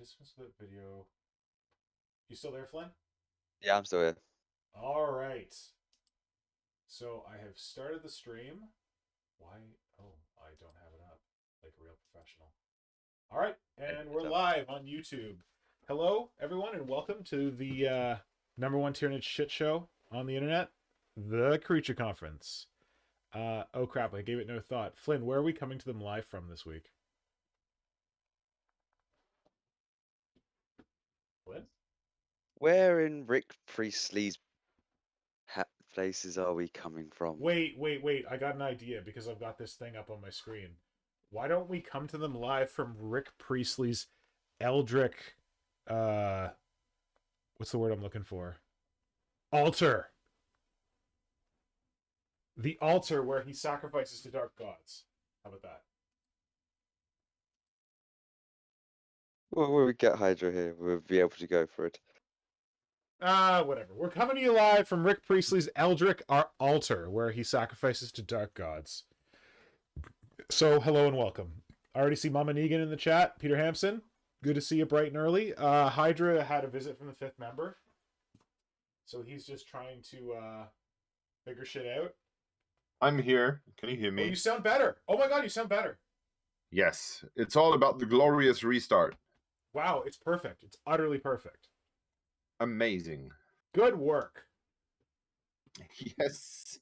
participants of the video. You still there, Flynn? Yeah, I'm still here. All right. So I have started the stream. Why? Oh, I don't have it up like a real professional. All right, and we're live on YouTube. Hello, everyone, and welcome to the #1 Tyranid shit show on the internet, the Creature Conference. Oh crap, I gave it no thought. Flynn, where are we coming to them live from this week? Flynn? Where in Rick Priestley's places are we coming from? Wait. I got an idea because I've got this thing up on my screen. Why don't we come to them live from Rick Priestley's Eldritch, what's the word I'm looking for? Altar. The altar where he sacrifices to dark gods. How about that? Well, when we get Hydra here, we'll be able to go for it. Whatever. We're coming to you live from Rick Priestley's Eldritch Altar, where he sacrifices to dark gods. So, hello and welcome. I already see Mama Negan in the chat. Peter Hampson, good to see you bright and early. Hydra had a visit from the 5th member. So he's just trying to figure shit out. I'm here. Can you hear Oh, me? you sound better. Oh my god, you sound better. Yes. It's all about the glorious restart. Wow, it's perfect. It's utterly perfect. Amazing. Good work. Yes.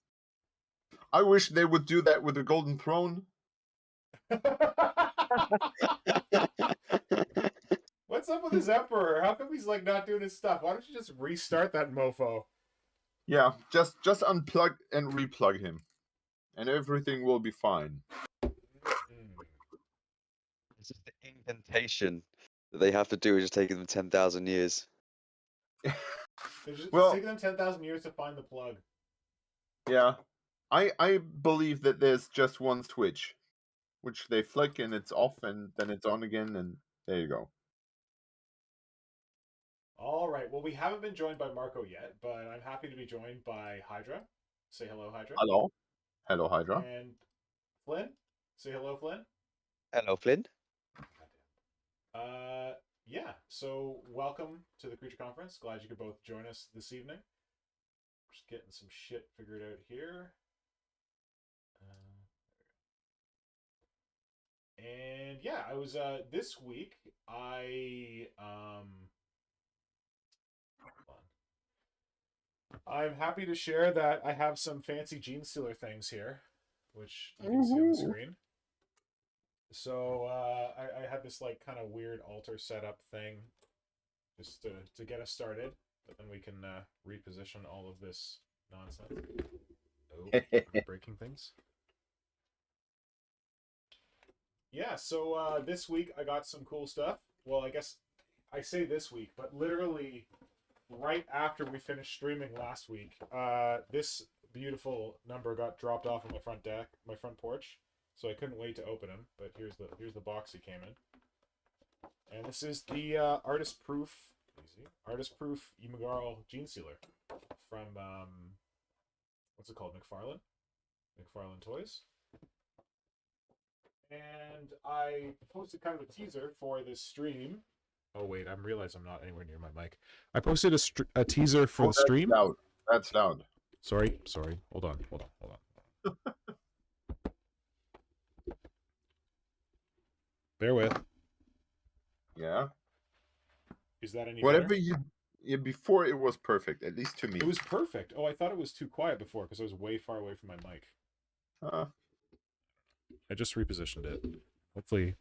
I wish they would do that with the Golden Throne. What's up with this Emperor? How come he's like not doing his stuff? Why don't you just restart that mofo? Yeah, just unplug and replug him. And everything will be fine. It's just the incantation that they have to do, is just taking them 10,000 years. It's Well, taking them 10,000 years to find the plug. Yeah. I believe that there's just one switch, which they flick and it's off and then it's on again, and there you go. All right. Well, we haven't been joined by Marco yet, but I'm happy to be joined by Hydra. Say hello, Hydra. Hello. Hello, Hydra. And Flynn. Say hello, Flynn. Hello, Flynn. Yeah. So welcome to the Creature Conference. Glad you could both join us this evening. Just getting some shit figured out here. And yeah, I was this week I'm happy to share that I have some fancy Genestealer things here, which you can see on the screen. So I had this like kind of weird altar setup thing just to get us started, but then we can reposition all of this nonsense. Oh, I'm breaking things. Yeah, so this week I got some cool stuff. Well, I guess I say this week, but literally right after we finished streaming last week, this beautiful number got dropped off on my front porch. So I couldn't wait to open him. But here's the box he came in, and this is the artist proof Ymgarl Genestealer from what's it called? McFarlane Toys. And I posted kind of a teaser for this stream. Oh wait, I realize I'm not anywhere near my mic. I posted a teaser for the stream. Loud. That's loud. Sorry. Hold on. Bear with. Yeah. Is that any Whatever better? you before it was perfect, at least to me. It was perfect. Oh, I thought it was too quiet before because I was way far away from my mic. I just repositioned it. Hopefully.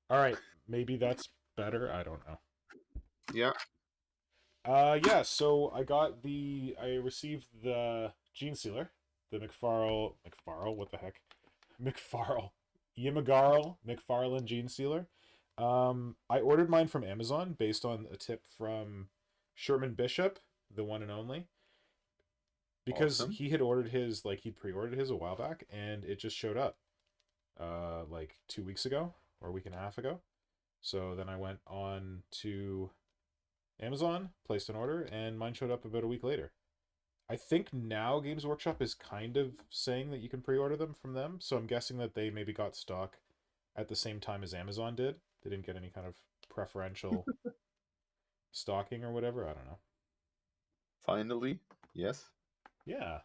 All right, maybe that's better. I don't know. Yeah. Yeah. So I received the Genestealer, the McFarlane. What the heck? Ymgarl McFarlane Genestealer. I ordered mine from Amazon based on a tip from Sherman Bishop, the one and only. Because Awesome. he had ordered his, like, he'd pre-ordered his a while back, and it just showed up, like 2 weeks ago, or a week and a half ago. So then I went on to Amazon, placed an order, and mine showed up about a week later. I think now Games Workshop is kind of saying that you can pre-order them from them, so I'm guessing that they maybe got stock at the same time as Amazon did. They didn't get any kind of preferential stocking or whatever. I don't know. Finally, yes. Yeah.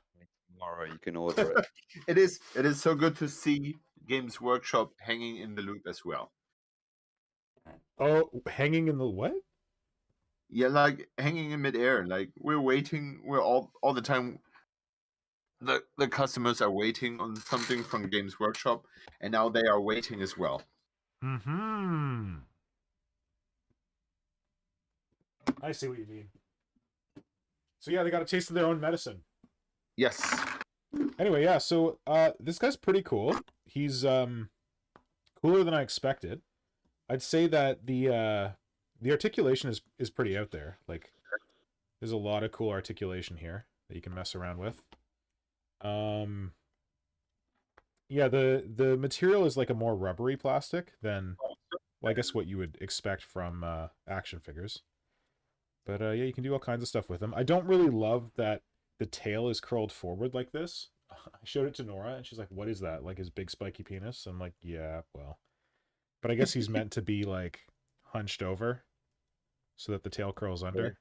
Tomorrow you can order it. It is so good to see Games Workshop hanging in the loop as well. Oh, hanging in the what? Yeah, like hanging in midair. Like we're waiting. We're all the time. The customers are waiting on something from Games Workshop, and now they are waiting as well. Mm-hmm. I see what you mean. So yeah, they got a taste of their own medicine. Yes. Anyway, yeah, so this guy's pretty cool. He's cooler than I expected. I'd say that the articulation is pretty out there. Like there's a lot of cool articulation here that you can mess around with. Yeah, the material is like a more rubbery plastic than, well, I guess what you would expect from action figures. But yeah, you can do all kinds of stuff with them. I don't really love that the tail is curled forward like this. I showed it to Nora, and she's like, "What is that? Like his big spiky penis?" I'm like, "Yeah, well." But I guess he's meant to be like hunched over, so that the tail curls under.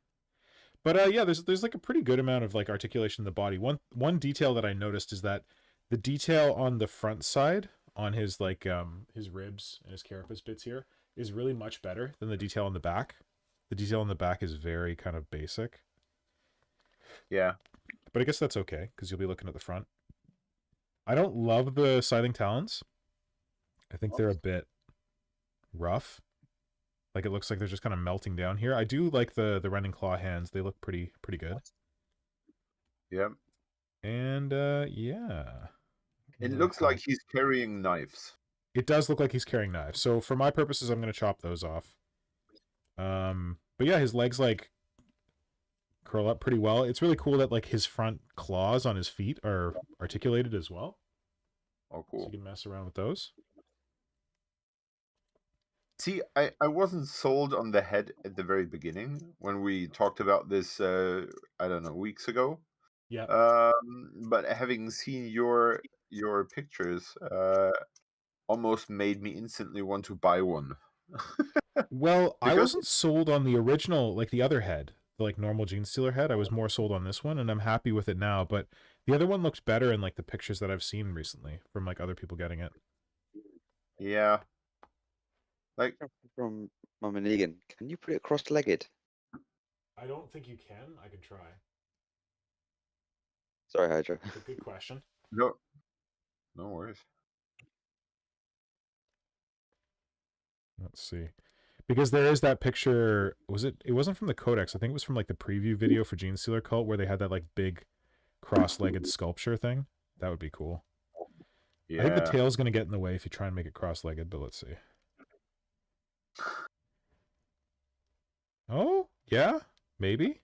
But yeah, there's like a pretty good amount of like articulation in the body. One detail that I noticed is that the detail on the front side, on his like his ribs and his carapace bits here, is really much better than the detail on the back. The detail on the back is very kind of basic. Yeah. But I guess that's okay, because you'll be looking at the front. I don't love the scything talons. I think they're a bit rough. Like it looks like they're just kind of melting down here. I do like the rending claw hands. They look pretty good. Yep. And yeah. It looks like he's carrying knives. It does look like he's carrying knives. So for my purposes, I'm going to chop those off. But yeah, his legs like curl up pretty well. It's really cool that like his front claws on his feet are articulated as well. Oh, cool. So you can mess around with those. See, I wasn't sold on the head at the very beginning when we talked about this, I don't know, weeks ago. Yeah. But having seen your pictures, almost made me instantly want to buy one. Well, I Because- wasn't sold on the original, like the other head, the like normal Genestealer head. I was more sold on this one, and I'm happy with it now. But the other one looks better in like the pictures that I've seen recently from like other people getting it. Yeah. Like, From Mum and Egan, can you put it cross-legged? I don't think you can. I could try. Sorry, Hydra. It's a good question. no worries. Let's see. Because there is that picture, it wasn't from the Codex, I think it was from like the preview video for Genestealer Cult where they had that like big cross-legged sculpture thing. That would be cool. Yeah. I think the tail's going to get in the way if you try and make it cross-legged, but let's see. Oh, yeah, maybe.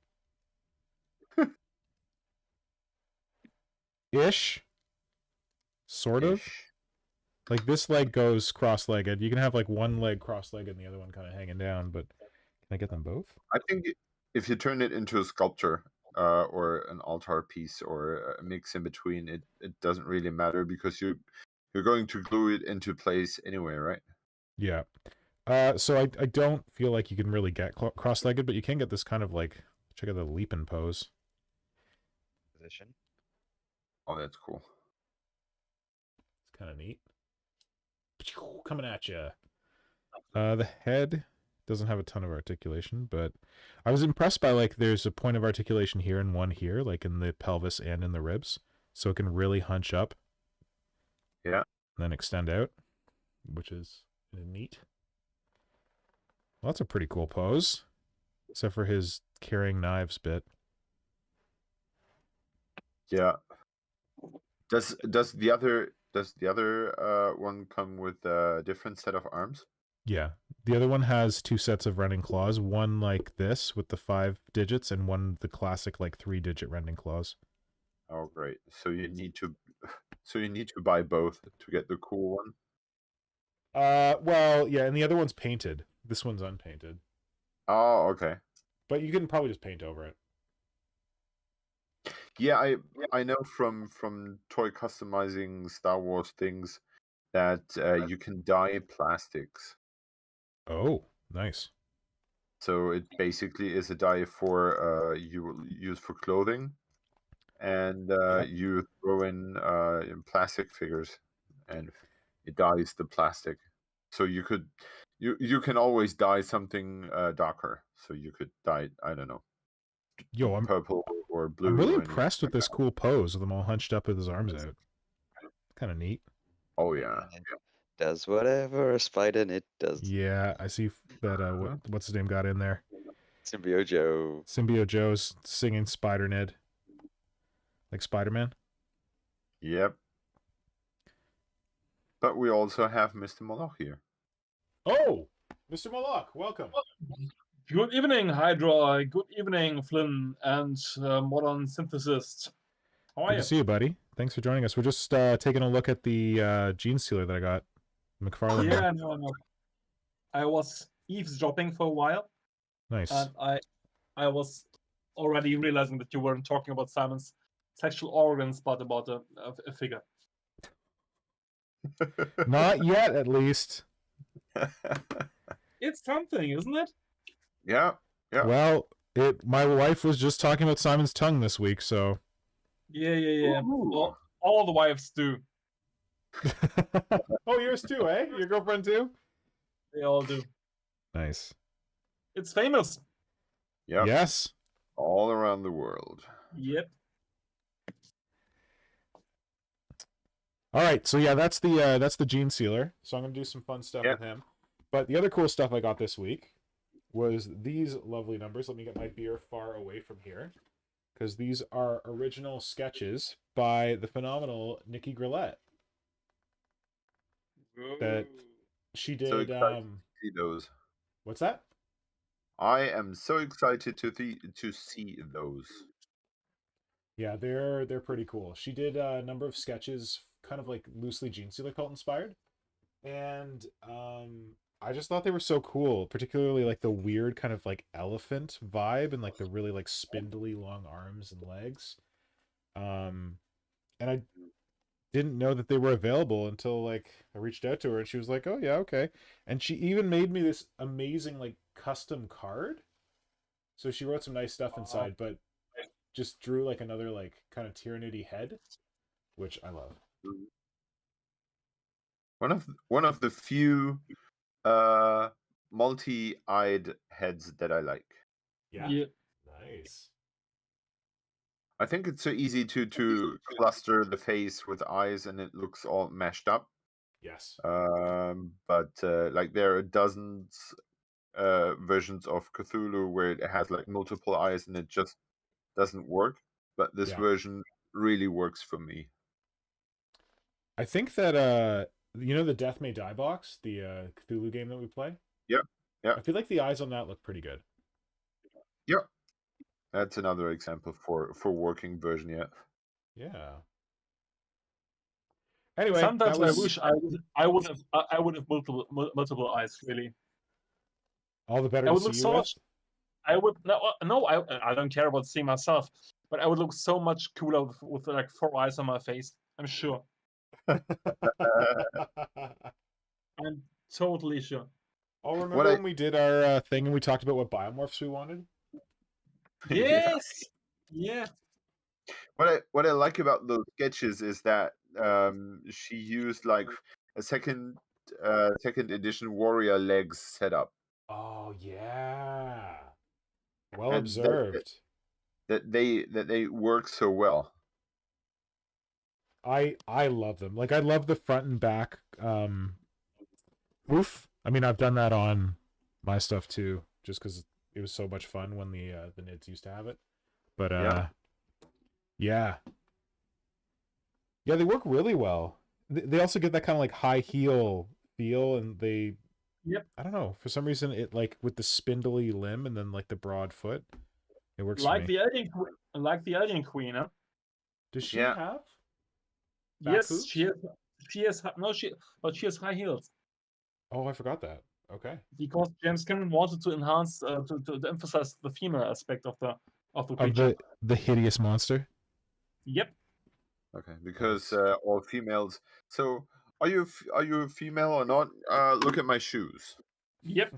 Ish. Sort of. Like this leg goes cross-legged. You can have like one leg cross-legged and the other one kind of hanging down, but can I get them both? I think if you turn it into a sculpture or an altar piece or a mix in between, it doesn't really matter because you're going to glue it into place anyway, right? Yeah. So I don't feel like you can really get cross-legged, but you can get this kind of like, check out the leaping pose. Position. Oh, that's cool. It's kind of neat. Coming at you. The head doesn't have a ton of articulation, but I was impressed by like there's a point of articulation here and one here, like in the pelvis and in the ribs, so it can really hunch up. Yeah. And then extend out, which is neat. Well, that's a pretty cool pose, except for his carrying knives bit. Yeah. Does the other one come with a different set of arms? Yeah. The other one has two sets of rending claws, one like this with the 5 digits and one the classic like 3-digit rending claws. Oh, great. So you need to buy both to get the cool one. Well, yeah, and the other one's painted. This one's unpainted. Oh, okay. But you can probably just paint over it. Yeah, I know from toy customizing Star Wars things that you can dye plastics. Oh, nice. So it basically is a dye for you will use for clothing, and Yep. you throw in plastic figures, and it dyes the plastic. So you can always dye something darker. So you could dye, I don't know, Yo, purple or blue I'm really or anything impressed with like this that. cool pose with him all hunched up with his arms out. Kind of neat. Oh yeah. And it does whatever a spider nit does. Yeah, I see that. What's his name got in there? Symbio Joe. Symbio Joe's singing Spider Ned, like Spider-Man. Yep. But we also have Mr. Moloch here. Oh, Mr. Moloch, welcome. Good evening, Hydra. Good evening, Flynn and Modern Synthesist. How are Good you? to see you, buddy. Thanks for joining us. We're just taking a look at the Genestealer that I got. McFarlane. Yeah, no. I was eavesdropping for a while, Nice. and I was already realizing that you weren't talking about Simon's sexual organs, but about a figure. Not yet, at least. It's something, isn't it? Yeah. Yeah. Well, my wife was just talking about Simon's tongue this week, so. Yeah. Ooh. All the wives do. Oh, yours too, eh? Your girlfriend too? They all do. Nice. It's famous. Yep. Yes. All around the world. Yep. All right, so yeah, that's the Genestealer. So I'm gonna do some fun stuff Yep. with him. But the other cool stuff I got this week was these lovely numbers. Let me get my beer far away from here, because these are original sketches by the phenomenal Nikki Grillette. That she did. So excited to see those. What's that? I am so excited to see those. Yeah, they're pretty cool. She did a number of sketches, kind of like loosely Genestealer cult inspired, and I just thought they were so cool, particularly like the weird kind of like elephant vibe and like the really like spindly long arms and legs. And I didn't know that they were available until like I reached out to her and she was like, "Oh yeah, okay." And she even made me this amazing like custom card. So she wrote some nice stuff inside, but just drew like another like kind of Tyranidy head, which I love. One of the few multi-eyed heads that I like. Yeah. Yeah. Nice. I think it's so easy to cluster the face with eyes and it looks all mashed up. Yes. But like there are dozens versions of Cthulhu where it has like multiple eyes and it just doesn't work. But this Yeah. version really works for me. I think that you know the Death May Die box, the Cthulhu game that we play? Yep. Yep. I feel like the eyes on that look pretty good. Yep. That's another example for working version, yeah. Yeah. Anyway, Sometimes that was I wish I would have multiple eyes. Really, all the better I to would see look you so with. much. I would no. I don't care about seeing myself, but I would look so much cooler with like 4 eyes on my face. I'm sure. I'm totally sure. I'll remember when we did our thing and we talked about what biomorphs we wanted. Yes. Yeah. What I like about those sketches is that she used like a second edition warrior legs setup. Oh yeah. Well And observed. That they work so well. I love them. Like I love the front and back oof. I mean, I've done that on my stuff too, just because it was so much fun when the Nids used to have it. But yeah, they work really well. They also get that kind of like high heel feel, and they, Yep. I don't know, for some reason it like with the spindly limb and then like the broad foot, it works Like for me. the Alien Queen, huh? Does she Yeah. have? Yes, hooves? she has high heels Oh, I forgot that. Okay. because James Cameron wanted to enhance to emphasize the female aspect of the Of creature. the hideous monster. Yep. Okay, because Nice. all females. So are you a female or not? Look at my shoes. Yep.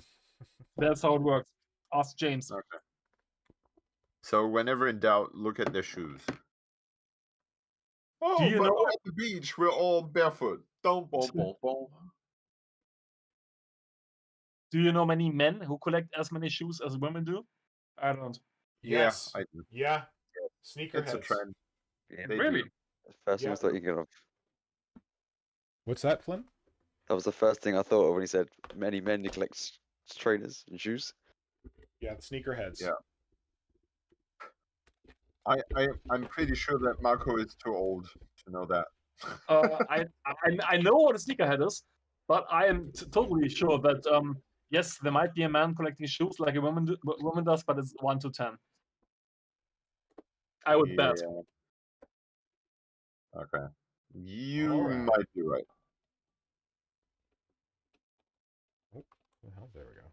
That's how it works. Ask James. Okay. So whenever in doubt, look at their shoes. Oh, you but know- we're at the beach. We're all barefoot. Don't boom, boom, boom. Do you know many men who collect as many shoes as women do? I don't. Yes. Yeah, I do. Yeah. It's a Sneakerheads. trend. Yeah, They Really? do. the first thing I Yeah. thought you get of. What's that, Flynn? That was the first thing I thought of when he said many men neglect trainers and shoes. Yeah, the sneakerheads. Yeah. I'm pretty sure that Marco is too old to know that. I know what a sneakerhead is, but I am totally sure that yes, there might be a man collecting shoes like a woman does, but it's 1 to 10. I would bet. Yeah. Okay. You Alright. might be right. Oh, the hell, there we go.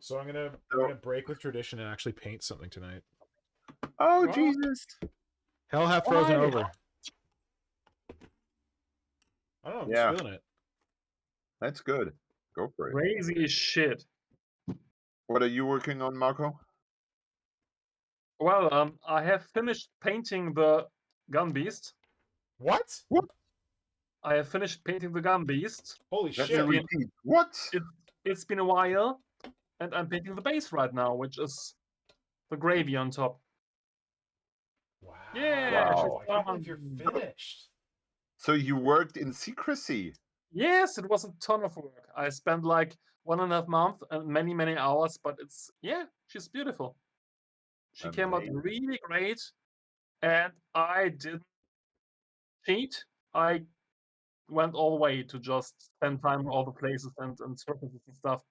So I'm gonna break with tradition and actually paint something tonight. Oh, Oh. Jesus. Hell have frozen Why? over. I don't know, I'm Yeah. just feeling it. That's good. Go for it. Crazy shit. What are you working on, Marco? Well, I have finished painting the Gunbeast. What? I have finished painting the Gunbeast. Holy That's shit. a repeat. What? It's been a while, and I'm painting the base right now, which is the gravy on top. Wow. Yeah, Wow. I can't believe you're finished. So you worked in secrecy. Yes, it was a ton of work. I spent like 1.5 months and many hours, but she's beautiful. She came out Amazing. really great, and I didn't cheat. I went all the way to just spend time in all the places and surfaces and stuff.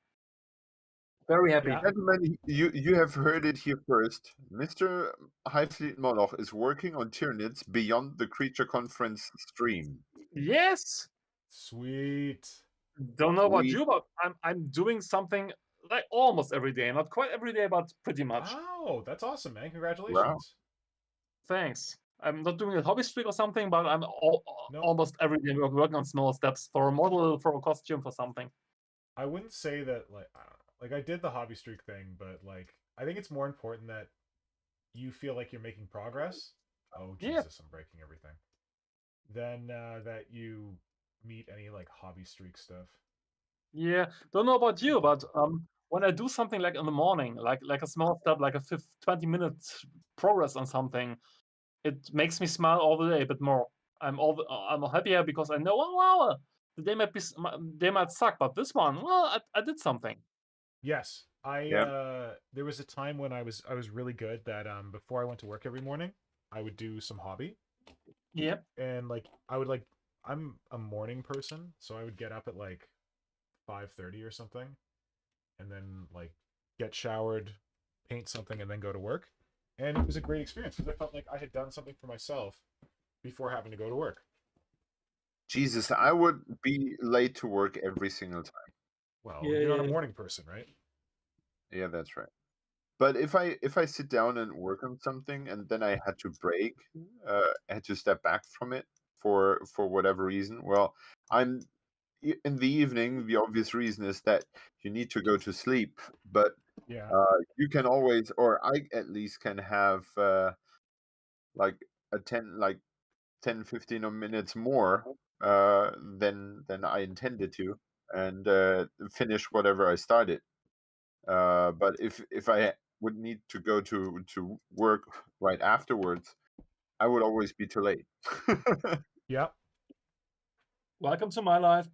Very happy. Yeah. Gentlemen, you have heard it here first. Mr. Highfleet Moloch is working on Tyranids beyond the Creature Conference stream. Yes. Sweet. Don't know about Sweet. you, but I'm doing something like almost every day. Not quite every day, but pretty much. Wow, that's awesome, man. Congratulations. Thanks. I'm not doing a hobby streak or something, but I'm No. almost every day working on small steps for a model, for a costume, for something. I wouldn't say that like I don't know. Like I did the hobby streak thing, but like I think it's more important that you feel like you're making progress. Oh Yeah. Jesus, I'm breaking everything. Than that you meet any like hobby streak stuff. Yeah, don't know about you, but when I do something like in the morning, like a small step, like a 20-minute progress on something, it makes me smile all the day a bit more. I'm happier because I know, oh wow, the day might suck, but this one, well, I did something. Yes. Yeah. There was a time when I was really good that before I went to work every morning, I would do some hobby. Yeah. And like I would like I'm a morning person, so I would get up at like 5:30 or something and then like get showered, paint something and then go to work. And it was a great experience because I felt like I had done something for myself before having to go to work. Jesus, I would be late to work every single time. Well, Yeah, you're not a yeah. morning person, right? Yeah, that's right. But if I sit down and work on something and then I had to break, I had to step back from it for whatever reason. Well, I'm in the evening. The obvious reason is that you need to go to sleep, but Yeah. you can always, or I at least can have like 10, 15 minutes more than I intended to, and finish whatever I started. But if I would need to go to work right afterwards, I would always be too late. Yep. Welcome to my life.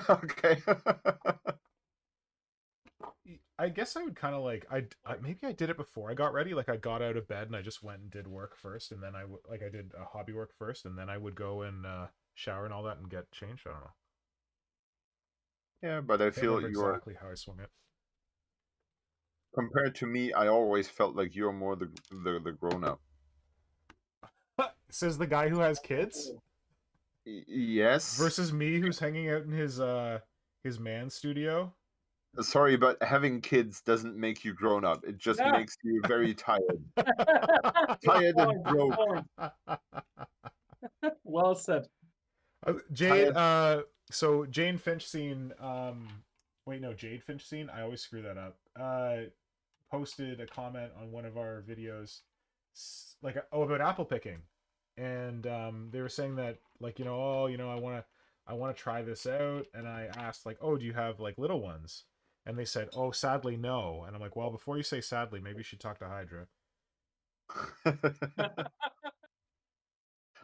Okay. I guess I would kind of like maybe I did it before I got ready. Like I got out of bed and I just went and did work first, and then I did hobby work first, and then I would go and shower and all that and get changed. I don't know. Yeah, but I Can't feel remember you're exactly how I swung it. compared to me. I always felt like you're more the grown up. Says the guy who has kids Yes. versus me who's hanging out in his man studio. sorry, but having kids doesn't make you grown up. It just Yeah. makes you very tired. Good Tired and point, good broke. point. Well said. Jade, Tired. so Jane Finchstein, wait, no, Jade Finchstein, I always screw that up, posted a comment on one of our videos, like, about apple picking. And they were saying that, like, I want to try this out. And I asked, like, oh, do you have, like, little ones? And they said, oh, sadly, no. And I'm like, well, before you say sadly, maybe you should talk to Hydra.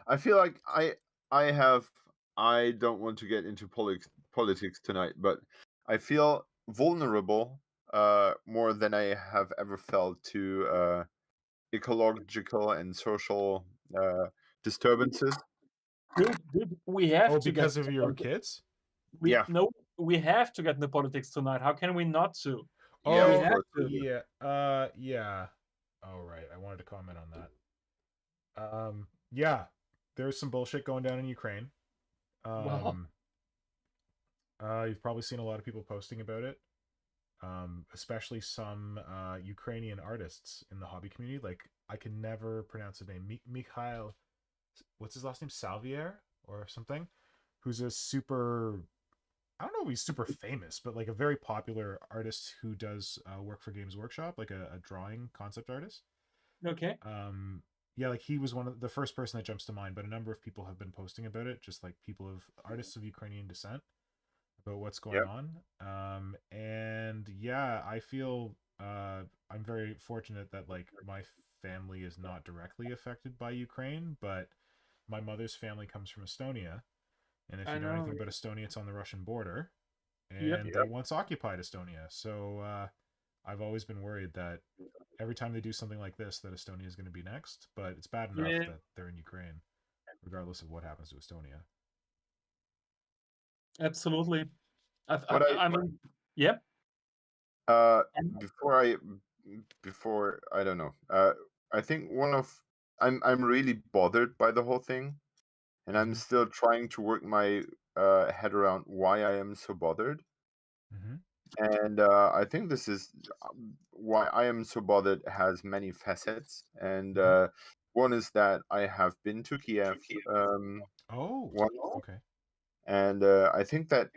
I feel like I don't want to get into politics tonight, but I feel vulnerable more than I have ever felt to ecological and social disturbances. Dude, we have Oh, to get because of your kids? Yeah. No, we have to get into politics tonight. How can we not to? Yeah, we of have course. to. Yeah. Yeah. Oh, right. I wanted to comment on that. Yeah. There's some bullshit going down in Ukraine. Well, You've probably seen a lot of people posting about it. Especially some Ukrainian artists in the hobby community. Like, I can never pronounce his name. Mikhail, what's his last name? Salvier or something? Who's a super, I don't know if he's super famous, but like a very popular artist who does work for Games Workshop, like a drawing concept artist. okay. Yeah, like he was one of the first person that jumps to mind, but a number of people have been posting about it, just like people of artists of Ukrainian descent, about what's going Yep. on. And yeah, I feel I'm very fortunate that like my family is not directly affected by Ukraine, but my mother's family comes from Estonia, and if I you know know. anything about Estonia, it's on the Russian border, Yep. and they once occupied Estonia. So I've always been worried that every time they do something like this, that Estonia is going to be next. But it's bad enough Yeah. that they're in Ukraine, regardless of what happens to Estonia. Absolutely. What I mean, yeah. Uh, And- before I don't know. I think I'm really bothered by the whole thing, and I'm Mhm. still trying to work my head around why I am so bothered. Mm-hmm. And I think this is why I am so bothered has many facets. And one is that I have been to Kiev Oh, once, okay. and I think that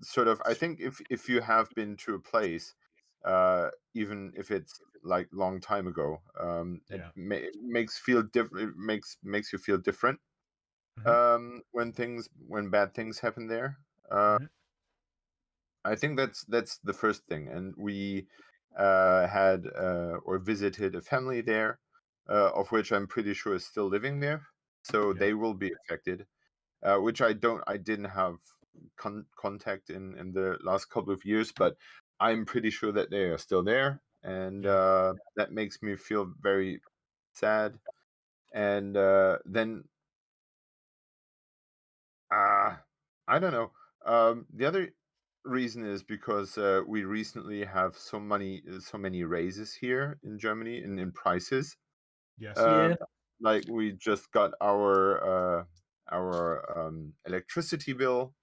sort of I think if you have been to a place, even if it's like long time ago, Yeah. it makes feel different. It makes you feel different Mhm. when bad things happen there. Mhm. I think that's the first thing, and we had or visited a family there, of which I'm pretty sure is still living there, so Yeah. they will be affected. Which I didn't have contact in the last couple of years, but I'm pretty sure that they are still there, and Yeah. that makes me feel very sad. And then I don't know. The other reason is because we recently have so many raises here in Germany in prices. Yes. Yeah. Like we just got our electricity bill,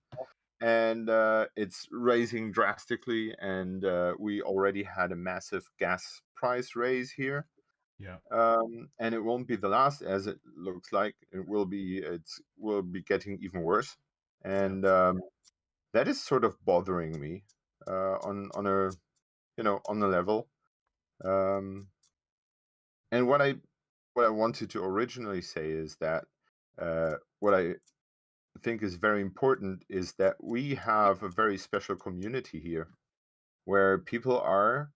and it's raising drastically, and we already had a massive gas price raise here. Yeah. And it won't be the last, as it looks like. It will be getting even worse, and that is sort of bothering me on a on a level. And what I wanted to originally say is that what I think is very important is that we have a very special community here where people are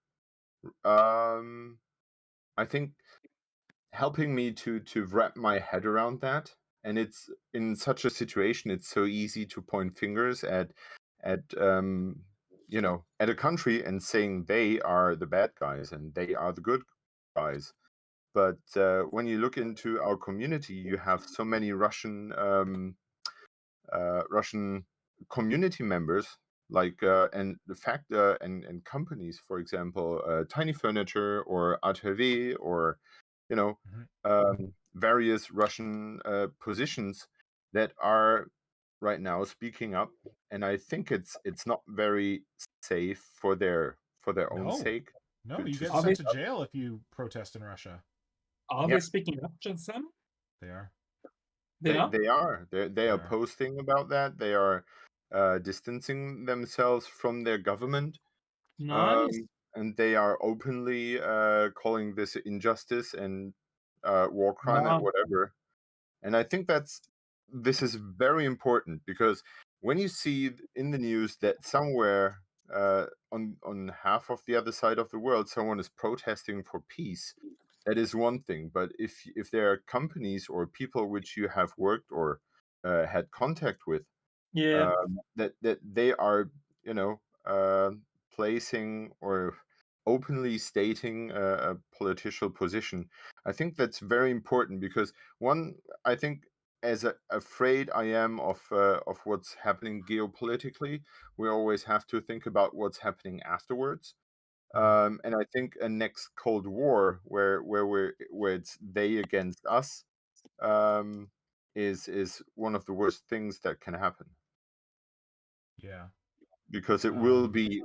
I think helping me to wrap my head around that. And it's in such a situation, it's so easy to point fingers at at a country and saying they are the bad guys and they are the good guys. But when you look into our community, you have so many Russian community members, like and the fact and companies, for example, Tiny Furniture or ATV or you know Mhm. various Russian positions that are right now speaking up and I think it's not very safe for their own No. sake. No, to- you to get Are sent they- to jail if you protest in Russia. Are Yeah. they speaking Russian, Sam? They are. They are? They are. They are are. posting about that. They are distancing themselves from their government. Nice. And they are openly calling this injustice and war crime Wow. and whatever. And I think this is very important, because when you see in the news that somewhere on half of the other side of the world someone is protesting for peace, that is one thing. But if there are companies or people which you have worked or had contact with, Yeah. that they are, placing or openly stating a political position, I think that's very important, because I think, as afraid I am of what's happening geopolitically, we always have to think about what's happening afterwards. And I think a next Cold War, where it's they against us, is one of the worst things that can happen, Yeah. because it will be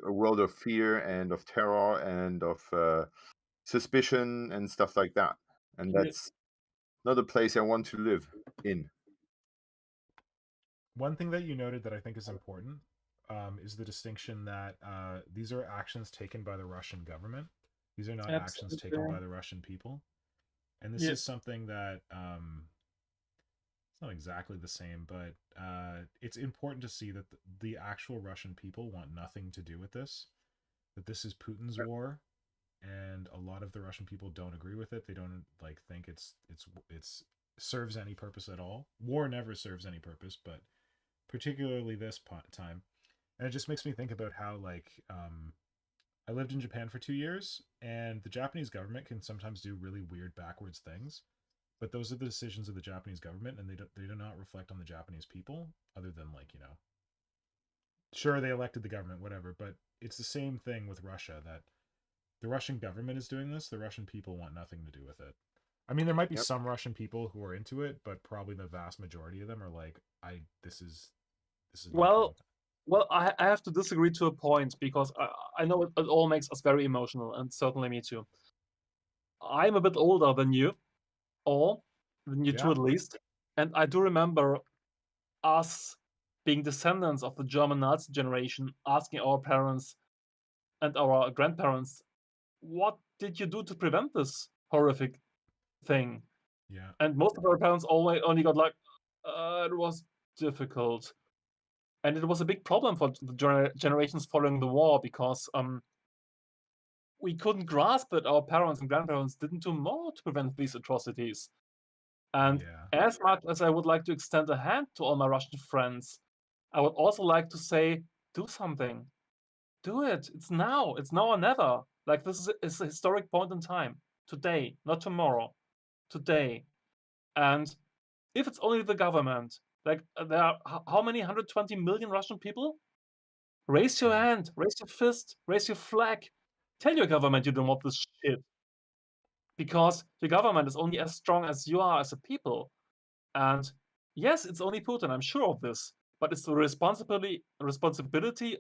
a world of fear and of terror and of suspicion and stuff like that, and Yeah. that's not a place I want to live in. One thing that you noted that I think is important is the distinction that these are actions taken by the Russian government. These are not actions taken Absolutely. by the Russian people. And this Yeah. is something that it's not exactly the same, but it's important to see that the actual Russian people want nothing to do with this. That this is Putin's war, and a lot of the Russian people don't agree with it. They don't think it's serves any purpose at all. War never serves any purpose, but particularly this time. And it just makes me think about how I lived in Japan for 2 years, and the Japanese government can sometimes do really weird backwards things, but those are the decisions of the Japanese government, and they do not reflect on the Japanese people, other than sure, they elected the government, whatever, but it's the same thing with Russia, that the Russian government is doing this. The Russian people want nothing to do with it. I mean, there might be Yep. some Russian people who are into it, but probably the vast majority of them are like, this is Well, I have to disagree to a point, because I know it all makes us very emotional, and certainly me too. I'm a bit older than you, or than you two Yeah. at least, and I do remember us being descendants of the German Nazi generation asking our parents and our grandparents, what did you do to prevent this horrific thing? Yeah. And most of our parents only got like, it was difficult. And it was a big problem for the generations following the war, because we couldn't grasp that our parents and grandparents didn't do more to prevent these atrocities. And Yeah. as much as I would like to extend a hand to all my Russian friends, I would also like to say, do something. Do it. It's now or never. Like, this is a historic point in time. Today, not tomorrow. Today. And if it's only the government, like, there are how many 120 million Russian people? Raise your Yeah. hand, raise your fist, raise your flag. Tell your government you don't want this shit. Because your government is only as strong as you are as a people. And yes, it's only Putin, I'm sure of this. But it's the responsibility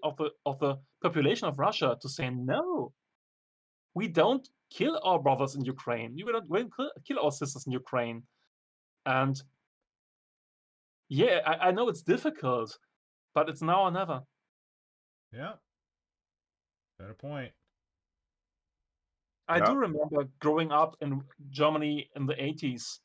of the population of Russia to say no. We don't kill our brothers in Ukraine. We don't kill our sisters in Ukraine. And yeah, I know it's difficult, but it's now or never. Yeah. Got a point. I Yeah. do remember growing up in Germany in the 80s.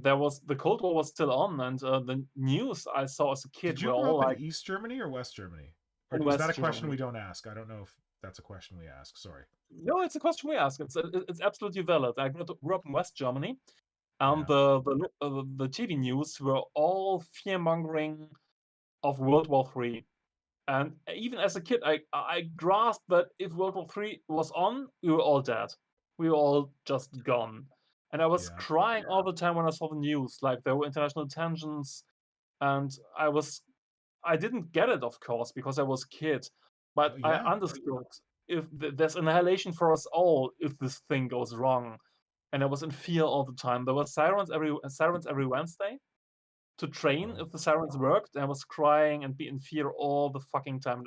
There was the Cold War was still on, and the news I saw as a kid Did you were grow all up like, in East Germany or West Germany? Or in is West that a question Germany. we don't ask? I don't know if that's a question we ask. Sorry. No, it's a question we ask. It's absolutely valid. I grew up in West Germany. Yeah. The TV news were all fear mongering of World War III. And even as a kid, I grasped that if World War III was on, we were all dead. We were all just gone. And I was Yeah. crying all the time when I saw the news, like there were international tensions, and I didn't get it, of course, because I was a kid, but Oh, I yeah. understood if there's annihilation for us all if this thing goes wrong. And I was in fear all the time. There were sirens every Wednesday, to train if the sirens worked, and I was crying and be in fear all the fucking time.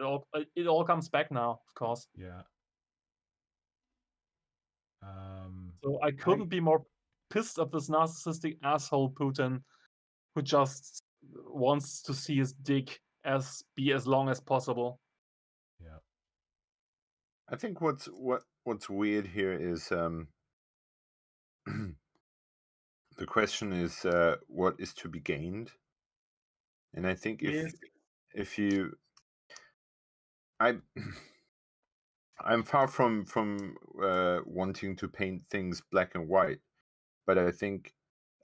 It all comes back now, of course. Yeah. So I couldn't be more pissed at this narcissistic asshole Putin, who just wants to see his dick be as long as possible. Yeah. I think what's weird here is the question is what is to be gained, and I think if you, I'm far from wanting to paint things black and white, but I think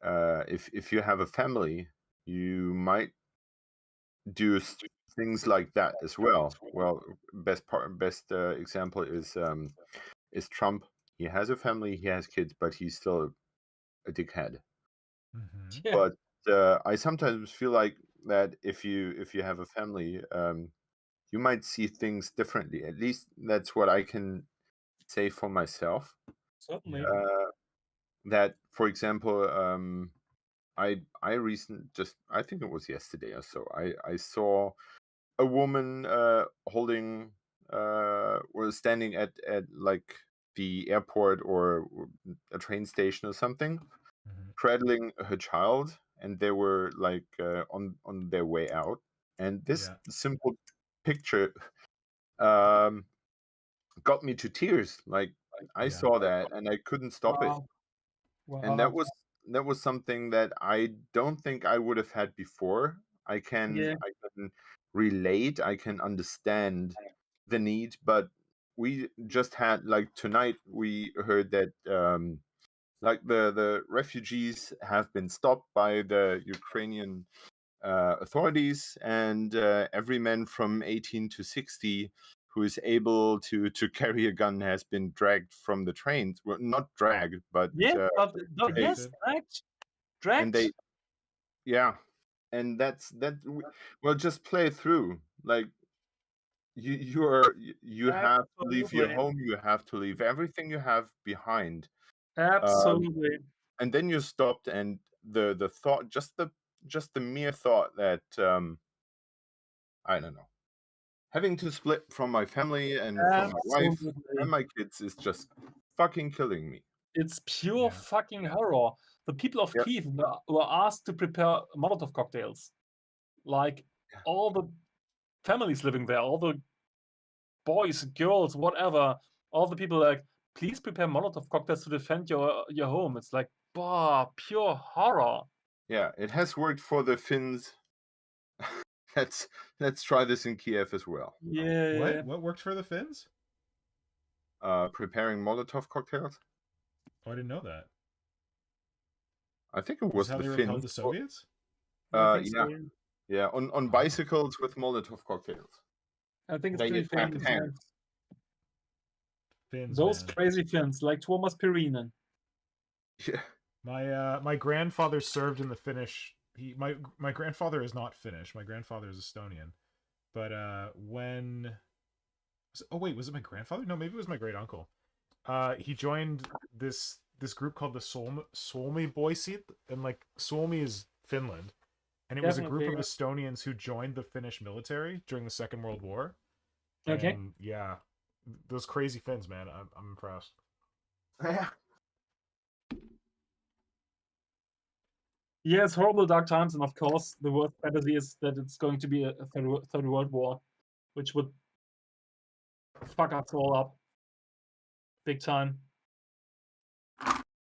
if you have a family, you might do things like that as well. Well, best example is Trump. He has a family, he has kids, but he's still a dickhead. Mm-hmm. Yeah. But I sometimes feel like that if you have a family, you might see things differently. At least that's what I can say for myself. Certainly. That, for example, I think it was yesterday or so. I saw a woman holding was standing at like the airport or a train station or something, cradling her child, and they were like on their way out. And this simple picture got me to tears. Like I saw that and I couldn't stop it. Wow. And that was something that I don't think I would have had before. I can relate, I can understand the need, but we just had, like, tonight we heard that like the refugees have been stopped by the Ukrainian authorities, and every man from 18 to 60 who is able to carry a gun has been dragged from the trains. Well, not dragged, but dragged. And they, and that's that. Well, just play it through. Like you have to leave your home. You have to leave everything you have behind. Absolutely. And then you stopped, and the thought, just the mere thought that I don't know, having to split from my family and from my wife and my kids is just fucking killing me. It's pure fucking horror. The people of Kiev were asked to prepare Molotov cocktails. Like, all the families living there, all the boys, girls, whatever, all the people, like, please prepare Molotov cocktails to defend your home. It's like, pure horror. Yeah, it has worked for the Finns. Let's try this in Kiev as well. Yeah. What worked for the Finns? Preparing Molotov cocktails. Oh, I didn't know that. I think it was how the they Finns. repelled the Soviets? Yeah, on bicycles with Molotov cocktails. I think it's they pretty attack famous. tanks. Finns, Those man. crazy Finns, like Tuomas Pirinen. Yeah. My grandfather served in the Finnish. My grandfather is not Finnish. My grandfather is Estonian. But was it my grandfather? No, maybe it was my great uncle. He joined this group called the Suomi Boisit, and like Suomi is Finland, and it was a group of Estonians who joined the Finnish military during the Second World War. Okay. And yeah, those crazy Finns, man. I'm impressed. Yeah, it's horrible dark times, and of course, the worst fantasy is that it's going to be a third world war, which would fuck us all up big time.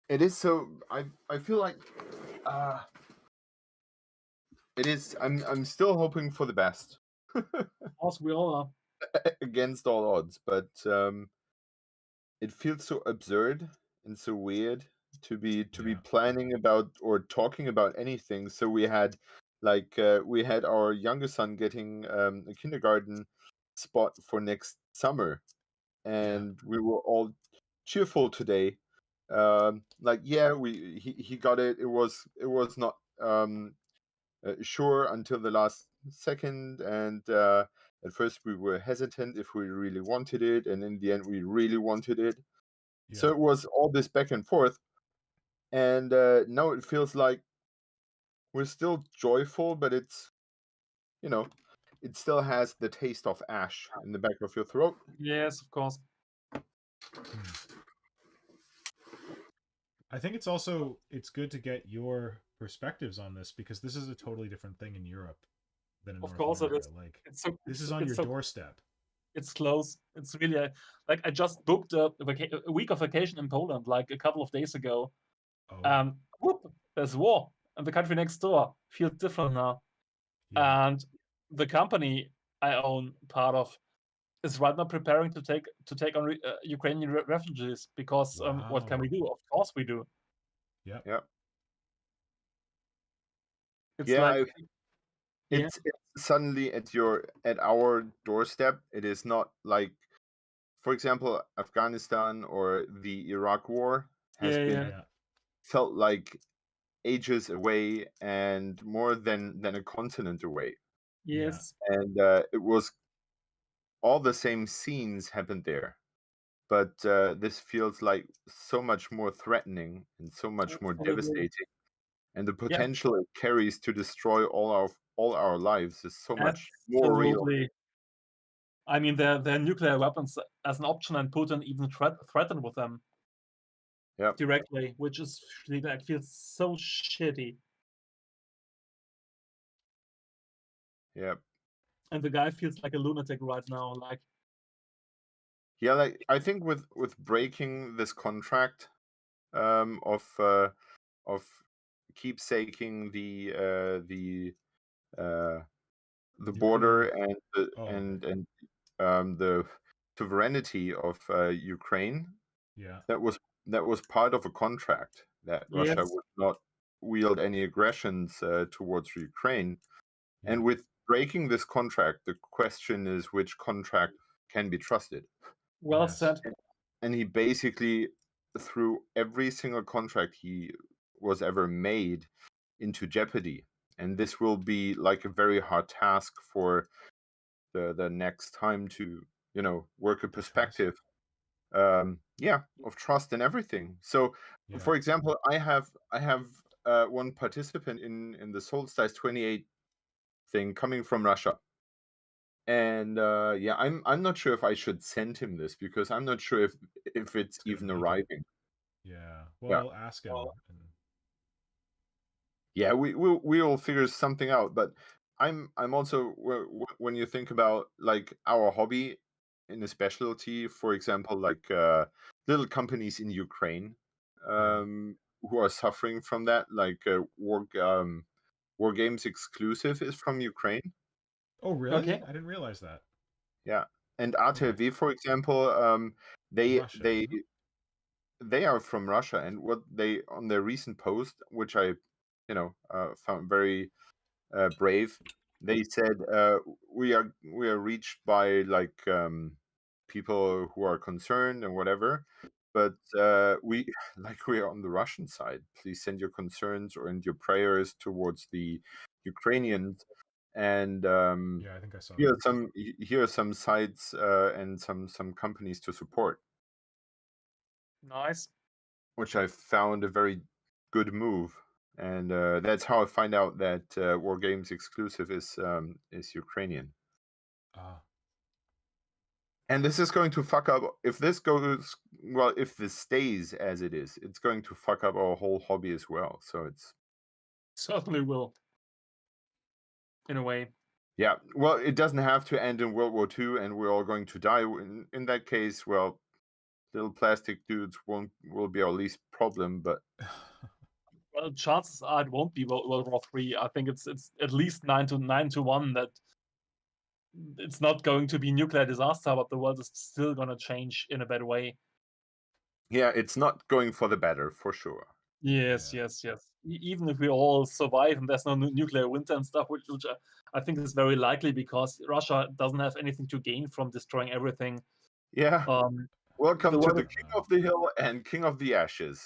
It is so. I feel like it is. I'm still hoping for the best. Of course, we all are. Against all odds, but it feels so absurd and so weird to be planning about or talking about anything. So we had our younger son getting a kindergarten spot for next summer, and we were all cheerful today. He got it. It was not sure until the last second, and at first we were hesitant if we really wanted it, and in the end we really wanted it. So it was all this back and forth, and now it feels like we're still joyful, but it's, you know, it still has the taste of ash in the back of your throat. Yes, of course. I think it's good to get your perspectives on this, because this is a totally different thing in Europe than in Of North course it America. is. Like, It's so this it's, is on it's your so doorstep. it's close. It's really like I just booked a week of vacation in Poland like a couple of days ago. Oh, Whoop, there's war, and the country next door feels different now. yeah. And the company I own part of is right now preparing to take on Ukrainian refugees because what can we Wow. do? Of course we do. Yep. Yeah. It's Yeah, like yeah, it's suddenly at our doorstep. It is not like, for example, Afghanistan or the Iraq War has yeah, been yeah, Yeah. felt like ages away and more than a continent away. yes, And it was all the same scenes happened there, but this feels like so much more threatening and so much more absolutely. devastating. And the Yeah, potential it carries to destroy all our lives is so much more real. absolutely. I mean, there are nuclear weapons as an option, and Putin even threatened with them Yep. directly, which is like feels so shitty. Yep. And the guy feels like a lunatic right now. Like, Yeah, like I think with breaking this contract of keepsaking the border Nuclear. and the Oh, okay. the sovereignty of Ukraine, Yeah. that was part of a contract that Russia yes, would not wield any aggressions towards Ukraine. Yeah. And with breaking this contract, the question is which contract can be trusted. well Yes. said. And he basically threw every single contract he was ever made into jeopardy. And this will be like a very hard task for the next time to, work a perspective of trust and everything. So Yeah. for example, I have one participant in the Solstice 28 thing coming from Russia. And I'm not sure if I should send him this, because I'm not sure if it's gonna even make it. arriving. Yeah. Yeah. Well, ask him. And Yeah, we'll figure something out. But I'm also, when you think about like our hobby in a specialty, for example, like little companies in Ukraine, Yeah. who are suffering from that, like War Games Exclusive is from Ukraine. Oh, really? Okay. I didn't realize that. Yeah, and Oh, ATV, for example, they Russia. they they are from Russia, and what they on their recent post, which I, found very brave, they said we are reached by like people who are concerned and whatever, but we we are on the Russian side. Please send your concerns or and your prayers towards the Ukrainians, and Yeah, I think I saw here that. are some sites and some companies to support, Nice. which I found a very good move. And that's how I find out that War Games Exclusive is Ukrainian. Ah. And this is going to fuck up if this goes well. If this stays as it is, it's going to fuck up our whole hobby as well. So it's Certainly will. In a way. yeah. Well, it doesn't have to end in World War II, and we're all going to die. In that case, well, little plastic dudes will be our least problem. But Well, chances are it won't be World War III. I think it's at least 9-1 that it's not going to be nuclear disaster, but the world is still gonna change in a bad way. yeah, it's not going for the better for sure. Yes, Yeah. yes, yes. Even if we all survive and there's no nuclear winter and stuff, which I think is very likely because Russia doesn't have anything to gain from destroying everything. Yeah. Welcome the to world the is- King of the Hill and King of the Ashes.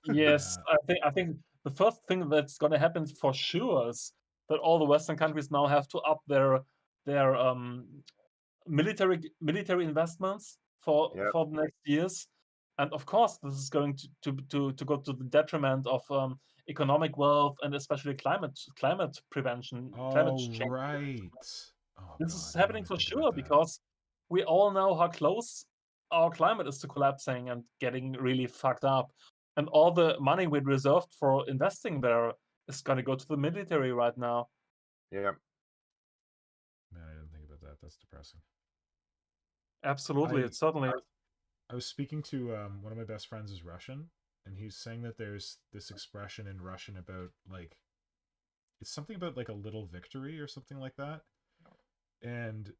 Yes, Yeah. I think the first thing that's gonna happen for sure is that all the Western countries now have to up their military investments for Yep. the next years, and of course this is going to go to the detriment of economic wealth and especially climate prevention, climate Oh, change. right. Oh, This God, is I didn't happening even for think sure about that. because we all know how close our climate is to collapsing and getting really fucked up. And all the money we reserved for investing there is going to go to the military right now. Yeah. Man, I didn't think about that. That's depressing. Absolutely, I- it certainly is. I was speaking to one of my best friends is Russian, and he's saying that there's this expression in Russian about like it's something about like a little victory or something like that. And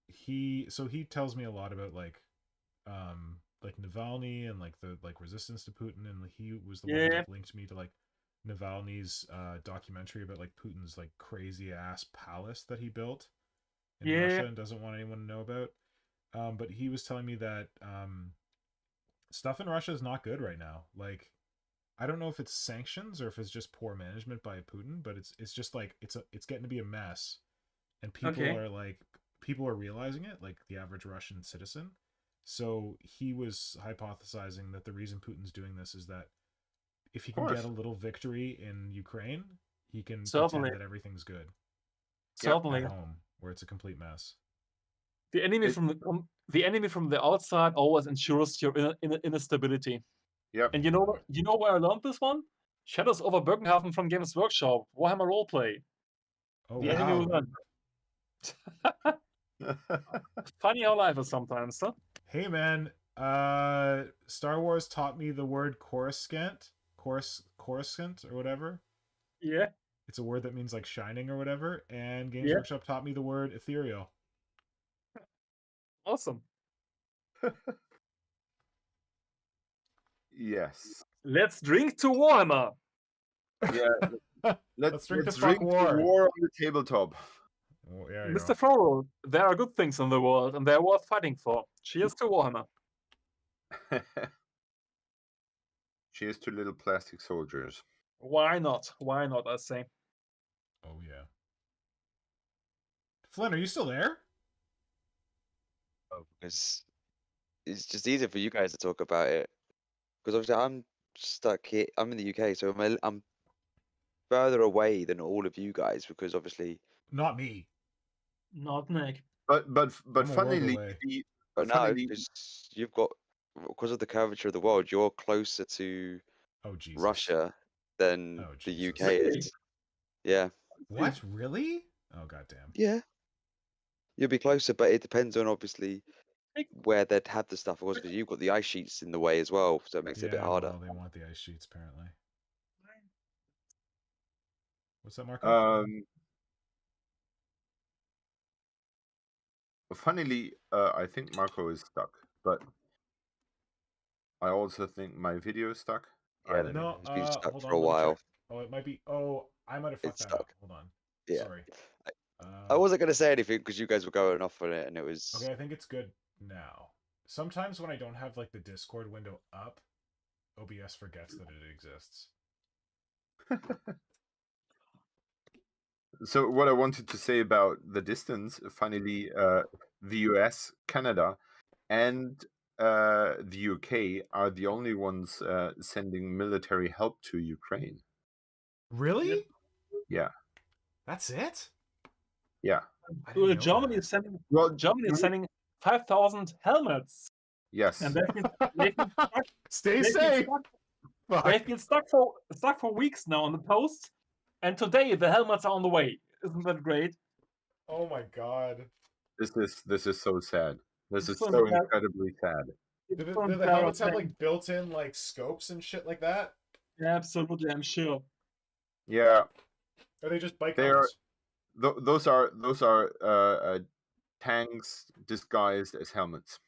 he tells me a lot about like Navalny and like the like resistance to Putin, and he was the one who Yeah. like linked me to like Navalny's documentary about like Putin's like crazy ass palace that he built in Yeah. Russia and doesn't want anyone to know about. But he was telling me that stuff in Russia is not good right now. Like, I don't know if it's sanctions or if it's just poor management by Putin, but it's just like it's getting to be a mess, and people are realizing it, like the average Russian citizen. So he was hypothesizing that the reason Putin's doing this is that if he can get a little victory in Ukraine, he can Certainly. pretend that everything's good Certainly. at home, where it's a complete mess. The enemy from the outside always ensures your inner stability. Yep. And you know where I learned this one? Shadows over Birkenhafen from Games Workshop, Warhammer Roleplay. Oh, The enemy wow. will learn. Funny how life is sometimes, huh? Hey man, Star Wars taught me the word coruscant or whatever. Yeah. It's a word that means like shining or whatever, and Games Yeah. Workshop taught me the word ethereal. Awesome. Yes. Let's drink to Warhammer. Yeah. Let's drink to drink fuck war. war on the tabletop. Oh, yeah, Mr. Frodo, there are good things in the world and they're worth fighting for. Cheers to Warhammer. Cheers to little plastic soldiers. Why not? Why not, I say. Oh yeah. Flynn, are you still there? Oh, because it's just easier for you guys to talk about it. Because obviously I'm stuck here. I'm in the UK, so I'm further away than all of you guys. Because obviously, Not me. Not Nick. But I'm a world funnily, away. but no, because you've got because of the curvature of the world, you're closer to Oh Jesus. Russia than Oh, the Jesus. UK is. Yeah. What? Really? Oh goddamn. Yeah. You'll be closer, but it depends on obviously where they'd have the stuff. Of course, because you've got the ice sheets in the way as well, so it makes it a bit harder. Well, they want the ice sheets apparently. What's that, Marco? Funnily, I think Marco is stuck, but I also think my video is stuck. Yeah, No, it's been stuck hold for on, a let me while. check. Oh, it might be. Oh, I might have fucked It's that up. stuck. Hold on. Yeah. Sorry. I wasn't going to say anything because you guys were going off on it, and it was. Okay, I think it's good now. Sometimes when I don't have like the Discord window up, OBS forgets that it exists. So what I wanted to say about the distance, finally, the US, Canada, and the UK are the only ones sending military help to Ukraine. Really? Yeah. That's it? Yeah. Germany is sending 5,000 helmets. Yes. And they've been stuck, Stay safe. They've been stuck for weeks now on the post, and today the helmets are on the way. Isn't that great? Oh my god. This is so sad. This is So so sad. incredibly sad. Do the helmets have like built-in like scopes and shit like that? Absolutely, I'm sure. Yeah. Or are they just bike They helmets? those are tanks disguised as helmets.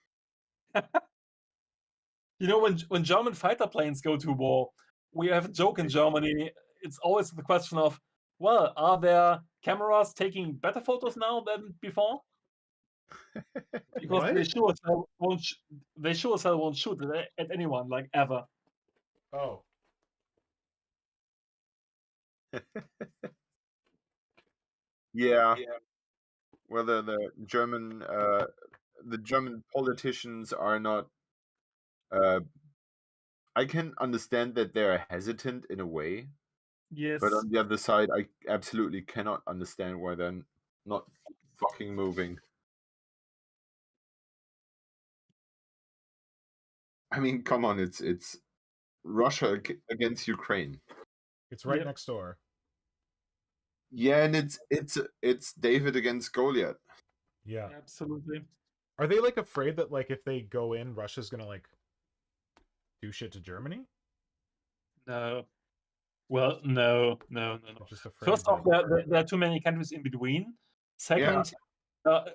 You know, when German fighter planes go to war, we have a joke in Germany. It's always the question of, well, are there cameras taking better photos now than before? Because What? they sure as hell won't shoot at anyone, like ever. Oh. Yeah. Whether the German politicians are not. I can understand that they're hesitant in a way, Yes. But on the other side, I absolutely cannot understand why they're not fucking moving. I mean, come on, it's Russia against Ukraine. It's right Yep. next door. Yeah, and it's David against Goliath. Yeah. Absolutely. Are they like afraid that like if they go in, Russia's gonna like do shit to Germany? No. Well, no. They're just afraid. First off, that... there are too many countries in between. Second,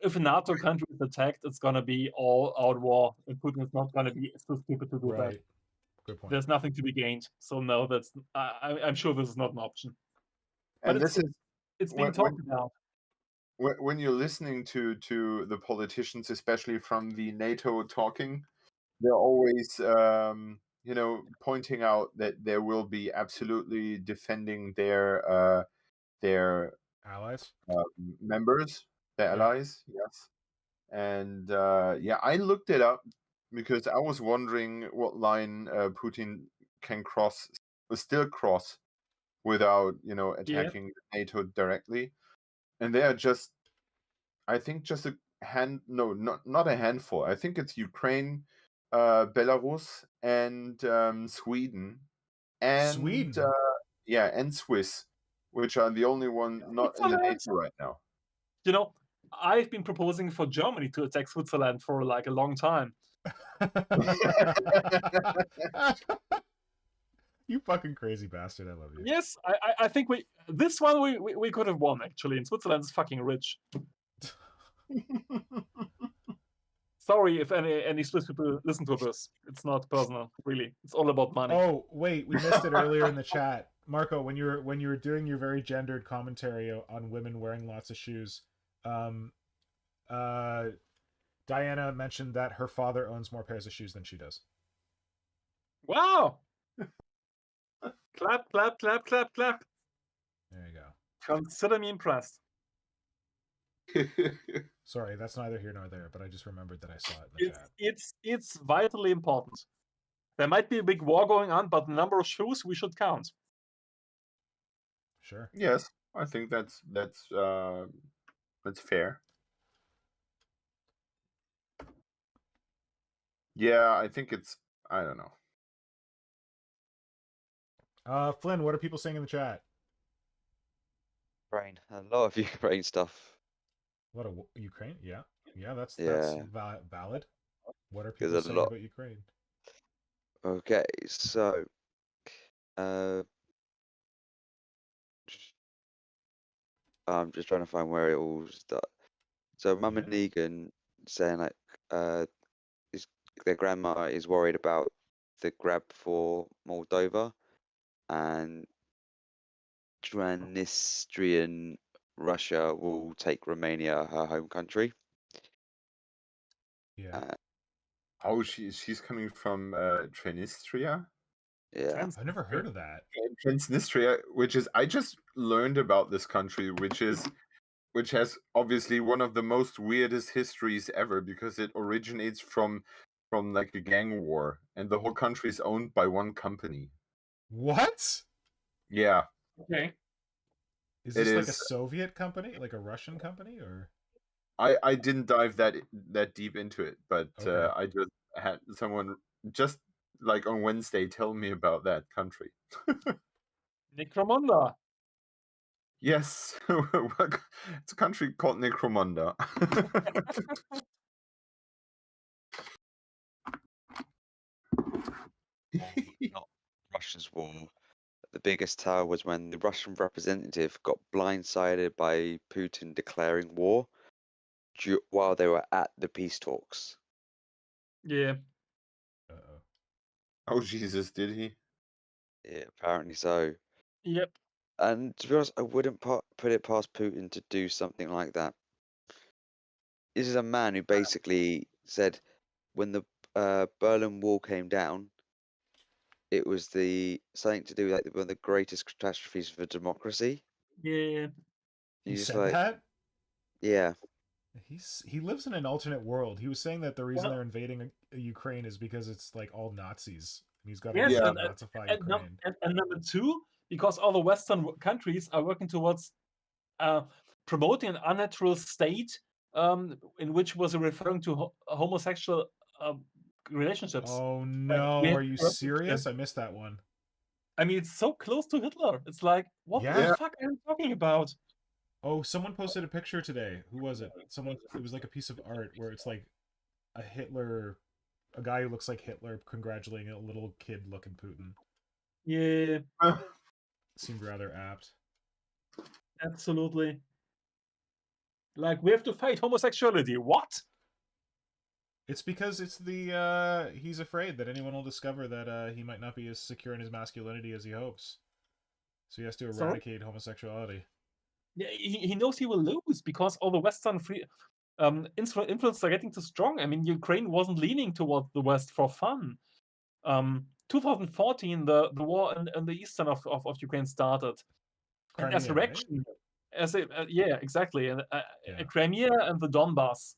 if a NATO country is attacked, it's gonna be all out war, and Putin is not gonna be so stupid to do that. Right. Good point. There's nothing to be gained. So no, that's I'm sure this is not an option. And But this is it's being talked about. when you're listening to the politicians, especially from the NATO talking, they're always pointing out that there will be absolutely defending their Allies. members, their allies. Yes, and I looked it up because I was wondering what line Putin can still cross without attacking NATO directly, and they are just, I think, just a not a handful. I think it's Ukraine, Belarus, and Sweden, and and Swiss, which are the only one not in the NATO right now. You know, I've been proposing for Germany to attack Switzerland for like a long time. You fucking crazy bastard! I love you. Yes, I think this one we could have won actually. And Switzerland is fucking rich. Sorry if any Swiss people listen to this. It's not personal, really. It's all about money. Oh wait, we missed it earlier in the chat, Marco. When you were doing your very gendered commentary on women wearing lots of shoes, Diana mentioned that her father owns more pairs of shoes than she does. Wow! Clap, clap, clap, clap, clap. There you go. Consider me impressed. Sorry, that's neither here nor there, but I just remembered that I saw it in the chat. It's vitally important. There might be a big war going on, but the number of shoes we should count. Sure. Yes, I think that's fair. Yeah, I think I don't know. Flynn, what are people saying in the chat? Ukraine. A lot of Ukraine stuff. What, Ukraine? Yeah. That's valid. What are There's people a saying lot. about Ukraine? Okay, so I'm just trying to find where it all starts. So Mum and Negan saying like their grandma is worried about the grab for Moldova, and Transnistrian Russia will take Romania, her home country. Yeah. Oh, she's coming from Transnistria. Yeah, I've never heard of that. Transnistria, which is, I just learned about this country, which has obviously one of the most weirdest histories ever, because it originates from like a gang war, and the whole country is owned by one company. What? Yeah. Okay. Is this like a Soviet company, like a Russian company, or? I didn't dive that deep into it, but Okay. I just had someone just like on Wednesday tell me about that country. Necromunda. Yes, it's a country called Necromunda. not Russia's war. The biggest tower was when the Russian representative got blindsided by Putin declaring war while they were at the peace talks. Yeah. Uh-oh. Oh Jesus, did he? Yeah, apparently so. Yep. And to be honest, I wouldn't put it past Putin to do something like that. This is a man who basically said when the Berlin Wall came down, it was something to do with like one of the greatest catastrophes for democracy. Yeah. He said that? Yeah. He lives in an alternate world. He was saying that the reason they're invading Ukraine is because it's like all Nazis. And he's got to Nazify Ukraine. And number two, because all the Western countries are working towards promoting an unnatural state in which was referring to homosexual relationships. Oh Like, no, we have are you to- serious? I missed that one. I mean, it's so close to Hitler. It's like, what Yeah. the fuck are you talking about? Oh, someone posted a picture today. Who was it? Someone. It was like a piece of art where it's like a guy who looks like Hitler congratulating a little kid-looking Putin. Yeah, Seemed rather apt. absolutely. Like, we have to fight homosexuality. What? It's because it's the he's afraid that anyone will discover that he might not be as secure in his masculinity as he hopes. So he has to Sorry? eradicate homosexuality. Yeah, he knows he will lose because all the Western influences are getting too strong. I mean, Ukraine wasn't leaning toward the West for fun. 2014, the war in the eastern of Ukraine started. And as a Crimea, right? reaction, yeah, exactly, and Yeah. Crimea and the Donbass,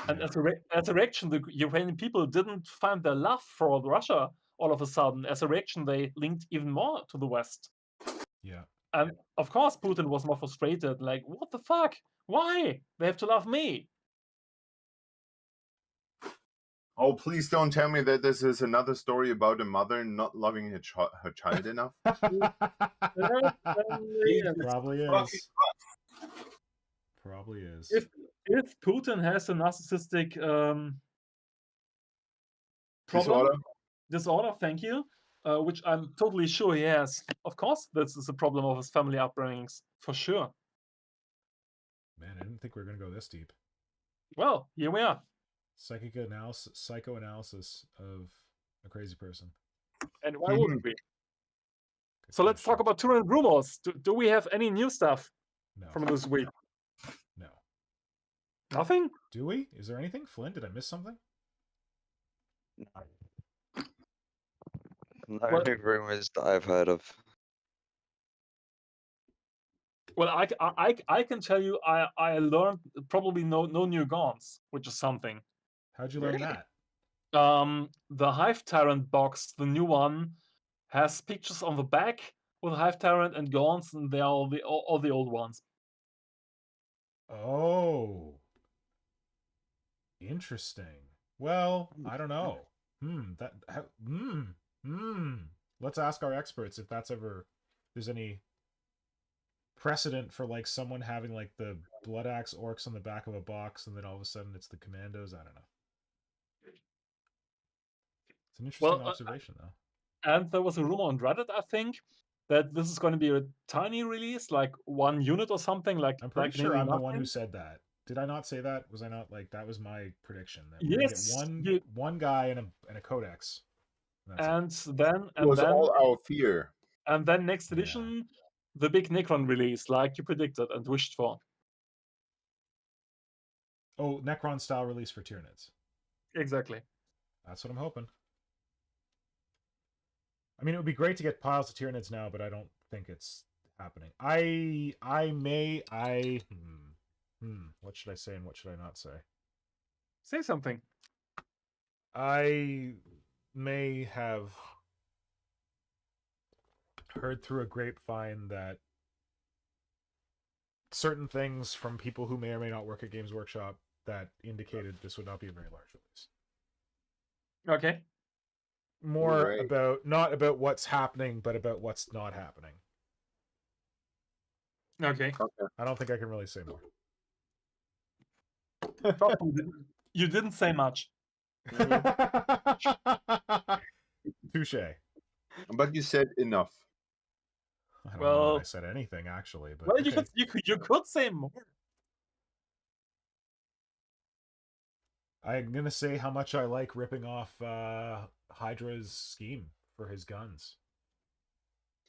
and Yeah. as a reaction, the Ukrainian people didn't find their love for Russia all of a sudden. As a reaction, they linked even more to the West. Yeah. And of course, Putin was more frustrated. Like, what the fuck? Why? They have to love me. Oh, please don't tell me that this is another story about a mother not loving her child enough. Probably is. Probably is. If Putin has a narcissistic Disorder? disorder, thank you, which I'm totally sure he has. Of course, this is a problem of his family upbringings, for sure. Man, I didn't think we were gonna go this deep. Well, here we are. Psychoanalysis of a crazy person. And why wouldn't we? Good So let's question. talk about Tyranid rumors. Do we have any new stuff No. from this week? No. Nothing? Do we? Is there anything? Flynn, did I miss something? No Well- new rumors that I've heard of. Well, I can tell you I learned probably no new Gaunts, which is something. How'd you learn that? The Hive Tyrant box, the new one, has pictures on the back with Hive Tyrant and Gaunts, and they are all the old ones. Oh. Interesting. Well, I don't know. Let's ask our experts if there's any precedent for like someone having like the Blood Axe orcs on the back of a box and then all of a sudden it's the commandos. I don't know. It's an interesting observation though. And there was a rumor on Reddit, I think, that this is going to be a tiny release, like 1 unit or something. Like I'm pretty like sure maybe I'm the one nothing. who said that. Did I not say that? Was I not like that was my prediction that we're Yes, gonna get one guy and a codex. That's it. It was all our fear. and then next Yeah. edition, the big Necron release, like you predicted and wished for. Oh, Necron style release for Tyranids. Exactly. That's what I'm hoping. I mean, it would be great to get piles of Tyranids now, but I don't think it's happening. What should I say and what should I not say? Say something. I may have heard through a grapevine that certain things from people who may or may not work at Games Workshop that indicated this would not be a very large release. Okay. More Right. about not about what's happening, but about what's not happening. Okay. I don't think I can really say more. You didn't say much. Touche. But you said enough. I don't know that I Well- said anything actually, but Well, okay. you could say more. I'm gonna say how much I like ripping off Hydra's scheme for his guns.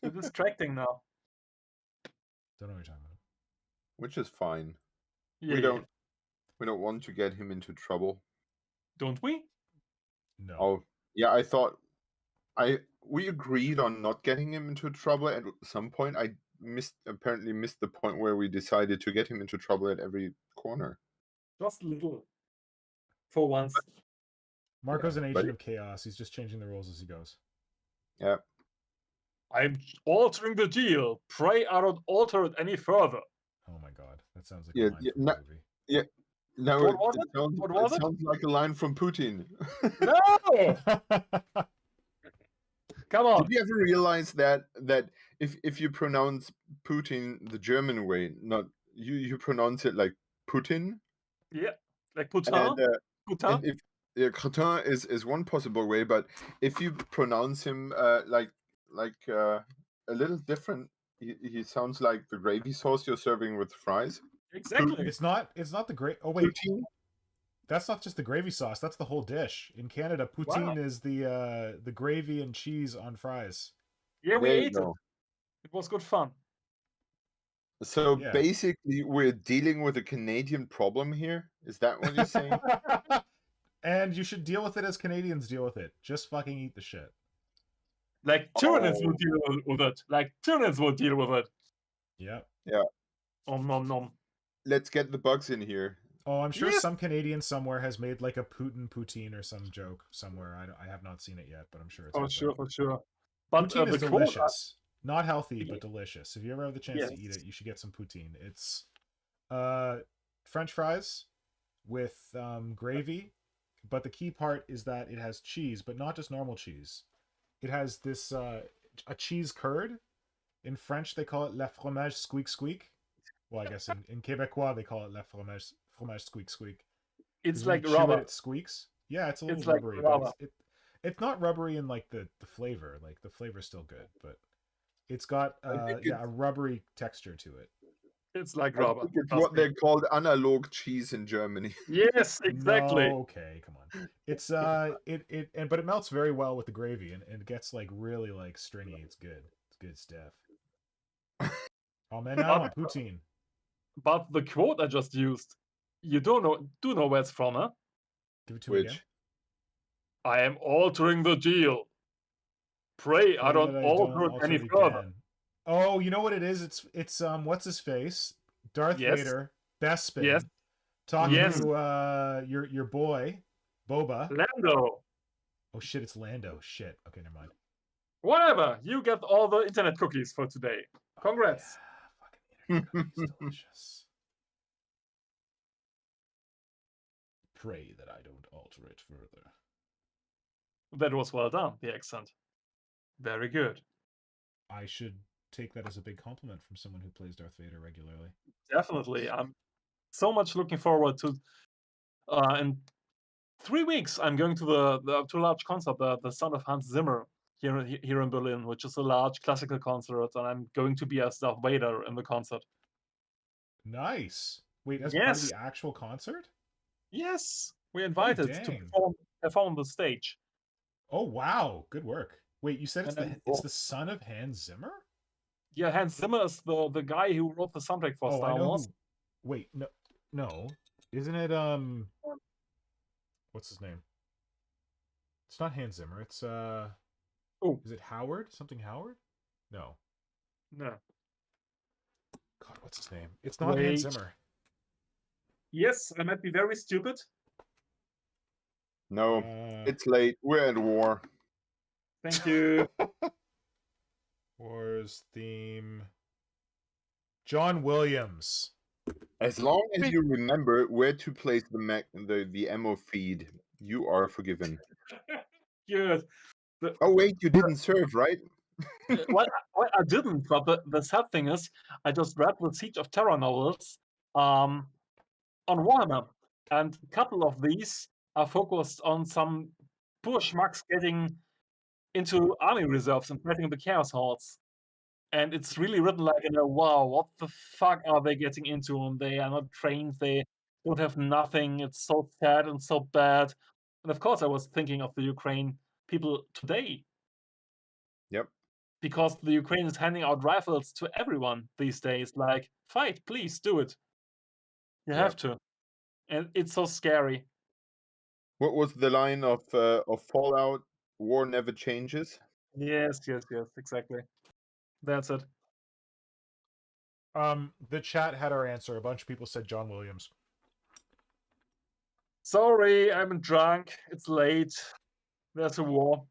You're distracting now. Don't know what you're talking about. Which is fine. Yeah, We don't want to get him into trouble. Don't we? No. Oh, yeah, I thought we agreed on not getting him into trouble at some point. I apparently missed the point where we decided to get him into trouble at every corner. Just a little. For once. Marco's Yeah, an but agent of chaos. He's just changing the rules as he goes. Yeah. I'm altering the deal. Pray I don't alter it any further. Oh my god, that sounds like Yeah, a line yeah, from no- a movie. Yeah. No, What was it? sounds, What was it it? sounds like a line from Putin. No! Come on. Did you ever realize that if you pronounce Putin the German way, not you pronounce it like Putin, Yeah. Like Putin? and Putin? if Cretin is one possible way, but if you pronounce him like a little different, he sounds like the gravy sauce you're serving with fries. Exactly. It's not the great. Oh wait, Poutine? that's not just the gravy sauce. That's the whole dish. In Canada, poutine is the gravy and cheese on fries. Yeah, we There you ate it. go. It was good fun. So Yeah. basically, we're dealing with a Canadian problem here. Is that what you're saying? And you should deal with it as Canadians deal with it. Just fucking eat the shit. Like Tyranids Oh. will deal with it. Like Tyranids will deal with it. Yep. Nom nom. Let's get the bugs in here. Oh, I'm sure Yes. some Canadian somewhere has made like a poutine or some joke somewhere. I have not seen it yet, but I'm sure it's For out sure, there. for sure. But Poutine the is quote, delicious. Not healthy, but delicious. If you ever have the chance to eat Yes. it, you should get some poutine. It's French fries with gravy, but the key part is that it has cheese, but not just normal cheese. It has this a cheese curd. In French, they call it le fromage squeak squeak. Well, I guess in Quebecois they call it le fromage squeak squeak. it's 'Cause when like you chew rubber. it squeaks. Yeah, it's a little It's like rubbery, rubber. but it's not rubbery in like the flavor. Like the flavor's still good, but it's got think a rubbery texture to it. It's like I rubber. think it's Trust what me. they called analog cheese in Germany. Yes, exactly. No, okay, come on. It's but it melts very well with the gravy and it gets like really like stringy. It's good. It's good stuff. Oh man, now I want poutine. But the quote I just used, you do know where it's from, huh? Give it to me again. Which I am altering the deal. Pray I Pray don't that alter it any it further. again. Oh, you know what it is? It's what's his face? Darth Yes. Vader, Bespin, Yes. talking Yes. to your boy, Boba. Lando. Oh shit, it's Lando. Shit. Okay, never mind. Whatever. You get all the internet cookies for today. Congrats. Yeah, fucking internet cookies, delicious. Pray that I don't alter it further. That was well done, the accent. Very good. I should take that as a big compliment from someone who plays Darth Vader regularly. Definitely. I'm so much looking forward to in 3 weeks I'm going to the to a large concert, the Son of Hans Zimmer here in Berlin, which is a large classical concert, and I'm going to be as Darth Vader in the concert. Nice. Wait, as part of Yes. the actual concert? Yes. We're invited to dang. perform on the stage. Oh wow, good work. Wait, you said it's And then- it's the son of Hans Zimmer? Yeah, Hans Zimmer is the guy who wrote the soundtrack for Oh, Star I know Wars. who. Wait, no. Isn't it what's his name? It's not Hans Zimmer. It's Oh. is it Howard? Something Howard? No. No. God, what's his name? It's not Hans Wait. Zimmer. Yes, I might be very stupid. no, Uh, it's late. We're at war. Thank you. Wars theme. John Williams. As long as you remember where to place the ammo feed, you are forgiven. Good. Oh wait, you didn't serve, right? Well, I didn't, but the sad thing is, I just read the Siege of Terror novels on Warhammer, and a couple of these are focused on some poor schmucks getting into army reserves and fighting the Chaos Hordes. And it's really written like, wow, what the fuck are they getting into? And they are not trained, they don't have nothing. It's so sad and so bad. And of course, I was thinking of the Ukraine people today. Yep. Because the Ukraine is handing out rifles to everyone these days. Like, fight, please do it. You have to. And it's so scary. What was the line of Fallout? War never changes. Yes, exactly. That's it. The chat had our answer. A bunch of people said John Williams. Sorry, I'm drunk. It's late. There's a war.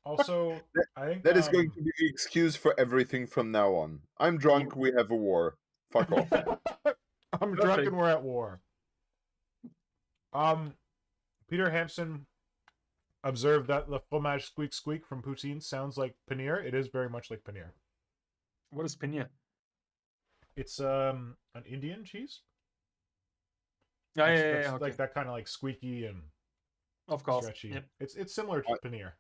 Also, I think That is going to be the excuse for everything from now on. I'm drunk, we have a war. Fuck off. I'm drunk and we're at war. Peter Hampson observed that the fromage squeak squeak from poutine sounds like paneer. It is very much like paneer. What is paneer? It's an Indian cheese. Yeah, That's okay. like that kind of like squeaky and Of course. stretchy. Yep. It's similar to paneer.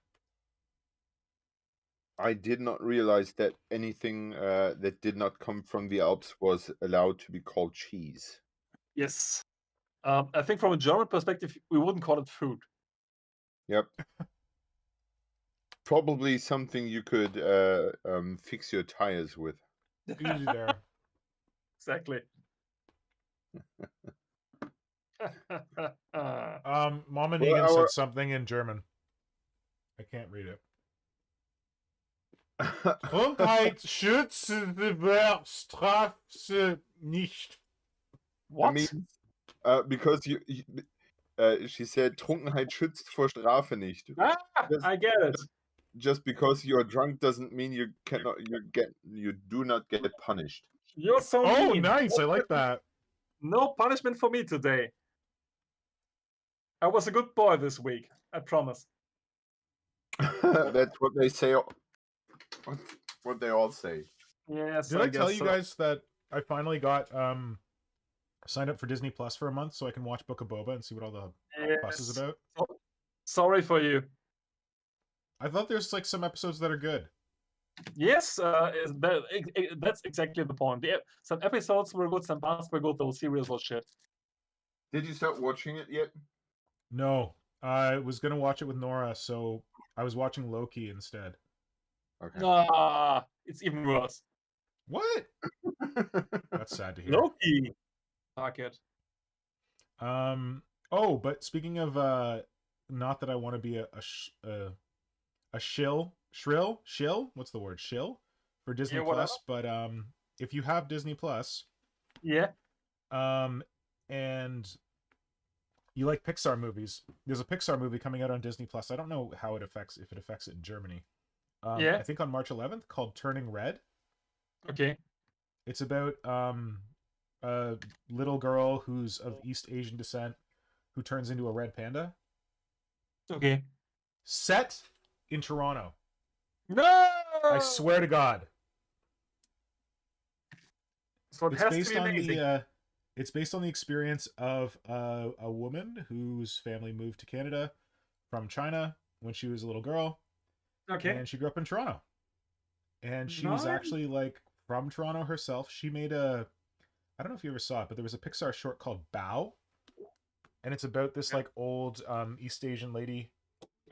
I did not realize that anything that did not come from the Alps was allowed to be called cheese. Yes. I think from a German perspective, we wouldn't call it food. Yep. Probably something you could fix your tires with. Easy there. Exactly. Mama Negan said something in German. I can't read it. Gesundheit schützt wer Strafe nicht. What? I mean, because she said, Trunkenheit schützt vor Strafe nicht. I get it. Just because you're drunk doesn't mean you do not get punished. You're so Oh, mean. nice! I like that. No punishment for me today. I was a good boy this week. I promise. That's what they say. What they all say. Yes. Did I tell guess you guys that I finally got signed up for Disney Plus for a month so I can watch Book of Boba and see what all the fuss is about? Sorry for you. I thought there's like some episodes that are good. Yes, that's exactly the point. Some episodes were good, some parts were good, those series was shit. Did you start watching it yet? No, I was gonna watch it with Nora, so I was watching Loki instead. Okay. It's even worse. What? That's sad to hear. Loki. Fuck it. Oh, but speaking of not that I want to be a shill. What's the word? Shill for Disney Plus, but if you have Disney Plus, yeah, and you like Pixar movies, there's a Pixar movie coming out on Disney Plus. I don't know how it affects it in Germany. I think on March 11th, called Turning Red. Okay. It's about a little girl who's of East Asian descent who turns into a red panda. Okay. Set in Toronto. No! I swear to God. So it's based on it's based on the experience of a woman whose family moved to Canada from China when she was a little girl. Okay. And she grew up in Toronto. And she was actually like from Toronto herself. She made I don't know if you ever saw it, but there was a Pixar short called Bao. And it's about this like old East Asian lady,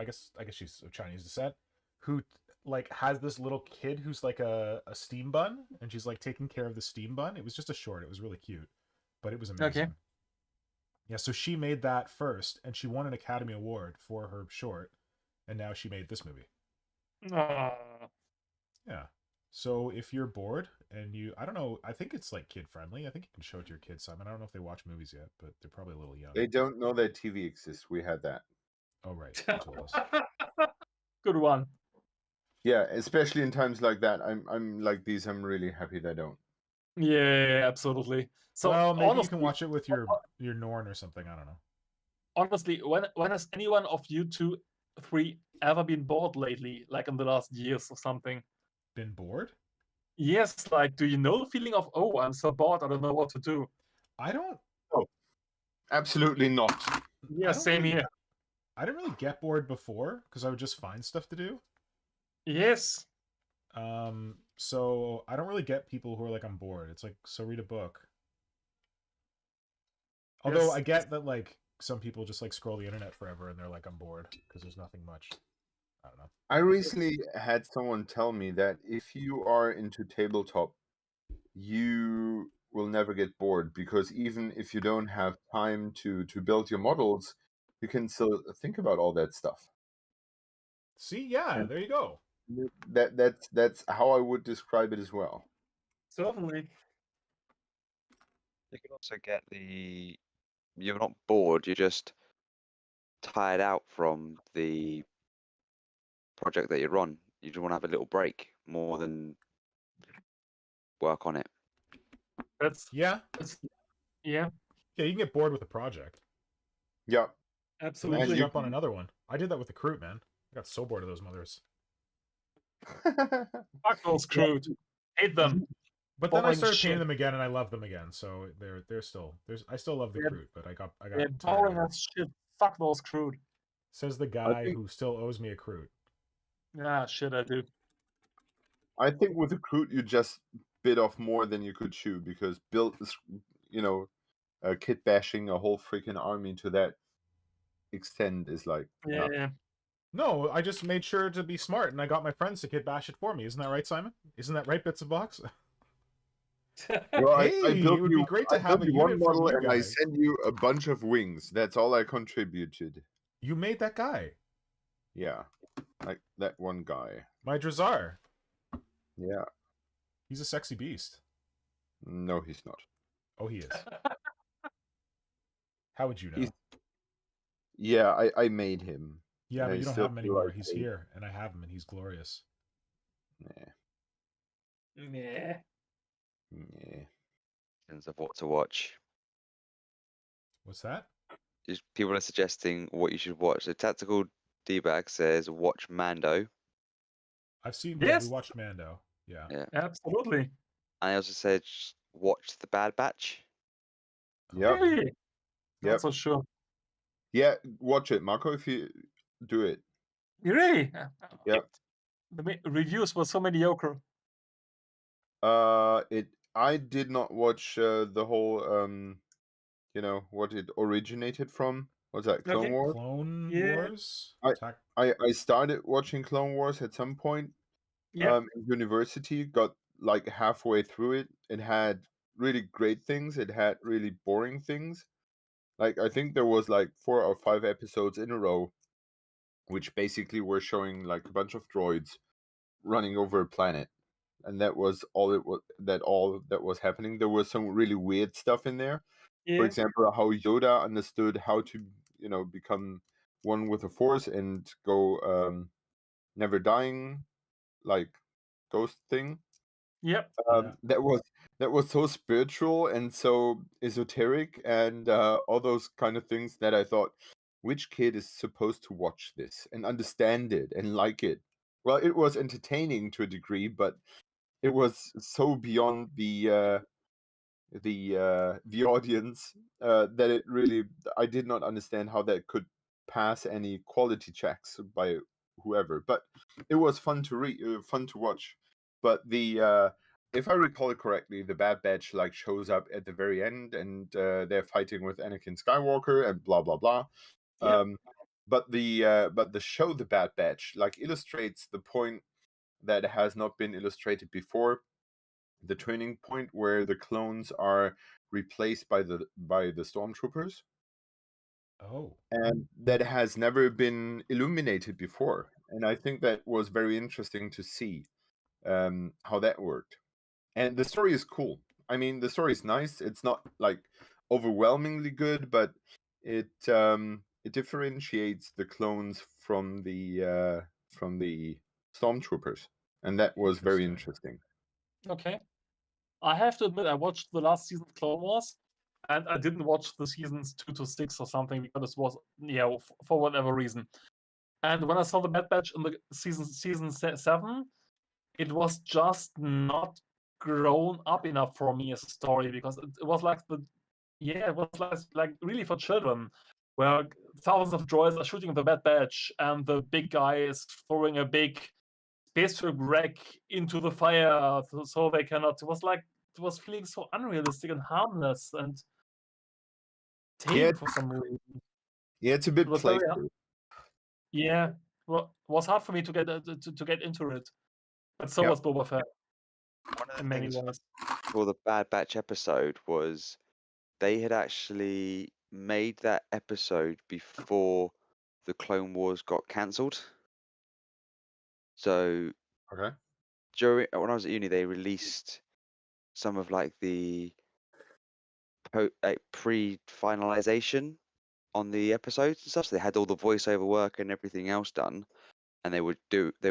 I guess she's of Chinese descent, who like has this little kid who's like a steam bun, and she's like taking care of the steam bun. It was just a short. It was really cute, but it was amazing. Okay. Yeah, so she made that first, and she won an Academy Award for her short, and now she made this movie. Yeah. So if you're bored and I don't know, I think it's like kid friendly. I think you can show it to your kids, Simon. I don't know if they watch movies yet, but they're probably a little young. They don't know that TV exists. We had that. Oh, right. You told us. Good one. Yeah, especially in times like that. I'm like these. I'm really happy they don't. Yeah, absolutely. So well, maybe honestly, you can watch it with your Norn or something. I don't know. Honestly, when has anyone of you three ever been bored lately, like in the last years or something? Been bored? Yes, like, do you know the feeling of, oh, I'm so bored, I don't know what to do? I don't. Oh, absolutely not. Yeah, same here. I didn't really get bored before because I would just find stuff to do. Yes. So I don't really get people who are like, I'm bored. It's like, so read a book. Although I get that like some people just like scroll the internet forever and they're like, I'm bored because there's nothing much. I don't know. I recently had someone tell me that if you are into tabletop, you will never get bored because even if you don't have time to build your models, you can still think about all that stuff. See, yeah, there you go. That's how I would describe it as well. Certainly. You can also get you're not bored, you're just tired out from the project that you're on. You just want to have a little break more than work on it. That's Yeah. yeah, Yeah, you can get bored with a project. Yeah. And absolutely. then you- jump on another one. I did that with the Recruit, man. I got so bored of those mothers. Fuck those crude. Hate them. But then I Boring started shit. painting them again, and I love them again. So they're still I still love the Yeah. Recruit, but I got They're tired boring of it. as shit. Fuck those crude. Says the guy think- who still owes me a Recruit. Yeah, shit, I do. I think with Recruit, you just bit off more than you could chew because kit bashing a whole freaking army to that extent is like, Yeah. No, I just made sure to be smart, and I got my friends to kit bash it for me. Isn't that right, Simon? Isn't that right, Bits of Box? Well, I Hey, built it would be great to I have built a you one unit from model you and I guys. sent you a bunch of wings. That's all I contributed. You made that guy, Yeah, like that one guy. my Drazar. Yeah, He's a sexy beast. no, he's not. Oh, he is. How would you know? He's- Yeah, I made him. Yeah, but I you don't still have him feel anymore. like He's I- here, and I have him, and he's glorious. Nah, Yeah. yeah. Of what to watch. What's that? People are suggesting what you should watch. The Tactical D-Bag says watch Mando. I've seen. Yes. Yeah, we watched Mando. Yeah. Yeah. Absolutely. And I also said watch The Bad Batch. Yep. Really? Yep. Not so sure. Yeah, watch it, Marco, if you do it. Really? Yep. The reviews were so mediocre. I did not watch the whole what it originated from. What's that, Clone Okay. Wars? Clone Yeah. Wars. I started watching Clone Wars at some point. Yeah. In university, got like halfway through it. It had really great things. It had really boring things. Like I think there was like 4 or 5 episodes in a row, which basically were showing like a bunch of droids running over a planet, and that was all it was. All that was happening. There was some really weird stuff in there. For Yeah. example, how Yoda understood how to become one with the Force and go never dying, like ghost thing. Yep. Yeah. That was so spiritual and so esoteric and all those kind of things that I thought, which kid is supposed to watch this and understand it and like it? Well, it was entertaining to a degree, but it was so beyond the audience that it really, I did not understand how that could pass any quality checks by whoever. But it was fun to read, fun to watch. But the if I recall it correctly, the Bad Batch like shows up at the very end, and they're fighting with Anakin Skywalker and blah blah blah. Yeah. But the show The Bad Batch like illustrates the point that has not been illustrated before, the turning point where the clones are replaced by the stormtroopers, Oh. and that has never been illuminated before. And I think that was very interesting to see how that worked. And the story is cool. I mean, the story is nice. It's not like overwhelmingly good, but it differentiates the clones from the stormtroopers, and that was very interesting. Okay. I have to admit, I watched the last season of Clone Wars, and I didn't watch the seasons 2 to 6 or something because it was, for whatever reason. And when I saw the Bad Batch in the season 7, it was just not grown up enough for me as a story, because it was like it was like really for children, where thousands of droids are shooting the Bad Batch, and the big guy is throwing a big spaceship wreck into the fire so they cannot. It was feeling so unrealistic and harmless and tame Yeah. for some reason. Yeah, it's a bit It was very playful. Yeah, well, it was hard for me to get into it, but so Yep. was Boba Fett One of the in many things ways. for the Bad Batch episode was they had actually made that episode before the Clone Wars got cancelled. So Okay. when I was at uni, they released some of like the pre-finalization on the episodes and stuff. So they had all the voiceover work and everything else done. and they were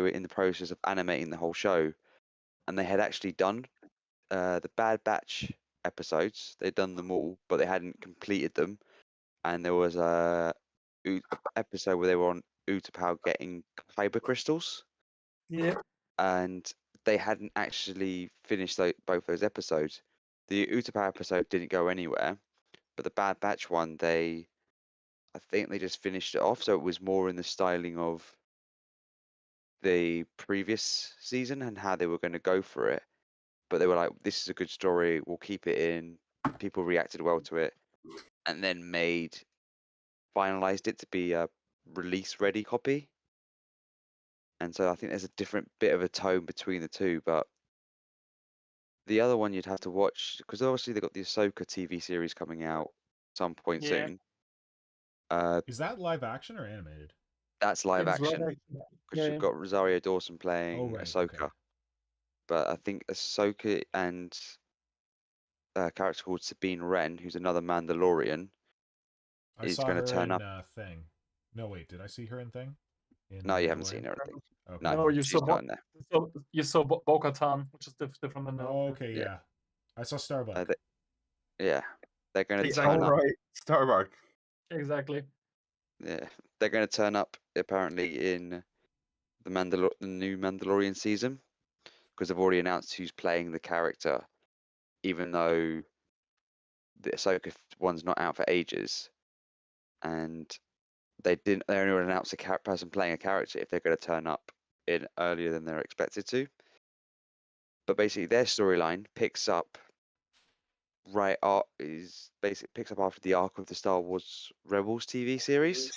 in the process of animating the whole show, and they had actually done the Bad Batch episodes. They'd done them all, but they hadn't completed them. And there was a episode where they were on Utapau getting kyber crystals, Yeah. and they hadn't actually finished both those episodes. The Utapau episode didn't go anywhere, but the Bad Batch one, I think they just finished it off, so it was more in the styling of the previous season and how they were going to go for it. But they were like, this is a good story, we'll keep it in. People reacted well to it, and then finalized it to be a release ready copy. And so I think there's a different bit of a tone between the two. But the other one you'd have to watch, because obviously they've got the Ahsoka TV series coming out some point Yeah. soon. Is that live action or animated? That's live It's action, live because Yeah, you've got Rosario Dawson playing right, Ahsoka. okay. But I think Ahsoka and a character called Sabine Wren, who's another Mandalorian, I is saw going to her turn in up. Thing. No, wait, did I see her in Thing? In No, you haven't Mandalorian? seen her, I think. Okay. No, No, you she's saw not in there. you saw Bo-Katan, which is different than Oh, okay, Yeah. yeah. I saw Starbuck. Yeah, they're going to Exactly. turn All up. right, Starbuck. Exactly. Yeah, they're going to turn up apparently in the new Mandalorian season, because they've already announced who's playing the character, even though the Ahsoka one's not out for ages, and they only announced a person playing a character if they're going to turn up in earlier than they're expected to. But basically, their storyline picks up picks up after the arc of the Star Wars Rebels TV series,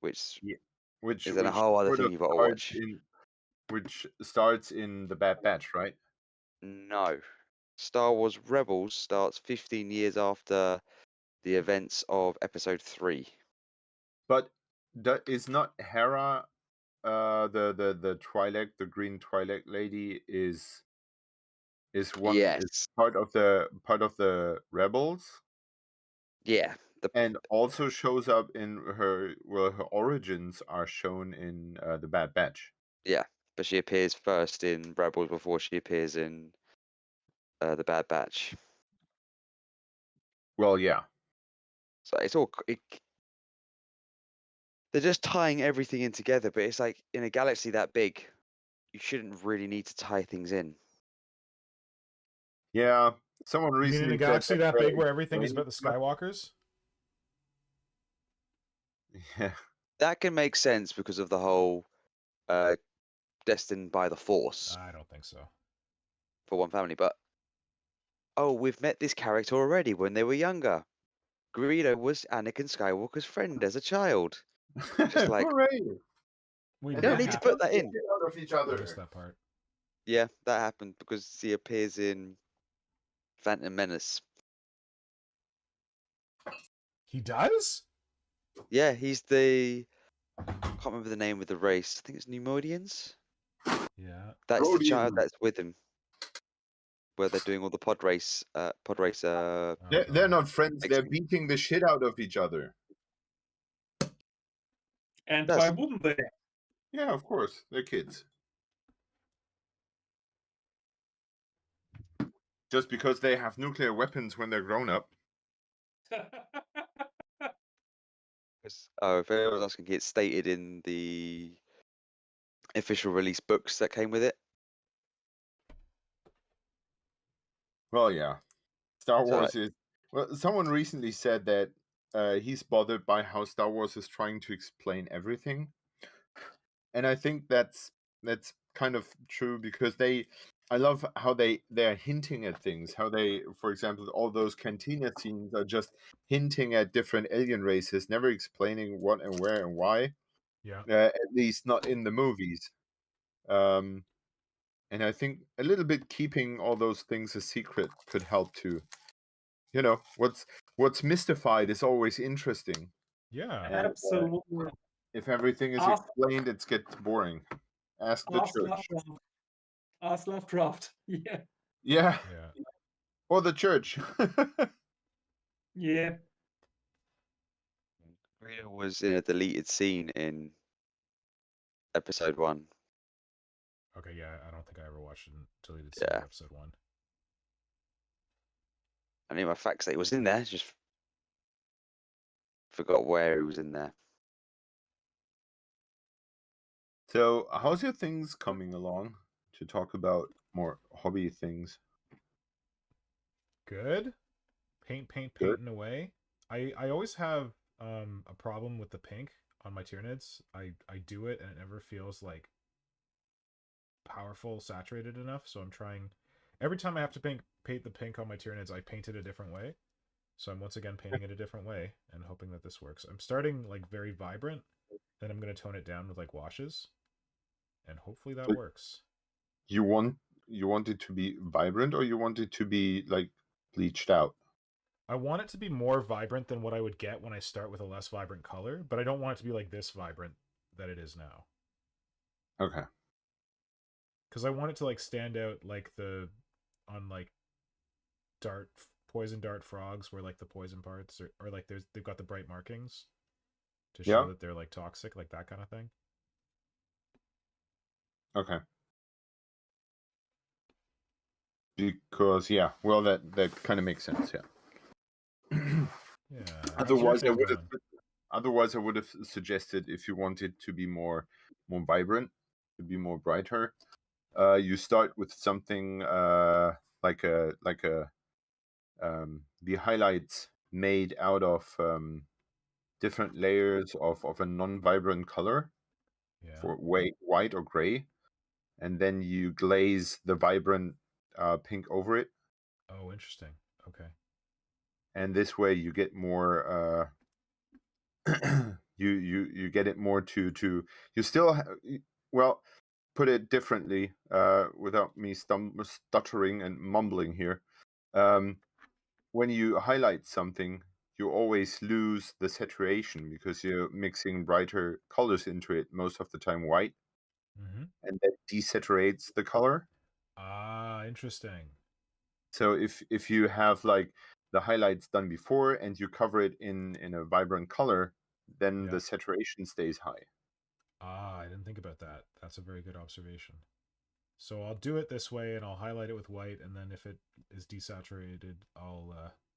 which Which is a whole other sort thing of you've got to starts watch. which starts in the Bad Batch, right? No. Star Wars Rebels starts 15 years after the events of Episode 3. But is not Hera the Twi'lek, the green Twi'lek lady is Yes. part of the rebels, Yeah. and also shows up in her origins are shown in the Bad Batch. Yeah. But she appears first in Rebels before she appears in the Bad Batch. Well, yeah. So it's all. They're just tying everything in together, but it's like in a galaxy that big, you shouldn't really need to tie things in. Yeah. Someone You mean recently in a said galaxy that big where everything is explained about the Skywalkers? Yeah. That can make sense because of the whole destined by the Force I don't think so. for one family, but we've met this character already when they were younger. Greedo was Anakin Skywalker's friend as a child. Just like, hooray! Wait, you did don't that need to happen? put that in. Out of each I other. missed that part. Yeah, that happened because he appears in Phantom Menace. He does? Yeah, he's I can't remember the name of the race. I think it's Neimoidians. Yeah. That's the child Rhodians. that's with him, where they're doing all the pod race. They're not friends. They're Excellent. beating the shit out of each other. And That's- why wouldn't they? Yeah, of course. They're kids. Just because they have nuclear weapons when they're grown up. if anyone's asking, it's stated in the official release books that came with it. Well, yeah. Star So, Wars is. Well, someone recently said that he's bothered by how Star Wars is trying to explain everything, and I think that's kind of true because I love how they're hinting at things. How they, for example, all those cantina scenes are just hinting at different alien races, never explaining what and where and why. Yeah. At least not in the movies. And I think a little bit keeping all those things a secret could help too. You know, what's mystified is always interesting. Yeah. And, Absolutely. if everything is Ask- explained, it gets boring. Ask the church. Ask Lovecraft. Yeah. Yeah, Yeah. or the church. Yeah. Greedo was in a deleted scene in episode 1. Okay, yeah, I don't think I ever watched Deleted Yeah. Scene episode 1. I knew my facts that he was in there, just forgot where he was in there. So, how's your things coming along? To talk about more hobby things. Good. Painting away. I always have a problem with the pink on my Tyranids. I do it and it never feels like powerful, saturated enough. So I'm trying. Every time I have to paint the pink on my Tyranids, I paint it a different way. So I'm once again painting it a different way and hoping that this works. I'm starting like very vibrant, then I'm gonna tone it down with like washes, and hopefully that works. You want it to be vibrant, or you want it to be like bleached out? I want it to be more vibrant than what I would get when I start with a less vibrant color, but I don't want it to be like this vibrant that it is now. Okay. Because I want it to like stand out like on like poison dart frogs where like the poison parts or like they've got the bright markings to show that they're like toxic, like that kind of thing. Okay. Because well, that kind of makes sense. Yeah. Yeah. Otherwise, I would have suggested, if you wanted to be more vibrant, to be more brighter, you start with something like the highlights made out of different layers of a non-vibrant color, for white or gray, and then you glaze the vibrant pink over it. Oh, interesting. Okay. And this way you get more you get it more to you still well, put it differently, without me stuttering and mumbling here. When you highlight something, you always lose the saturation because you're mixing brighter colors into it, most of the time white, and that desaturates the color. Ah, interesting. So if you have like the highlights done before and you cover it in a vibrant color, then the saturation stays high. Ah, I didn't think about that. That's a very good observation. So I'll do it this way and I'll highlight it with white, and then if it is desaturated, I'll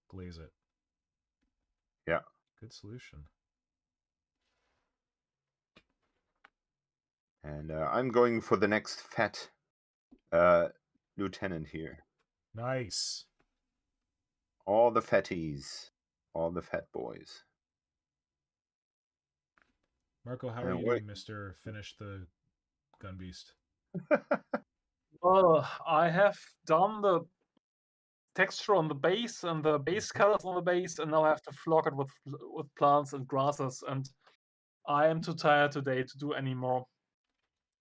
glaze it. Yeah. Good solution. And I'm going for the next fat lieutenant here. Nice. All the fatties. All the fat boys. Marco, how are you doing, Mr. Finish the Gunbeast? I have done the texture on the base and the base colors on the base, and now I have to flog it with plants and grasses, and I am too tired today to do any more.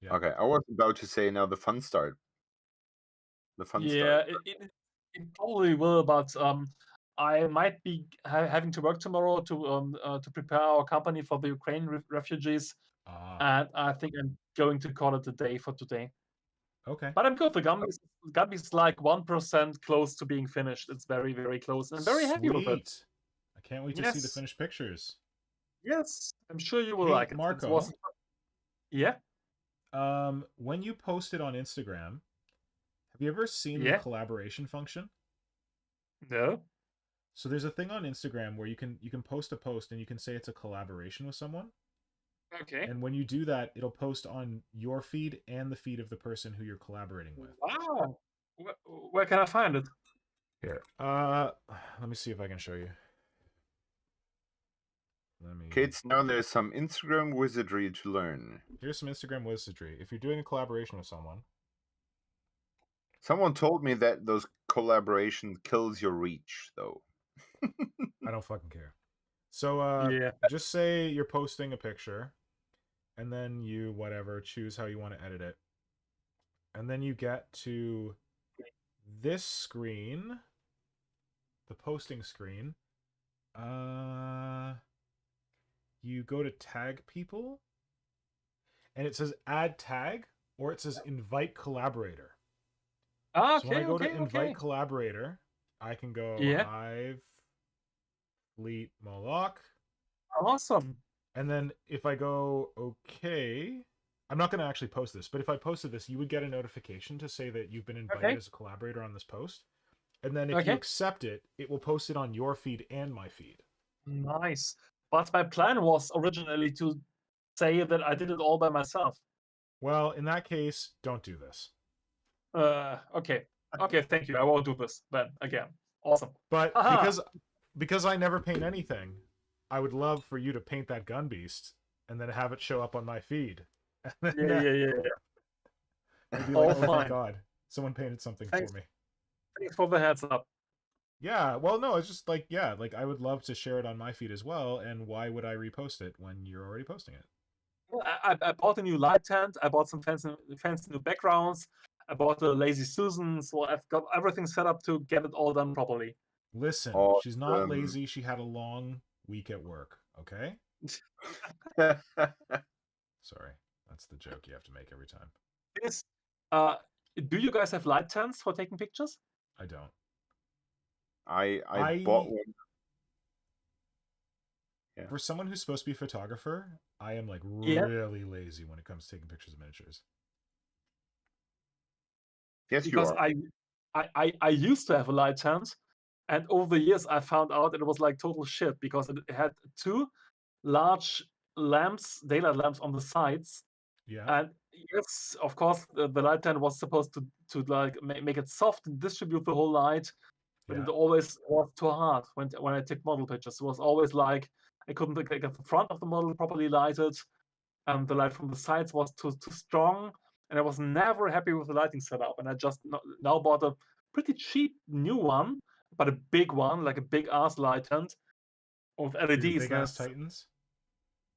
Yeah. Okay, I was about to say now the fun start. The fun start. It probably will, but I might be having to work tomorrow to prepare our company for the Ukraine refugees, and I think I'm going to call it a day for today. Okay. But I'm good. The Gunbeast is like 1% close to being finished. It's very, very close, and I'm very happy with it. I can't wait to see the finished pictures. Yes, I'm sure you will like it. Marco. Yeah. When you post it on Instagram, have you ever seen the collaboration function? No. So there's a thing on Instagram where you can post a post and you can say it's a collaboration with someone. Okay. And when you do that, it'll post on your feed and the feed of the person who you're collaborating with. Wow. Where can I find it? Here. Let me see if I can show you. Kids, now there's some Instagram wizardry to learn. Here's some Instagram wizardry. If you're doing a collaboration with someone. Someone told me that those collaborations kills your reach, though. I don't fucking care. So just say you're posting a picture, and then you choose how you want to edit it. And then you get to this screen, the posting screen. You go to tag people, and it says add tag, or it says invite collaborator. Okay, so when I go to invite collaborator, I can go Hive, Fleet, Moloch. Awesome. And then if I go okay, I'm not going to actually post this, but if I posted this, you would get a notification to say that you've been invited as a collaborator on this post. And then if you accept it, it will post it on your feed and my feed. Nice. But my plan was originally to say that I did it all by myself. Well, in that case, don't do this. Okay. Okay, thank you. I won't do this then again. Awesome. But because I never paint anything, I would love for you to paint that Gunbeast and then have it show up on my feed. Yeah. I'd be like, oh my god, someone painted something for me. Thanks for the heads up. Yeah, well, no, it's just like, yeah, like I would love to share it on my feed as well, and why would I repost it when you're already posting it? Well, I bought a new light tent. I bought some fancy new backgrounds. I bought a Lazy Susan, so I've got everything set up to get it all done properly. Listen, she's not lazy. She had a long week at work, okay? Sorry, that's the joke you have to make every time. Yes. Do you guys have light tents for taking pictures? I don't. I bought one. Yeah. For someone who's supposed to be a photographer, I am like really lazy when it comes to taking pictures of miniatures. Yes, because you are. I used to have a light tent, and over the years I found out it was like total shit because it had 2 large lamps, daylight lamps on the sides. Yeah. And yes, of course, the light tent was supposed to like make it soft and distribute the whole light, but it always was too hard when I took model pictures. It was always like I couldn't get the front of the model properly lighted, and the light from the sides was too strong, and I was never happy with the lighting setup. And I just now bought a pretty cheap new one, but a big one, like a big ass light tent with LEDs. Big ass Titans.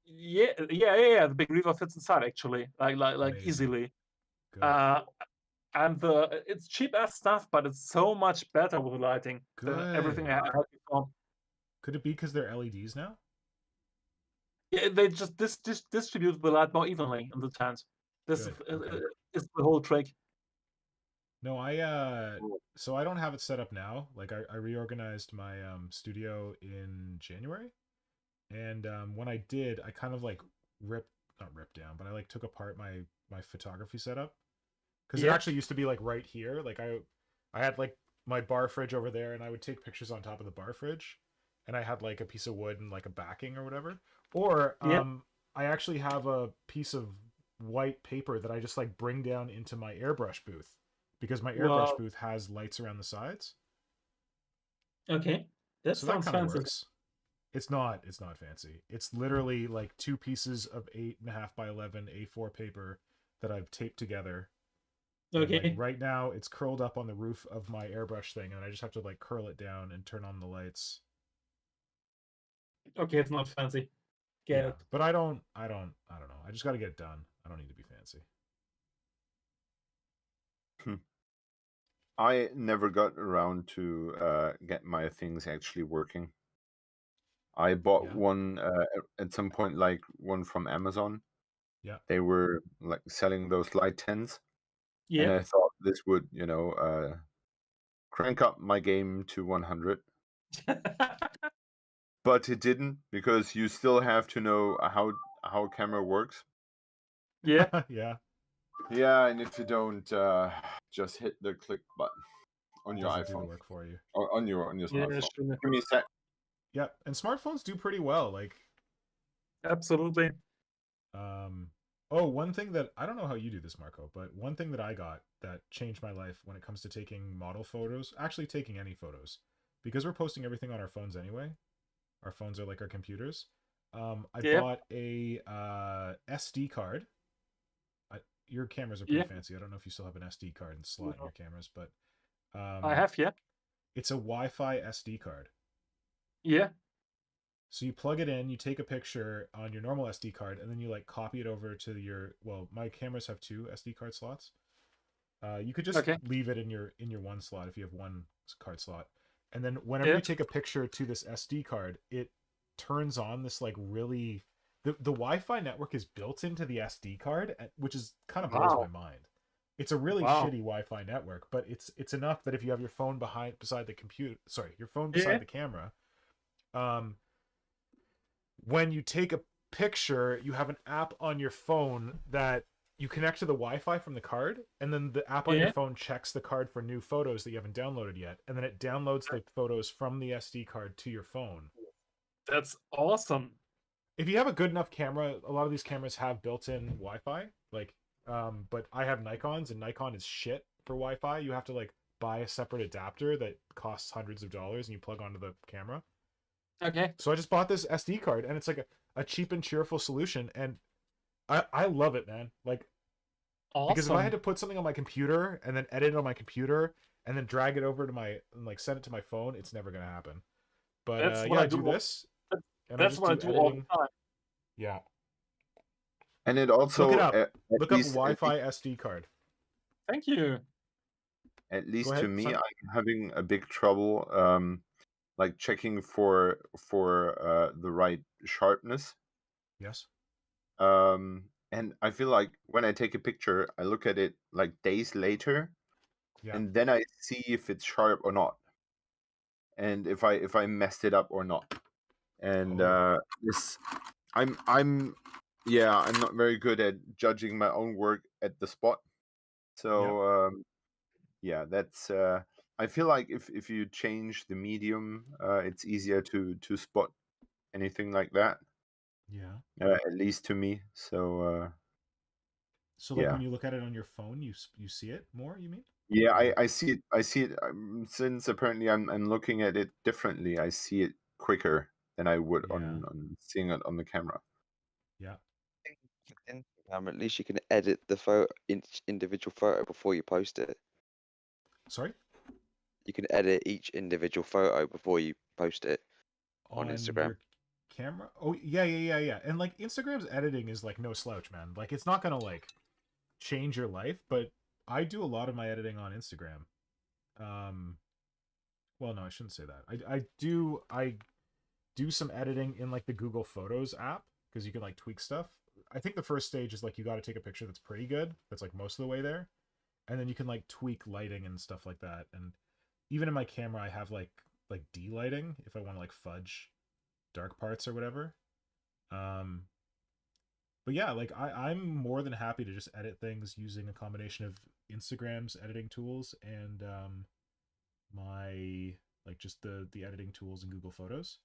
Yeah. The big Reaver fits inside actually, like easily. Good. And it's cheap ass stuff, but it's so much better with the lighting. Everything I had before. Could it be because they're LEDs now? Yeah, they just distribute the light more evenly in the tent. This is the whole trick. No, so I don't have it set up now. Like I reorganized my studio in January, and when I did, I kind of like not ripped down, but I like took apart my photography setup, because it actually used to be like right here. Like I had like my bar fridge over there, and I would take pictures on top of the bar fridge, and I had like a piece of wood and like a backing or whatever. Or I actually have a piece of white paper that I just like bring down into my airbrush booth, because my airbrush booth has lights around the sides. Okay, that sounds fancy. Works. It's not fancy. It's literally like 2 pieces of 8.5 by 11 A4 paper that I've taped together. Okay. And, like, right now it's curled up on the roof of my airbrush thing, and I just have to like curl it down and turn on the lights. Okay, it's not fancy. Get it. But I don't know. I just got to get it done. I don't need to be fancy. I never got around to get my things actually working. I bought one at some point, like one from Amazon. Yeah. They were like selling those light tents. Yeah. And I thought this would, crank up my game to 100. But it didn't, because you still have to know how a camera works. Yeah. Yeah, and if you don't, just hit the click button on your iPhone. Do the work for you. Or on your smartphone. Sure. Give me a sec. Yeah, and smartphones do pretty well. Like, absolutely. One thing that I don't know how you do this, Marco, but one thing that I got that changed my life when it comes to taking model photos, actually taking any photos, because we're posting everything on our phones anyway. Our phones are like our computers. I bought a SD card. Your cameras are pretty fancy. I don't know if you still have an SD card and slot in your cameras, but I have, It's a Wi-Fi SD card. Yeah. So you plug it in, you take a picture on your normal SD card, and then you like copy it over to my cameras have 2 SD card slots. You could just leave it in your one slot if you have one card slot. And then whenever you take a picture to this SD card, it turns on this like really the Wi-Fi network is built into the SD card, which is kind of blows my mind. It's a really shitty Wi-Fi network, but it's enough that if you have your phone beside the camera, when you take a picture, you have an app on your phone that you connect to the Wi-Fi from the card, and then the app on your Yeah. phone checks the card for new photos that you haven't downloaded yet, and then it downloads the photos from the SD card to your phone. That's awesome. If you have a good enough camera, a lot of these cameras have built-in Wi-Fi. Like, but I have Nikons, and Nikon is shit for Wi-Fi. You have to like buy a separate adapter that costs hundreds of dollars, and you plug onto the camera. Okay. So I just bought this SD card, and it's like a cheap and cheerful solution, and I love it, man. Like, Awesome. because if I had to put something on my computer and then edit it on my computer and then drag it over to my and like send it to my phone, it's never gonna happen. But That's yeah, what I I do do all- this. And That's just what I do all the editing. time. Yeah. And it also Look it up. at Look up least, Wi-Fi SD card. Thank you. at least ahead, to me, son. I'm having a big trouble like checking for the right sharpness. Yes. And I feel like when I take a picture, I look at it like days later, Yeah. and then I see if it's sharp or not, and if I messed it up or not. And Oh. this, I'm not very good at judging my own work at the spot. So yeah, that's I feel like if you change the medium, it's easier to spot anything like that. Yeah. At least to me. So So like yeah. when you look at it on your phone, you see it more, you mean? yeah, Or- I see it. I see it since apparently I'm looking at it differently. I see it quicker than I would Yeah. on seeing it on the camera. Yeah. Instagram, at least you can edit the photo, individual photo before you post it. Sorry? You can edit each individual photo before you post it on Instagram. Your camera? Oh yeah. And like Instagram's editing is like no slouch, man. Like it's not gonna like change your life, but I do a lot of my editing on Instagram. Well, no, I shouldn't say that. I do some editing in like the Google Photos app because you can like tweak stuff. I think the first stage is like you got to take a picture that's pretty good. That's like most of the way there, and then you can like tweak lighting and stuff like that. And even in my camera, I have like de-lighting if I want to like fudge dark parts or whatever. But yeah, like I'm more than happy to just edit things using a combination of Instagram's editing tools and my like just the editing tools in Google Photos.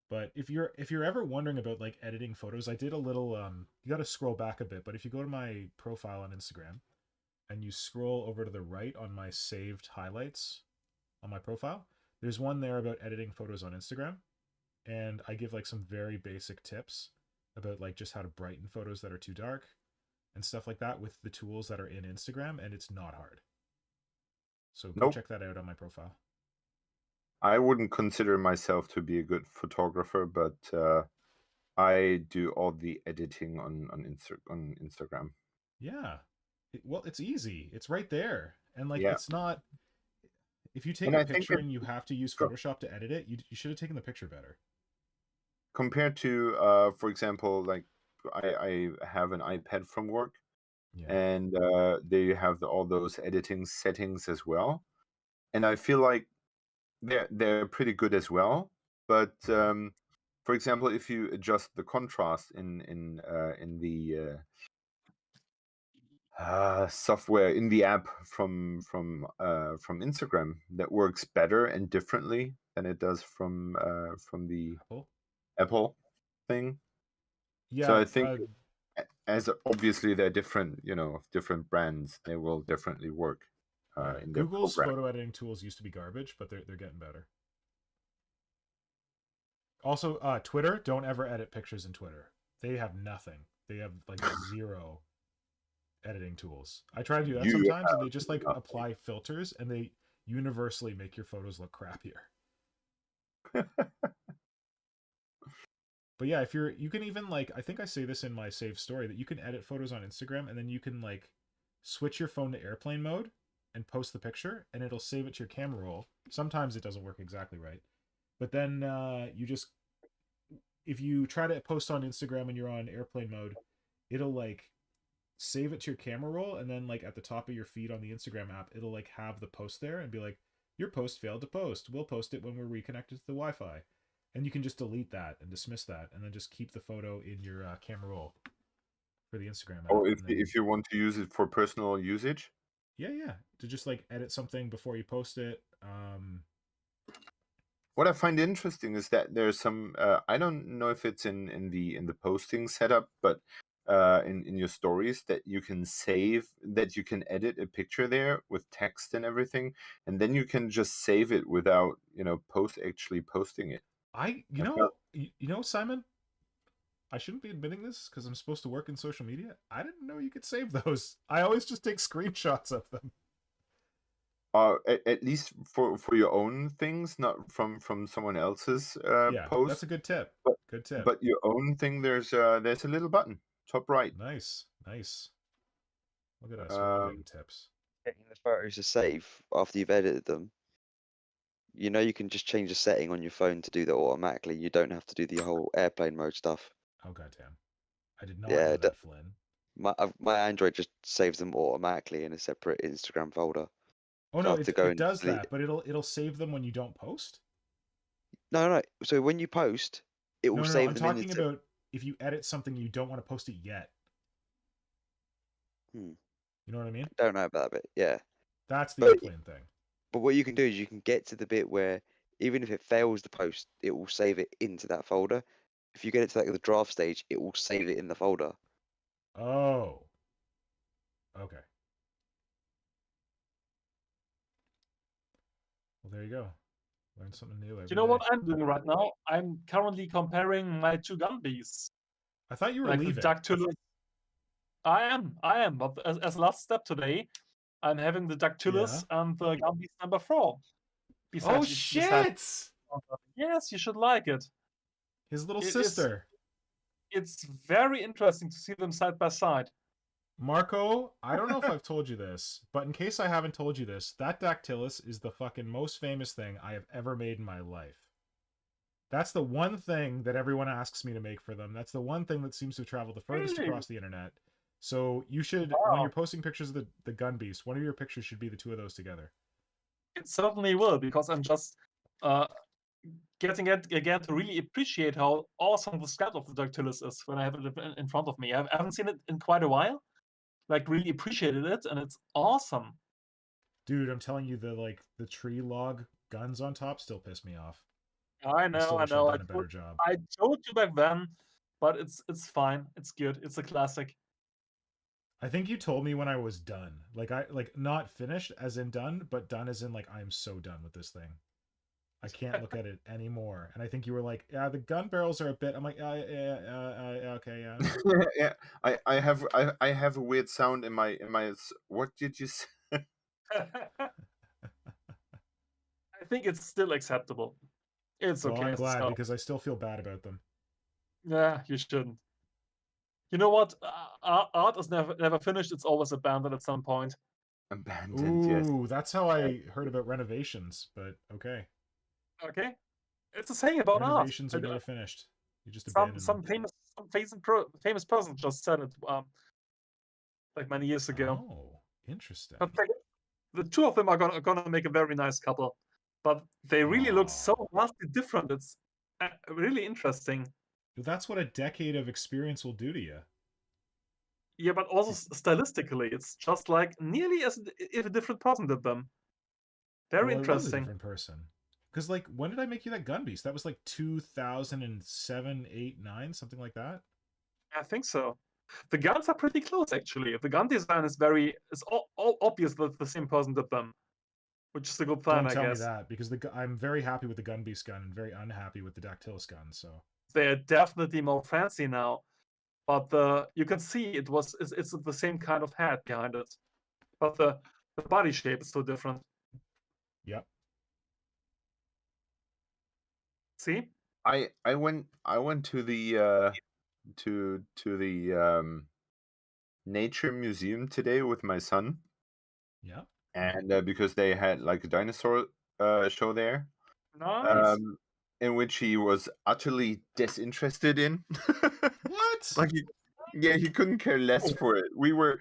But if you're ever wondering about like editing photos, I did a little you got to scroll back a bit, but if you go to my profile on Instagram and you scroll over to the right on my saved highlights on my profile, there's one there about editing photos on Instagram, and I give like some very basic tips about like just how to brighten photos that are too dark and stuff like that with the tools that are in Instagram, and it's not hard. So go Nope. check that out on my profile. I wouldn't consider myself to be a good photographer, but I do all the editing on Instagram. Yeah. Well, it's easy. It's right there. And like Yeah. it's not if you take And a I think picture it- and you have to use Go. Photoshop to edit it, you should have taken the picture better. Compared to for example, like I have an iPad from work, Yeah. and they have all those editing settings as well, and I feel like they're pretty good as well. But for example, if you adjust the contrast in the software in the app from Instagram, that works better and differently than it does from the Apple? Apple thing. Yeah. So I think as obviously they're different, different brands, they will definitely work yeah. in their Google's program. photo editing tools used to be garbage, but they're getting better. Also, Twitter, don't ever edit pictures in Twitter. They have nothing. They have like zero editing tools. I try to do that You sometimes, and they just like nothing. apply filters, and they universally make your photos look crappier. But yeah, if you can even like, I think I say this in my saved story, that you can edit photos on Instagram, and then you can like switch your phone to airplane mode and post the picture, and it'll save it to your camera roll. Sometimes it doesn't work exactly right, but then if you try to post on Instagram and you're on airplane mode, it'll like save it to your camera roll, and then like at the top of your feed on the Instagram app, it'll like have the post there and be like, your post failed to post. We'll post it when we're reconnected to the Wi-Fi. And you can just delete that and dismiss that, and then just keep the photo in your camera roll. for the Instagram app. Oh, and then- if you want to use it for personal usage. yeah, to just like edit something before you post it. What I find interesting is that there's some. I don't know if it's in the posting setup, but in your stories that you can save, that you can edit a picture there with text and everything, and then you can just save it without actually posting it. You know, Simon, I shouldn't be admitting this because I'm supposed to work in social media. I didn't know you could save those. I always just take screenshots of them. At least for your own things, not from someone else's Yeah, post. that's a good tip. Good tip. But your own thing, there's a little button top right. Nice. Look at us, we're all getting tips. Getting the photos to save after you've edited them. You know, you can just change a setting on your phone to do that automatically. You don't have to do the whole airplane mode stuff. Oh goddamn! I did not Yeah, know that, Flynn. My Android just saves them automatically in a separate Instagram folder. Oh So I no, have to go it and does delete that, but it'll save them when you don't post. No. So when you post, it will No, save I'm them talking about if you edit something you don't want to post it yet. You know what I mean? Don't know about that bit. Yeah. That's the airplane thing. But what you can do is you can get to the bit where even if it fails the post, it will save it into that folder. If you get it to like the draft stage, it will save it in the folder. Oh. Okay. Well, there you go. Learn something new every Do you know day. what I'm doing right now? I'm currently comparing my two Gunbeasts. I thought you were Like the leaving. Dactylus. I am. But as last step today, I'm having the Dactylus and the Gunbeast number 4. Oh shit! Yes, you should like it. His little sister. It's very interesting to see them side by side. Marco, I don't know if I've told you this, but in case I haven't told you this, that Dactylus is the fucking most famous thing I have ever made in my life. That's the one thing that everyone asks me to make for them. That's the one thing that seems to travel the furthest across the internet. So you should, when you're posting pictures of the Gunbeast, one of your pictures should be the two of those together. It certainly will, because I'm just getting it again to really appreciate how awesome the sculpt of the Dactylus is when I have it in front of me. I haven't seen it in quite a while. Like, really appreciated it, and it's awesome. Dude, I'm telling you, the tree log guns on top still piss me off. I know. I've done a better job. I told you back then, but it's fine. It's good. It's a classic. I think you told me when I was done. Like not finished as in done, but done as in like I'm so done with this thing. I can't look at it anymore. And I think you were like, yeah, the gun barrels are a bit. I'm like, okay, yeah. Yeah, I have a weird sound in my. What did you say? I think it's still acceptable. It's well, okay. I'm glad because I still feel bad about them. Yeah, you shouldn't. You know what? Art is never finished. It's always abandoned at some point. Abandoned. Ooh, yes. That's how I heard about renovations. But okay. Okay, it's the same about renovations art. are never finished. You just abandon some them. famous person just said it like many years ago. Oh, interesting. But the two of them are gonna make a very nice couple, but they really look so vastly different. It's really interesting. That's what a decade of experience will do to you. Yeah, but also stylistically, it's just like nearly as if a different person did them. Very well, interesting. It was a different person. Because, like, when did I make you that Gunbeast? That was like 2007, 8, 9, something like that? I think so. The guns are pretty close, actually. The gun design is it's all obvious that the same person did them, which is a good sign, Don't tell I me guess. that, because I'm very happy with the Gunbeast gun and very unhappy with the Dactylus gun, so... They're definitely more fancy now, but you can see it's the same kind of head behind it, but the body shape is so different. Yep. See? I went to the to the nature museum today with my son. Yeah. And because they had like a dinosaur show there. Nice. In which he was utterly disinterested in. What? Like he couldn't care less for it. We were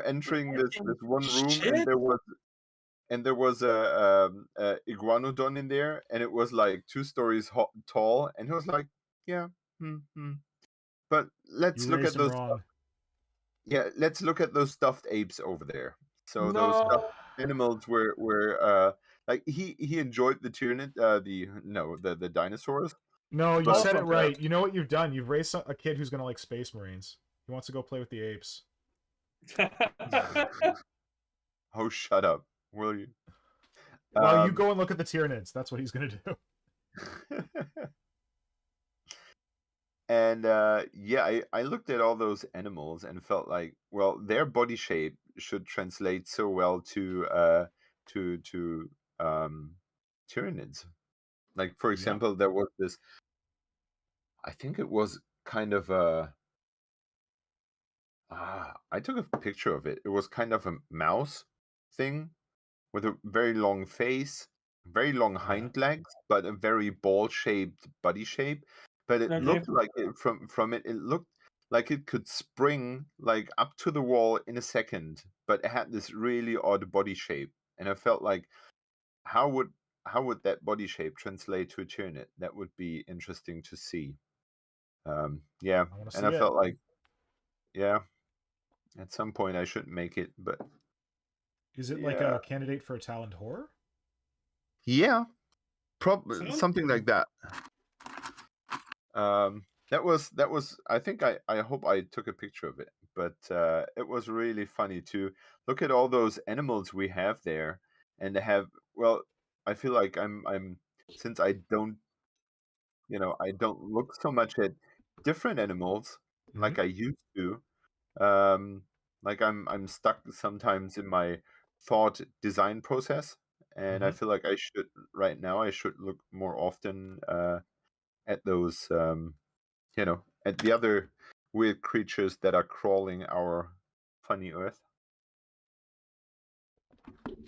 entering this one room, and there was a iguanodon in there, and it was like 2 stories tall, and he was like, yeah, but let's look at those. Yeah, let's look at those stuffed apes over there. So those No. stuffed animals were like he enjoyed the Tyranid, the dinosaurs. No, you But, said it right. You know what you've done? You've raised a kid who's gonna like Space Marines. He wants to go play with the apes. Oh, shut up, will you? Well, you go and look at the Tyranids. That's what he's gonna do. And yeah, I looked at all those animals and felt like, well, their body shape should translate so well to Tyranids. Like, for example, there was this. I think it was kind of a. I took a picture of it. It was kind of a mouse thing with a very long face, very long hind legs, but a very ball-shaped body shape. But it Okay. looked like from it looked like it could spring like up to the wall in a second, but it had this really odd body shape. And I felt like, how would that body shape translate to a Tyranid? That would be interesting to see. Yeah, and I felt like, yeah, at some point I should make it, but is it like a candidate for a Taloned Horror? Yeah, probably something like that. That was. I think I hope I took a picture of it, but it was really funny to look at all those animals we have there, and to have. Well, I feel like I'm since I don't look so much at different animals like I used to. Like I'm stuck sometimes in my thought design process, and I feel like I should look more often at those at the other weird creatures that are crawling our funny earth.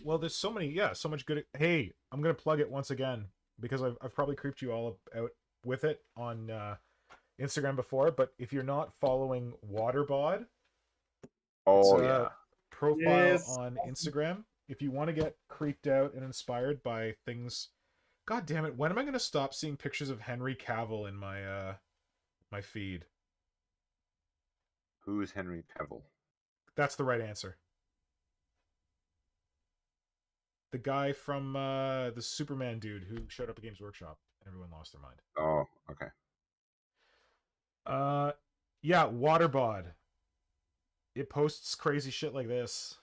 Well, there's so much good. Hey, I'm gonna plug it once again because I've probably creeped you all out with it on Instagram before. But if you're not following Waterbod, profile on Instagram. If you want to get creeped out and inspired by things, God damn it! When am I gonna stop seeing pictures of Henry Cavill in my my feed? Who is Henry Cavill? That's the right answer. The guy from the Superman dude who showed up at Games Workshop and everyone lost their mind. Oh, okay. Yeah, Waterbod. It posts crazy shit like this.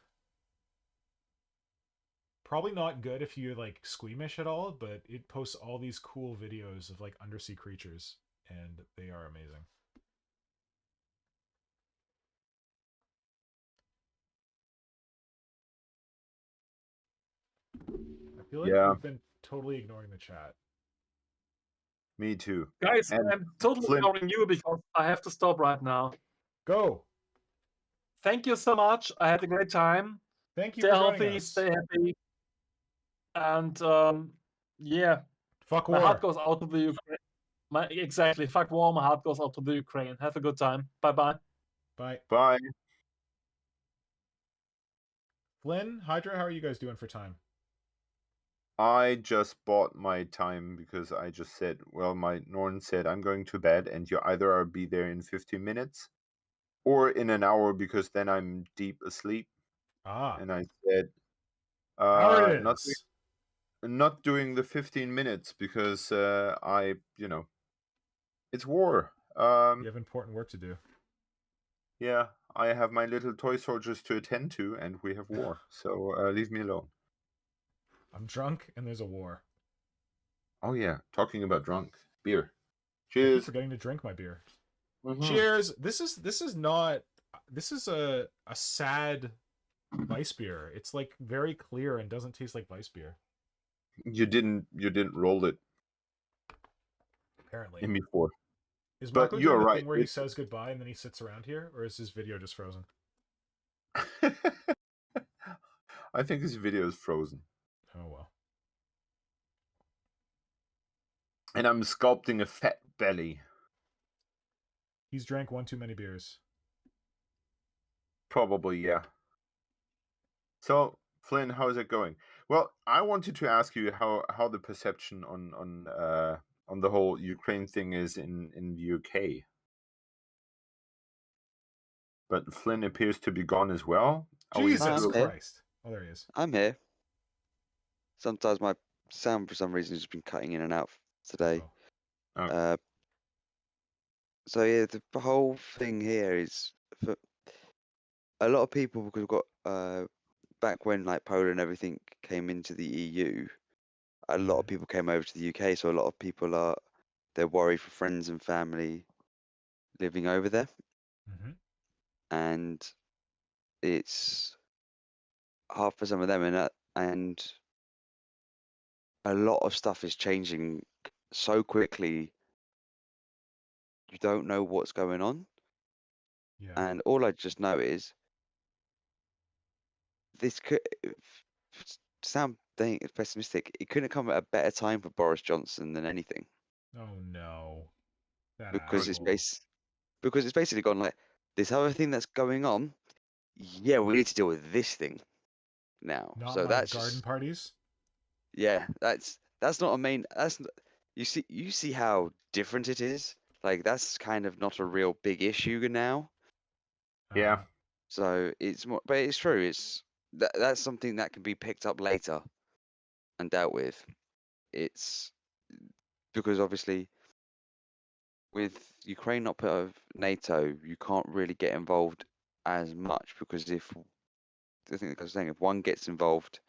Probably not good if you like squeamish at all, but it posts all these cool videos of like undersea creatures, and they are amazing. I feel like we've been totally ignoring the chat. Me too. Guys, And I'm totally ignoring you because I have to stop right now. Go. Thank you so much. I had a great time. Thank you Stay for healthy, joining us. stay happy. And yeah. Fuck my war. heart goes out to the Ukraine. Exactly. Fuck war. My heart goes out to the Ukraine. Have a good time. Bye-bye. Bye. Bye. Flynn, Hydra, how are you guys doing for time? I just bought my time because I just said, well, my Norn said, I'm going to bed and you either are be there in 15 minutes or in an hour because then I'm deep asleep. And I said, not doing the 15 minutes because it's war. You have important work to do. Yeah, I have my little toy soldiers to attend to and we have war. So leave me alone. I'm drunk and there's a war. Oh yeah, talking about drunk. Beer. Cheers. I keep Cheers. forgetting to drink my beer. Cheers. This is a sad Weiss beer. It's like very clear and doesn't taste like Weiss beer. You didn't roll it. Apparently. In before. Is Marco doing the thing where he says goodbye and then he sits around here, or is his video just frozen? I think his video is frozen. Oh well. And I'm sculpting a fat belly. He's drank one too many beers. Probably, yeah. So, Flynn, how is it going? Well, I wanted to ask you how the perception on the whole Ukraine thing is in the UK. but Flynn appears to be gone as well. Are we Jesus still- here. Christ! Oh, there he is. I'm here. Sometimes my sound for some reason has been cutting in and out today. Oh. Oh. So yeah, the whole thing here is for a lot of people, because we've got back when like Poland and everything came into the EU, a lot of Mhm. people came over to the UK. So a lot of people they're worried for friends and family living over there, Mm-hmm. and it's hard for some of them, and a lot of stuff is changing so quickly. You don't know what's going on. Yeah. And all I just know is this could sound pessimistic. It couldn't come at a better time for Boris Johnson than anything, Oh no. That because asshole. it's basically gone like this other thing that's going on. Yeah, we need to deal with this thing now. Not So my that's garden just parties. that's not a main. You see how different it is. Like that's kind of not a real big issue now. Yeah. Uh-huh. So it's more, but it's true. That's something that can be picked up later and dealt with. It's because obviously with Ukraine not part of NATO, you can't really get involved as much, because if I think I was saying, if one gets involved,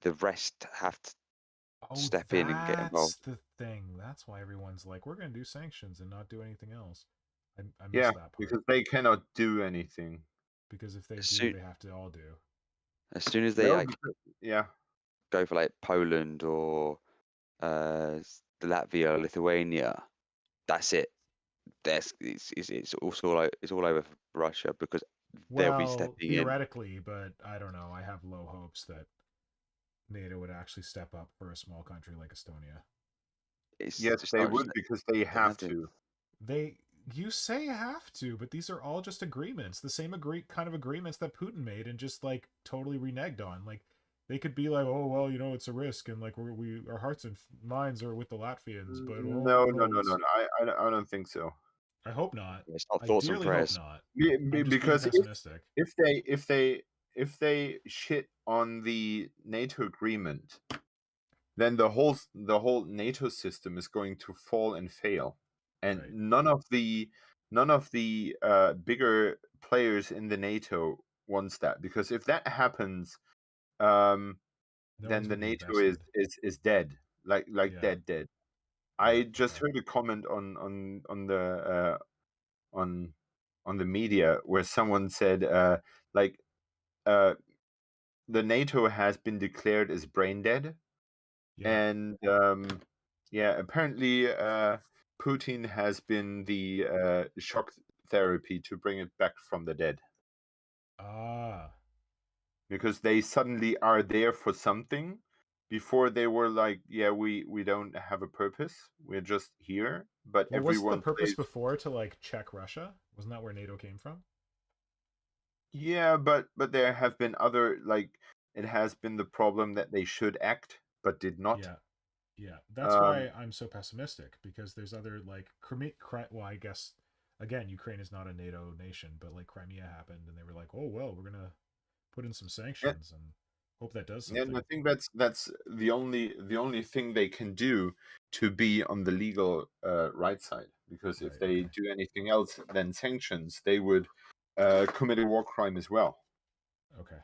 the rest have to Oh, step in and get involved. that's the thing. That's why everyone's like, we're going to do sanctions and not do anything else. I missed Yeah, that part. because they cannot do anything. Because if they As do, soon- they have to all do. As soon as they No, like yeah. go for like Poland or Latvia or Lithuania, that's it. It's also it's all over for Russia, because they'll be Well, stepping in. theoretically, but I don't know. I have low hopes that NATO would actually step up for a small country like Estonia. It's Yes, just they not would, because they have have to. to. You say have to, but these are all just agreements. The same kind of agreements that Putin made and just like totally reneged on. Like they could be like, oh well, it's a risk, and like our hearts and minds are with the Latvians, but No. I don't think so. I hope not. It's not I thoughts and dearly hope prayers. not. Be- I'm just being because pessimistic. if they shit on the NATO agreement, then the whole NATO system is going to fall and fail, and Right. none of the bigger players in the NATO wants that, because if that happens, No then one's the gonna be NATO invested. is dead, like Yeah. dead. Yeah, I just okay. heard a comment on the on the media where someone said like uh the NATO has been declared as brain dead, Yeah. and yeah, apparently Putin has been the shock therapy to bring it back from the dead, Ah. because they suddenly are there for something. Before they were like, yeah, we don't have a purpose, we're just here, but Well, was the everyone purpose plays. before to like check Russia? Wasn't that where NATO came from? Yeah, but there have been other, like, it has been the problem that they should act but did not. Yeah. Yeah. That's why I'm so pessimistic, because there's other like well, I guess again, Ukraine is not a NATO nation, but like Crimea happened and they were like, "Oh, well, we're going to put in some sanctions and hope that does Yeah, something." and I think that's the only thing they can do to be on the legal right side, because if Right, they okay. do anything else than sanctions, they would commit a war crime as well. Okay.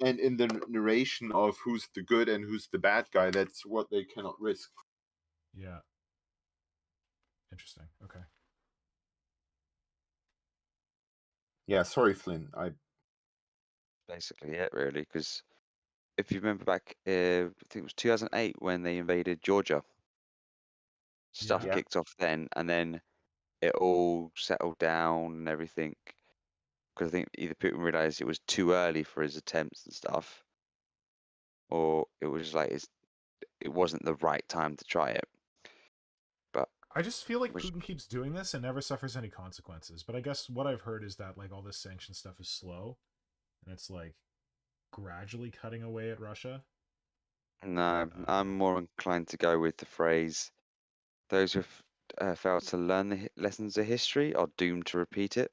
And in the narration of who's the good and who's the bad guy, that's what they cannot risk. Yeah. Interesting. Okay. Yeah, sorry, Flynn. Basically it, really, because if you remember back, I think it was 2008 when they invaded Georgia. Stuff Yeah. kicked off then, and then it all settled down and everything. Because I think either Putin realized it was too early for his attempts and stuff, or it was just like it wasn't the right time to try it. But I just feel like which Putin keeps doing this and never suffers any consequences. But I guess what I've heard is that like all this sanction stuff is slow, and it's like gradually cutting away at Russia. no, But, I'm more inclined to go with the phrase, "Those who fail to learn the lessons of history are doomed to repeat it."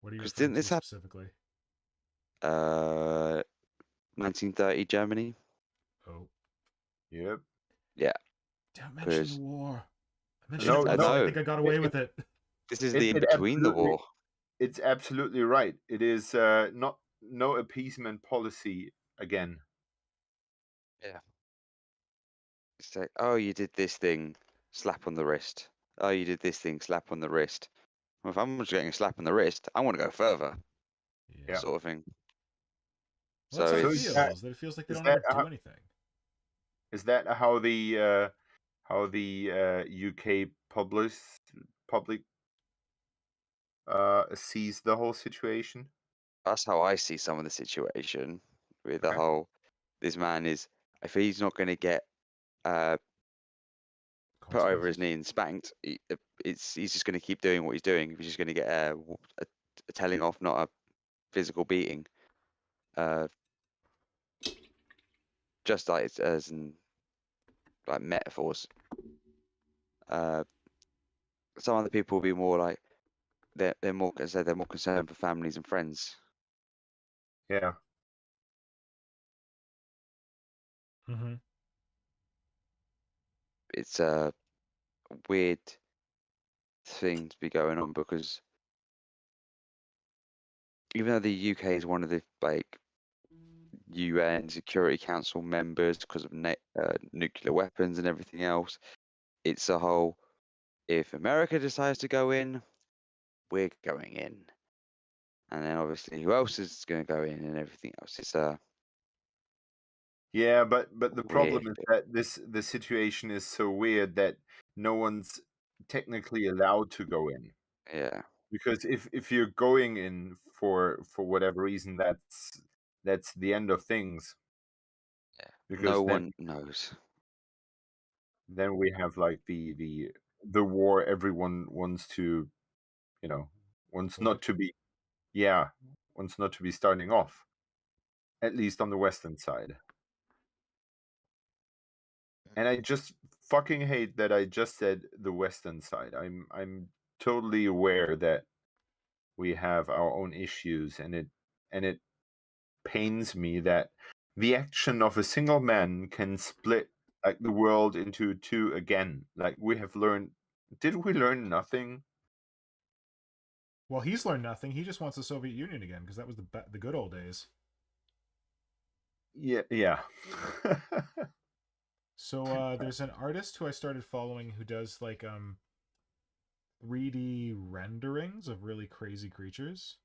What are you 'Cause referring didn't to this hap- specifically? 1930 Germany. Oh, Yep. Yeah, don't mention the 'cause war. I mentioned No, it I once and I know think I got away with it. this is It, the in it between the absolutely, war. it's absolutely right. It is not no appeasement policy again. Yeah. It's like, oh, you did this thing, slap on the wrist. Oh, you did this thing, slap on the wrist. Well, if I'm just getting a slap on the wrist, I want to go further, Yeah. sort of thing. Well, that's So how it So it's feels. That it feels like they is don't that ever do anything. Is that how the UK public sees the whole situation? that's how I see some of the situation with the Okay. whole. This man is, if he's not going to get put over his Consequences. knee and spanked, he's just going to keep doing what he's doing. He's just going to get a telling off, not a physical beating. Just like it's as in like metaphors. Some other people will be more like they're more concerned for families and friends. Yeah. Mm-hmm. It's a weird thing to be going on because even though the UK is one of the like UN Security Council members because of nuclear weapons and everything else, it's a whole. If America decides to go in, we're going in, and then obviously who else is going to go in and everything else. It's Yeah, but the problem weird. is that the situation is so weird that no one's technically allowed to go in. Yeah, Because if you're going in for whatever reason, that's the end of things. yeah. Because No one knows. then we have like the war everyone wants to, wants not Avoid. to be, wants not to be starting off, at least on the Western side. And I just fucking hate that I just said the Western side. I'm totally aware that we have our own issues, and it pains me that the action of a single man can split like the world into two again. Like we have learned. Did we learn nothing? Well, he's learned nothing. He just wants the Soviet Union again because that was the good old days. Yeah. So there's an artist who I started following who does like 3D renderings of really crazy creatures,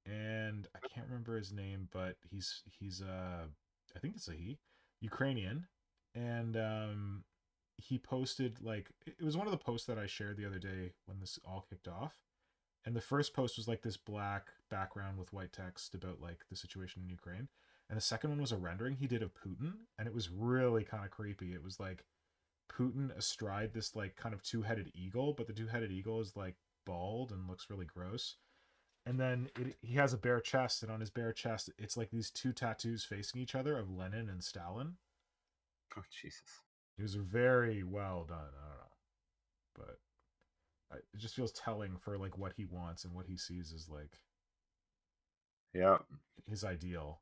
and I can't remember his name, but he's I think it's a he, Ukrainian, and he posted like it was one of the posts that I shared the other day when this all kicked off. And the first post was like this black background with white text about like the situation in Ukraine. And the second one was a rendering he did of Putin, and it was really kind of creepy. It was like Putin astride this like kind of two-headed eagle, but the two-headed eagle is like bald and looks really gross. And then he has a bare chest, and on his bare chest, it's like these two tattoos facing each other of Lenin and Stalin. Oh Jesus! It was very well done. I don't know, but it just feels telling for like what he wants and what he sees as like Yeah. his ideal.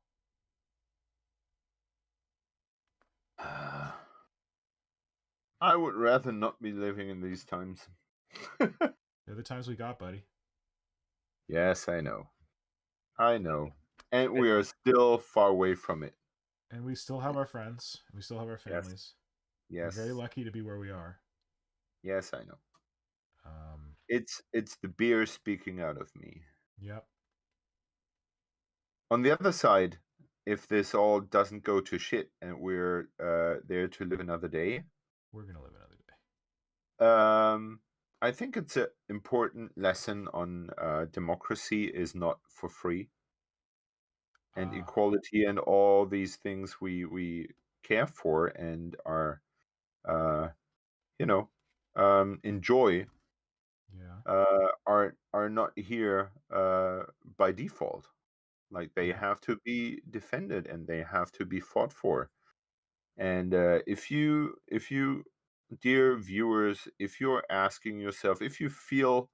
I would rather not be living in these times. They're the times we got, buddy. Yes, I know. And we are still far away from it. And we still have our friends. We still have our families. Yes. We're very lucky to be where we are. Yes, I know. Um, It's the beer speaking out of me. yep. On the other side, if this all doesn't go to shit and we're there to live another day, We're going to live another day. I think it's an important lesson on democracy is not for free, and equality and all these things we care for and are enjoy Yeah. are not here by default. Like they Yeah. have to be defended and they have to be fought for. And if you, dear viewers, if you're asking yourself, if you feel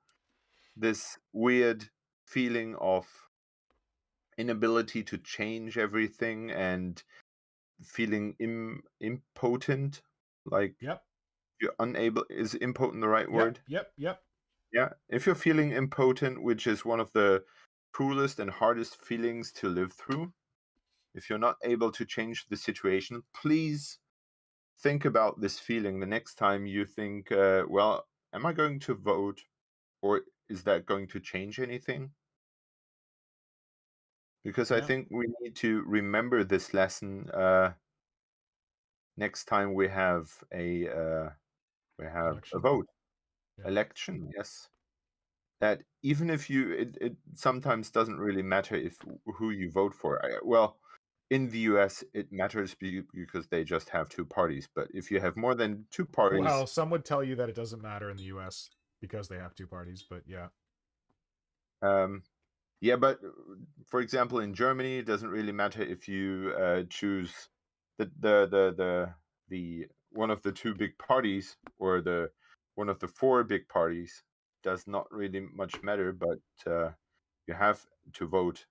this weird feeling of inability to change everything and feeling impotent, like Yep. you're unable. Is impotent the right word? Yep. Yeah. If you're feeling impotent, which is one of the cruelest and hardest feelings to live through, if you're not able to change the situation, please think about this feeling the next time you think, well, am I going to vote, or is that going to change anything? Because I Yeah. think we need to remember this lesson next time we have a Election. vote. Yeah. Election, yes. That even if it sometimes doesn't really matter if who you vote for. Well, in the US, it matters because they just have two parties. But if you have more than two parties, Well, some would tell you that it doesn't matter in the US because they have two parties, but yeah. yeah, but for example, in Germany, it doesn't really matter if you choose the one of the two big parties or the one of the four big parties. Does not really much matter, but you have to vote.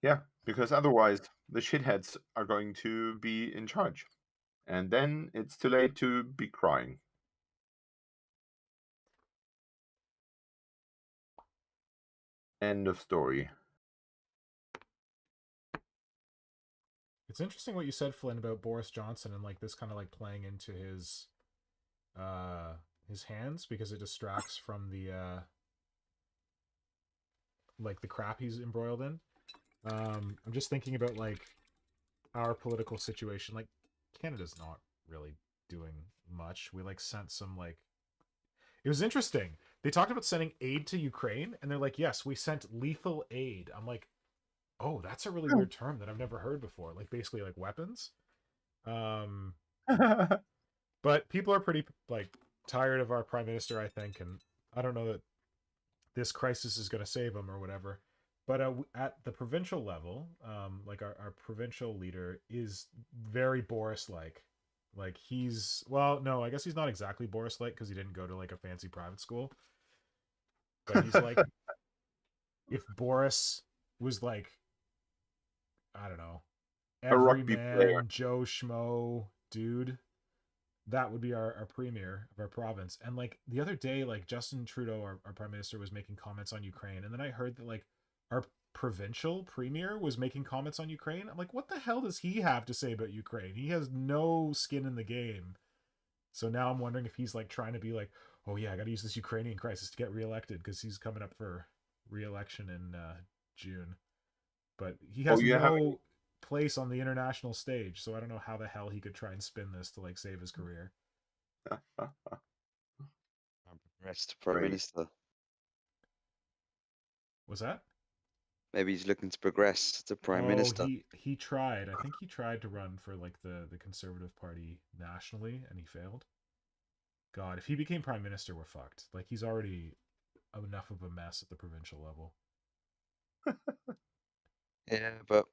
Yeah, because otherwise the shitheads are going to be in charge, and then it's too late to be crying. End of story. It's interesting what you said, Flynn, about Boris Johnson and like this kind of like playing into his hands because it distracts from the like the crap he's embroiled in. I'm just thinking about like our political situation. Like Canada's not really doing much. We like sent some like it was interesting. They talked about sending aid to Ukraine and they're like, "Yes, we sent lethal aid." I'm like, "Oh, that's a really weird term that I've never heard before." Like basically like weapons. But people are pretty like tired of our prime minister, I think, and I don't know that this crisis is going to save him or whatever. But at the provincial level, like our provincial leader is very Boris-like. Like he's well, no, I guess he's not exactly Boris-like because he didn't go to like a fancy private school. But he's like, if Boris was like, I don't know, A rugby player. everyman Joe Schmo dude, that would be our premier of our province. And like the other day, like Justin Trudeau, our prime minister, was making comments on Ukraine, and then I heard that like our provincial premier was making comments on Ukraine. I'm like, what the hell does he have to say about Ukraine? He has no skin in the game. So now I'm wondering if he's like trying to be like, oh yeah, I got to use this Ukrainian crisis to get reelected because he's coming up for reelection in June. But he has no place on the international stage, so I don't know how the hell he could try and spin this to like save his career. Rest Prime Great. Minister. Was that? Maybe he's looking to progress to Prime Minister. He tried. I think he tried to run for like the Conservative Party nationally, and he failed. God, if he became Prime Minister, we're fucked. Like he's already enough of a mess at the provincial level. Yeah, but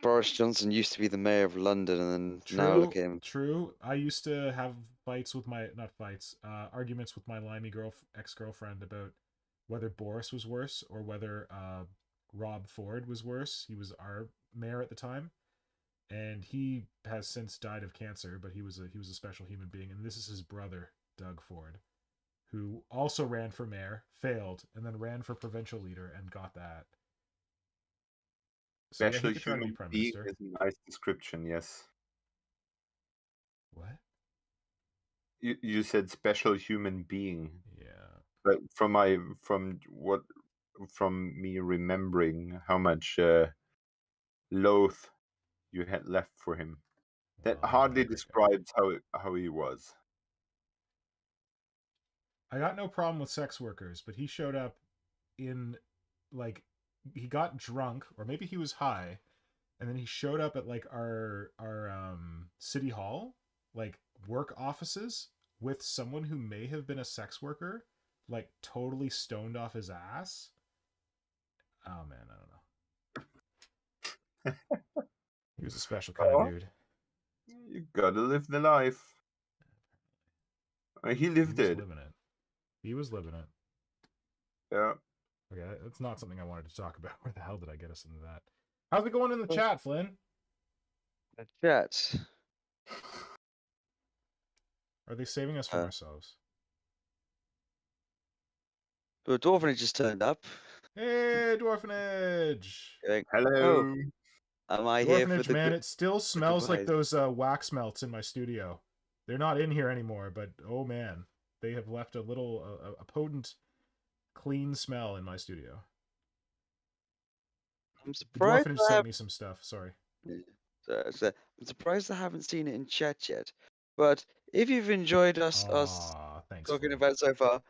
Boris Johnson used to be the mayor of London, and then now look at him. True. I used to have fights with my arguments with my limey ex-girlfriend about whether Boris was worse or whether Rob Ford was worse. He was our mayor at the time, and he has since died of cancer. But he was a special human being, and this is his brother, Doug Ford, who also ran for mayor, failed, and then ran for provincial leader and got that. So yeah, Special he could try to be human prime being minister. is a nice description, yes. What? You said special human being. Yeah. But from me remembering how much loath you had left for him, that Well, hardly that guy. describes how he was. I got no problem with sex workers, but he showed up in like he got drunk or maybe he was high and then he showed up at like our city hall, like work offices with someone who may have been a sex worker, like totally stoned off his ass. Oh man, I don't know. He was a special kind of dude. You gotta live the life. He lived it. living it. He was living it. Yeah. Okay, that's not something I wanted to talk about. Where the hell did I get us into that? How's it going in the chat, Flynn? Chat. Are they saving us from ourselves? The Dwarfenage just turned up. Hey, Dwarfenage! Going, Hello. am I here for Dwarfenage, the man, good? it still smells like goodbyes. those wax melts in my studio. They're not in here anymore, but oh man, they have left a little, a potent, clean smell in my studio. I'm The surprised. Dwarfenage sent me some stuff. Sorry. I'm surprised I haven't seen it in chat yet. But if you've enjoyed us Thanks, talking Flynn. about it so far,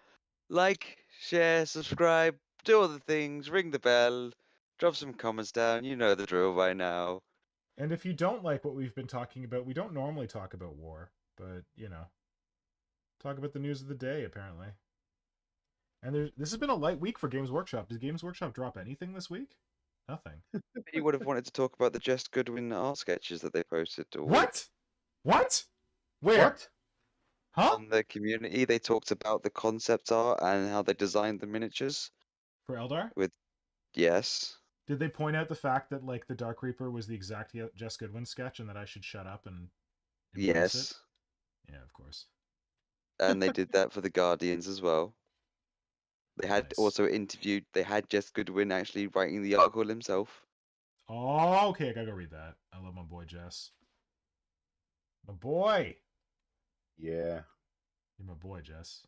like, share, subscribe, do all the things, ring the bell, drop some comments down. You know the drill by now. And if you don't like what we've been talking about, we don't normally talk about war, but you know, talk about the news of the day apparently. And this has been a light week for Games Workshop. Did Games Workshop drop anything this week? Nothing. You would have wanted to talk about the Jess Goodwin art sketches that they posted. What? What? Where? What? Huh? On the community, they talked about the concept art and how they designed the miniatures. For Eldar? Yes. Did they point out the fact that like the Dark Reaper was the exact Jess Goodwin sketch and that I should shut up and embrace Yes. it? Yeah, of course. And they did that for the Guardians as well. They had Nice. also interviewed. They had Jess Goodwin actually writing the article himself. Oh, okay, I gotta go read that. I love my boy Jess. My boy. Yeah. You're my boy, Jess.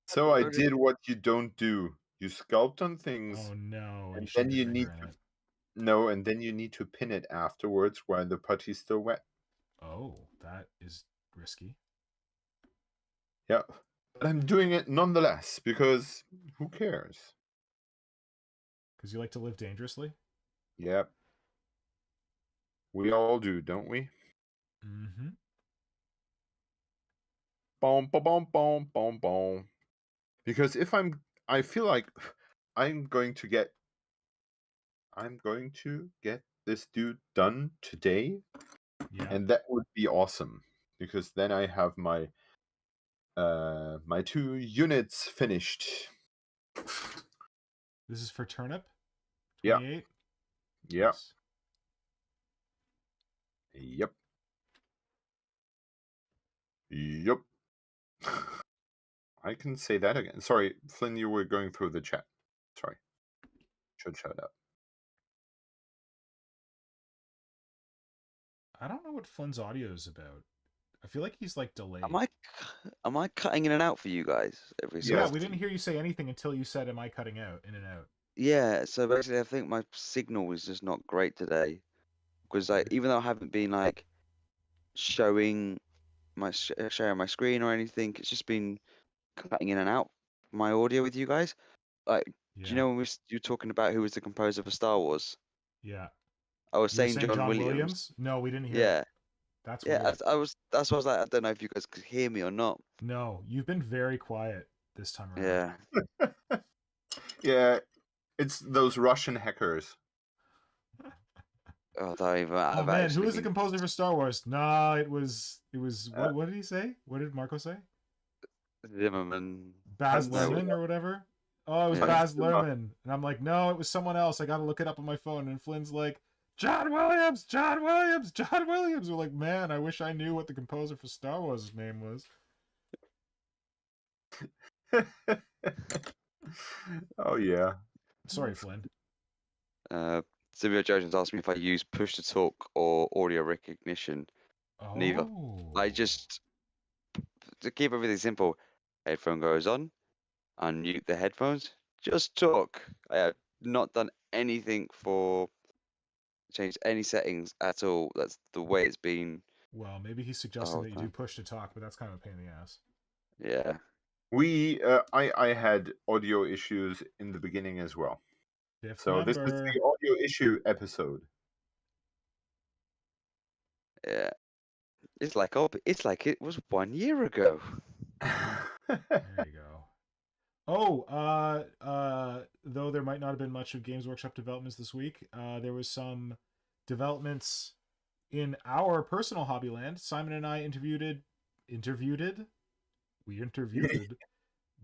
So I did what you don't do. You sculpt on things. Oh no! And You then you need in it. No, and then you need to pin it afterwards while the putty's still wet. Oh, that is risky. Yeah. But I'm doing it nonetheless, because who cares? Because you like to live dangerously? Yep. We all do, don't we? Mm-hmm. Boom, boom, boom, boom, boom, boom. Because I feel like I'm going to get this dude done today. Yeah. And that would be awesome. Because then I have my my 2 units finished. This is for Turnip? Yeah. 28? Yeah. Nice. Yep. Yep. I can say that again. Sorry, Flynn, you were going through the chat. Sorry. Should shut up. I don't know what Flynn's audio is about. I feel like he's like delayed. Am I cutting in and out for you guys every so Yeah, often? we didn't hear you say anything until you said, "Am I cutting out in and out?" Yeah, so basically, I think my signal is just not great today, because like even though I haven't been like showing sharing my screen or anything, it's just been cutting in and out my audio with you guys. Like, Yeah. do you know when you were talking about who was the composer for Star Wars? Yeah. I was You were saying John Williams. No, we didn't hear Yeah, it. That's yeah. weird. That's why I was like, I don't know if you guys could hear me or not. No, you've been very quiet this time around. Yeah. Yeah, it's those Russian hackers. Oh, that even. Oh man, who was the composer for Star Wars? Nah, it was what did he say? What did Marco say? Zimmerman. Baz Hans Luhrmann Zimmer. or whatever. Oh, it was Yeah. Baz Zimmer. Luhrmann, and I'm like, no, it was someone else. I gotta look it up on my phone. And Flynn's like, John Williams, John Williams, John Williams. We're like, man, I wish I knew what the composer for Star Wars' name was. Oh yeah. Sorry, Flynn. Sylvia Jones asked me if I use push to talk or audio recognition. Oh. Neither. I just, to keep everything simple, headphone goes on, unmute the headphones, just talk. I have not done anything for change any settings at all. That's the way it's been. Well, maybe he's suggesting that you do push to talk, but that's kind of a pain in the ass. Yeah. I had audio issues in the beginning as well. So this was the audio issue episode. Yeah. It's like it was 1 year ago. There you go. Oh, though there might not have been much of Games Workshop developments this week, there was some developments in our personal Hobbyland. Simon and I interviewed we interviewed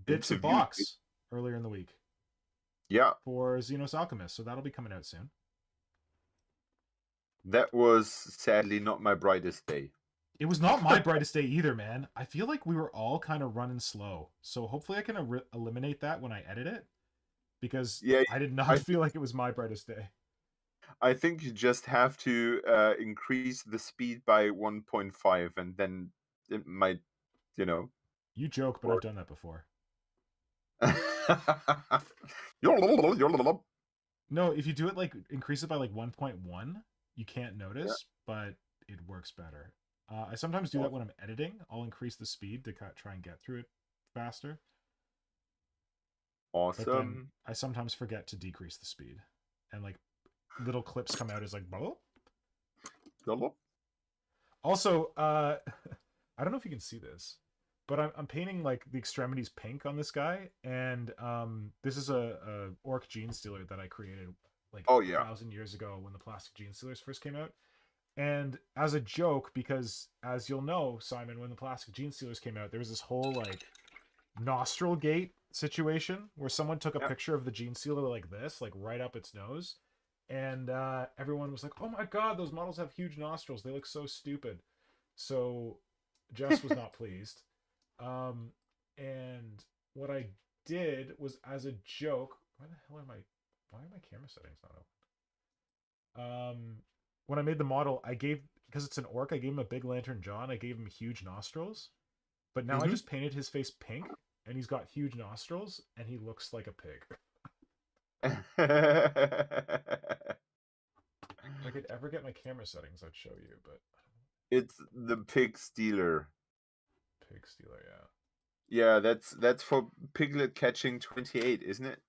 Bits of Interviewed. Box earlier in the week Yeah, for Xenos Alchemist, so that'll be coming out soon. that was sadly not my brightest day. It was not my brightest day either, man. I feel like we were all kind of running slow, so hopefully I can eliminate that when I edit it, because Yeah, I did not I feel like it was my brightest day. I think you just have to increase the speed by 1.5, and then it might, you know. You joke, but I've done that before. No, if you do it like increase it by like 1.1, you can't notice, but it works better. I sometimes do that when I'm editing. I'll increase the speed to try and get through it faster. But then Awesome. I sometimes forget to decrease the speed, and like little clips come out as like bubble. Also, I don't know if you can see this, but I'm painting like the extremities pink on this guy, and this is a orc Genestealer that I created like 1,000 years ago when the plastic Genestealers first came out. And as a joke, because as you'll know, Simon, when the plastic Genestealers came out, there was this whole like nostril gate situation where someone took a picture of the Genestealer like this, like right up its nose, and everyone was like, "Oh my god, those models have huge nostrils. They look so stupid." So Jess was not pleased. And what I did was, as a joke, why are my camera settings not open? When I made the model, because it's an orc, I gave him a big lantern jaw and I gave him huge nostrils. But now I just painted his face pink, and he's got huge nostrils, and he looks like a pig. If I could ever get my camera settings, I'd show you, but it's the Pig Stealer. Pig Stealer, yeah. Yeah, that's for Piglet Catching 28, isn't it?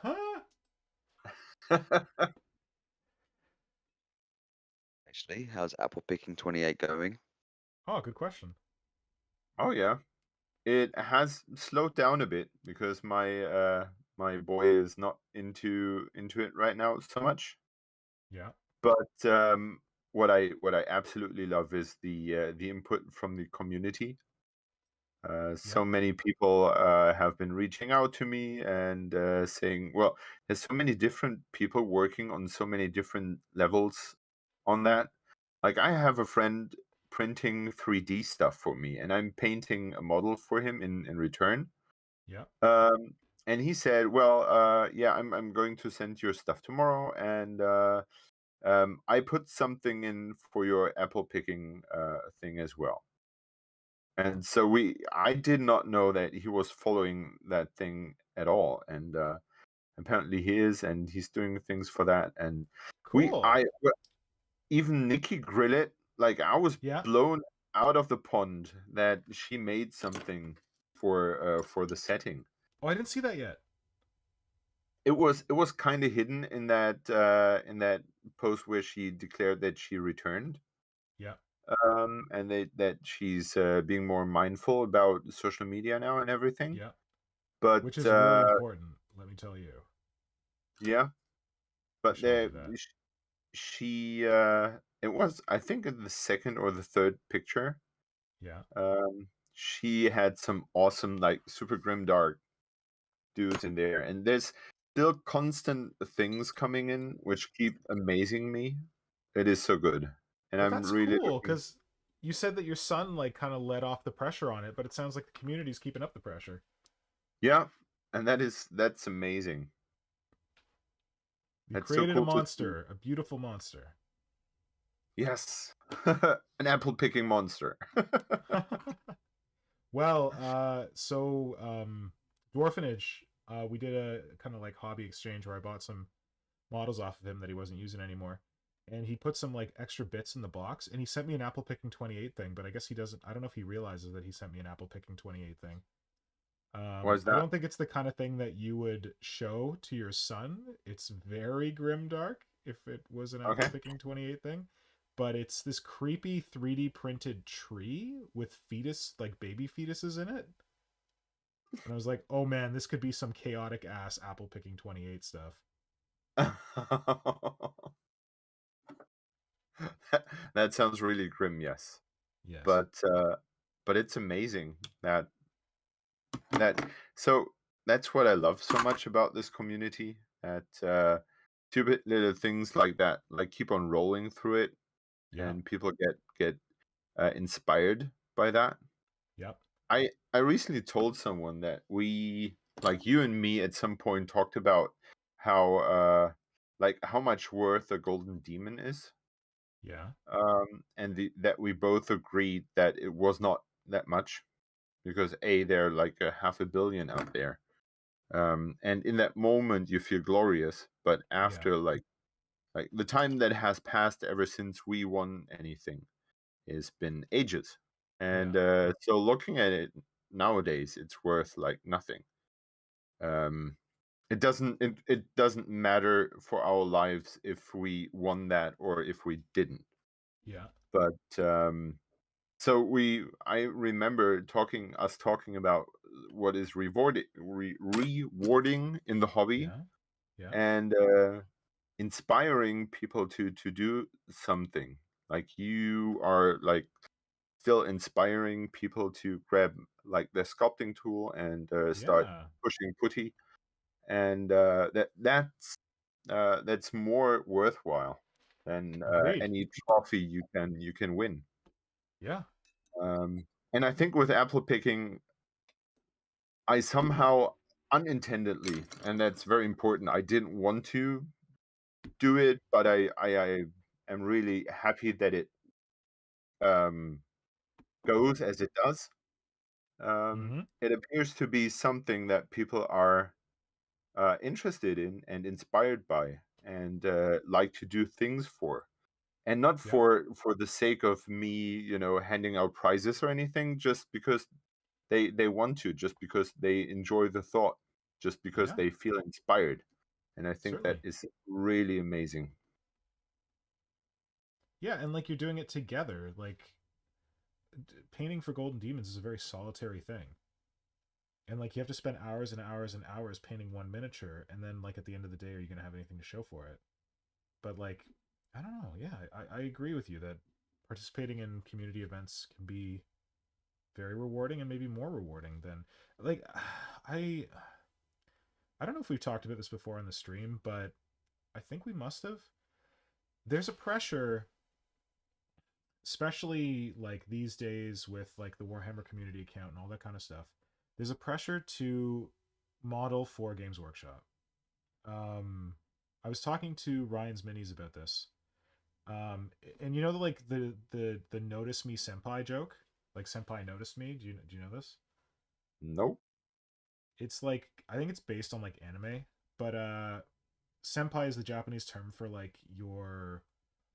Huh? Actually, how's apple picking 28 going? Oh, good question. Oh yeah, it has slowed down a bit because my my boy is not into it right now so much. Yeah. But what I absolutely love is the input from the community. So many people have been reaching out to me and saying, well, there's so many different people working on so many different levels on that. Like, I have a friend printing 3D stuff for me, and I'm painting a model for him in return. Yeah. And he said, well, yeah, I'm going to send your stuff tomorrow, and I put something in for your apple picking thing as well. And so I did not know that he was following that thing at all, and apparently he is, and he's doing things for that. And Cool. even Nikki Grillet, like, I was blown out of the pond that she made something for the setting. Oh, I didn't see that yet. It was kind of hidden in that post where she declared that she returned. Yeah. And that she's being more mindful about social media now and everything. Yeah. But which is really important, let me tell you. Yeah. But she it was, I think, in the second or the third picture. Yeah. She had some awesome, like, super grim dark dudes in there, and there's still constant things coming in which keep amazing me. It is so good. And Well, I'm that's really cool, because you said that your son like kind of let off the pressure on it, but it sounds like the community's keeping up the pressure. Yeah, and that's amazing. You created a monster, a beautiful monster. Yes. An apple picking monster. Well, so Dwarfenage, we did a kind of like hobby exchange where I bought some models off of him that he wasn't using anymore. And he put some like extra bits in the box, and he sent me an apple picking 28 thing, but I guess he doesn't. I don't know if he realizes that he sent me an apple picking 28 thing. Why is that? I don't think it's the kind of thing that you would show to your son. It's very grimdark if it was an apple picking 28 thing, but it's this creepy 3D printed tree with like baby fetuses in it. And I was like, oh man, this could be some chaotic ass apple picking 28 stuff. That sounds really grim, yes. Yes. But it's amazing that So that's what I love so much about this community. That stupid little things like that, like keep on rolling through it, Yeah. and people get inspired by that. Yep. I recently told someone that we, like you and me, at some point talked about how like how much worth a golden demon is, Yeah. and that we both agreed that it was not that much, because they're like a 500 million out there, and in that moment you feel glorious, but after like the time that has passed ever since we won anything has been ages, and so looking at it nowadays, it's worth like nothing. It doesn't matter for our lives if we won that or if we didn't. Yeah. But so I remember us talking about what is rewarding in the hobby, Yeah. Yeah. and inspiring people to do something. Like you are like still inspiring people to grab like the sculpting tool and start Yeah. pushing putty, and that's more worthwhile than Agreed. any trophy you can win. Yeah. And I think with apple picking, I somehow unintendedly, and that's very important, I didn't want to do it, but I am really happy that it goes as it does. Mm-hmm. It appears to be something that people are interested in and inspired by, and like to do things for, and not Yeah. for the sake of me, handing out prizes or anything, just because they want to, just because they enjoy the thought, just because Yeah. they feel inspired. And I think that Certainly. is really amazing. Yeah, and like you're doing it together. Like painting for golden demons is a very solitary thing. And like you have to spend hours and hours and hours painting one miniature, and then like at the end of the day, are you gonna have anything to show for it? But like, I don't know. Yeah, I agree with you that participating in community events can be very rewarding and maybe more rewarding than like I I don't know if we've talked about this before on the stream, but I think we must have. There's a pressure, especially like these days with like the Warhammer community account and all that kind of stuff. There's a pressure to model for Games Workshop. Um, I was talking to Ryan's Minis about this. And you know the notice me senpai joke, like senpai noticed me. Do you know this? Nope. It's like I think it's based on like anime, but senpai is the Japanese term for like your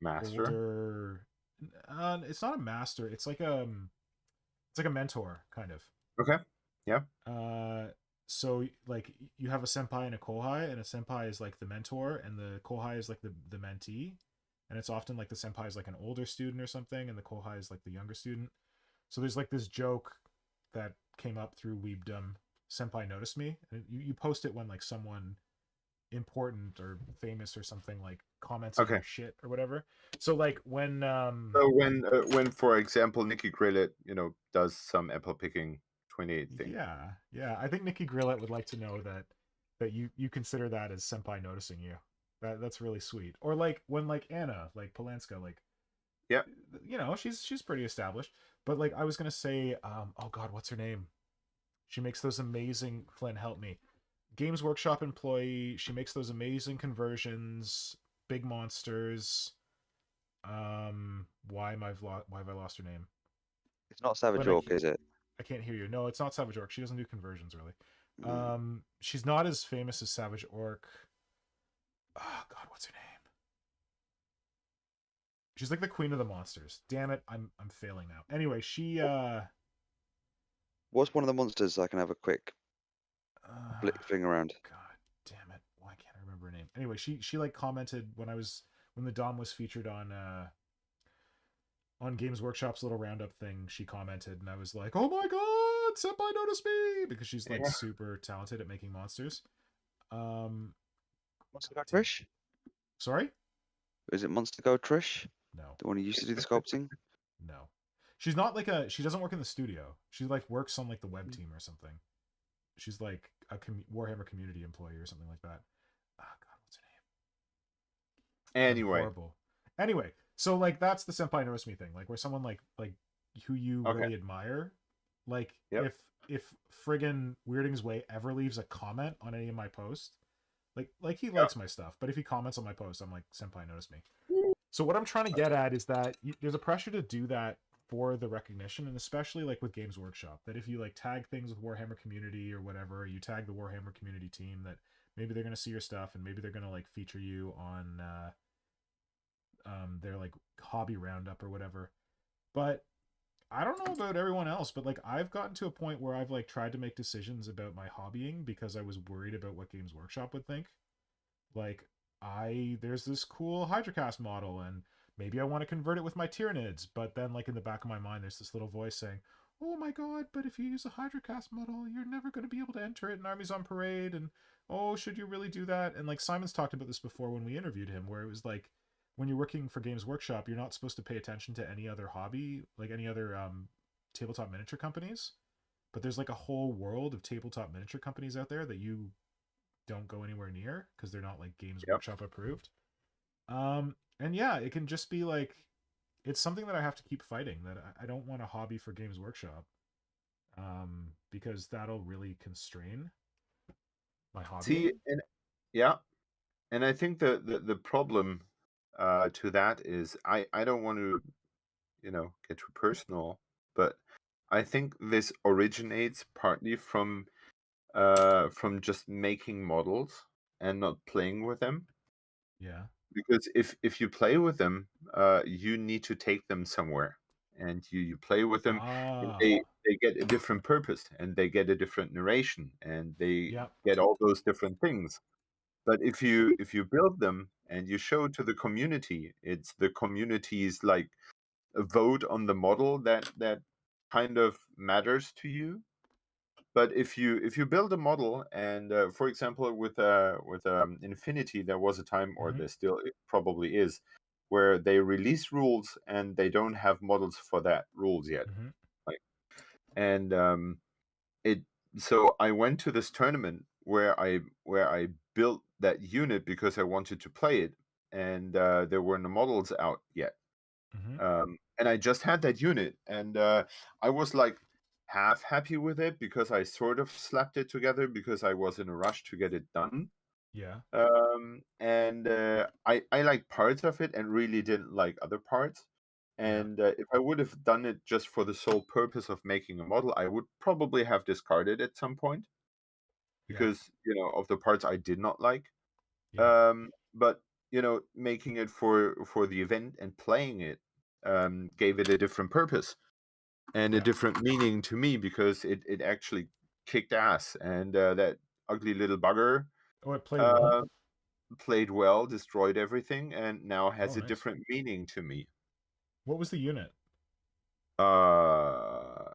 Master. older. It's not a master. It's like a mentor kind of. Okay. Yeah. So like you have a senpai and a kohai, and a senpai is like the mentor, and the kohai is like the mentee, and it's often like the senpai is like an older student or something, and the kohai is like the younger student. So there's like this joke that came up through Weebdom. Senpai noticed me, and you post it when like someone important or famous or something like comments on Okay. your shit or whatever. So like when So when for example Nikki Grillet, does some apple picking 28 thing. yeah, I think Nikki Grillet would like to know that you consider that as senpai noticing you. That's really sweet. Or like when like Anna, like Polanska, like Yeah. she's pretty established. But like I was gonna say, oh god, what's her name? She makes those amazing Flynn, help me. Games Workshop employee. She makes those amazing conversions, big monsters. Why have I lost her name? It's not Savage Flynn, Orc, is it? I can't hear you. No, it's not Savage Orc. She doesn't do conversions really. Mm. She's not as famous as Savage Orc. Oh god, what's her name? She's like the queen of the monsters. Damn it, I'm failing now. Anyway, she What's one of the monsters so I can have a quick fling around? God damn it. Why can't I remember her name? Anyway, she like commented when the Dom was featured on Games Workshop's little roundup thing. She commented, and I was like, "Oh my god, senpai noticed me!" Because she's like super talented at making monsters. Monster Go Trish? Sorry? Is it Monster Go Trish? No. The one who used to do the sculpting? No. She's not like she doesn't work in the studio. She like works on like the web team or something. she's like a Warhammer community employee or something like that. Oh God, what's her name? I'm Anyway, horrible. Anyway, so like that's the senpai notice me thing, like where someone like who you Okay. really admire, like Yep. if friggin' Weirding's Way ever leaves a comment on any of my posts, like he likes my stuff, but if he comments on my post, I'm like, senpai notice me. So what I'm trying to get at is that there's a pressure to do that for the recognition, and especially like with Games Workshop, that if you like tag things with Warhammer community or whatever, you tag the Warhammer community team, that maybe they're going to see your stuff and maybe they're going to like feature you on their like hobby roundup or whatever. But I don't know about everyone else, but like I've gotten to a point where I've like tried to make decisions about my hobbying because I was worried about what Games Workshop would think. Like there's this cool Hydrocast model and maybe I want to convert it with my Tyranids, but then like in the back of my mind there's this little voice saying, "Oh my god, but if you use a Hydrocast model, you're never going to be able to enter it in Armies on Parade, and oh, should you really do that?" And like Simon's talked about this before when we interviewed him, where it was like when you're working for Games Workshop, you're not supposed to pay attention to any other hobby, like any other tabletop miniature companies. But there's like a whole world of tabletop miniature companies out there that you don't go anywhere near because they're not like Games Yep. Workshop approved. And yeah, it can just be like it's something that I have to keep fighting, that I don't want a hobby for Games Workshop. Because that'll really constrain my hobby. See, and yeah, and I think the problem to that is I don't want to, get too personal, but I think this originates partly from just making models and not playing with them. Yeah. Because if you play with them, you need to take them somewhere, and you play with them, and they get a different purpose, and they get a different narration, and they Yep. get all those different things. But if you build them and you show to the community, it's the community's like a vote on the model that kind of matters to you. But if you build a model, and for example with Infinity, there was a time, or there still it probably is, where they release rules and they don't have models for that rules yet. Like, and it so I went to this tournament where I built that unit because I wanted to play it, and there were no models out yet. And I just had that unit, and I was like half happy with it because I sort of slapped it together because I was in a rush to get it done. Yeah. And I liked parts of it and really didn't like other parts. And if I would have done it just for the sole purpose of making a model, I would probably have discarded at some point because of the parts I did not like. But making it for the event and playing it gave it a different purpose and a different meaning to me, because it actually kicked ass, and that ugly little bugger it played well. Played well, destroyed everything, and now has a nice. different meaning to me. What was the unit? That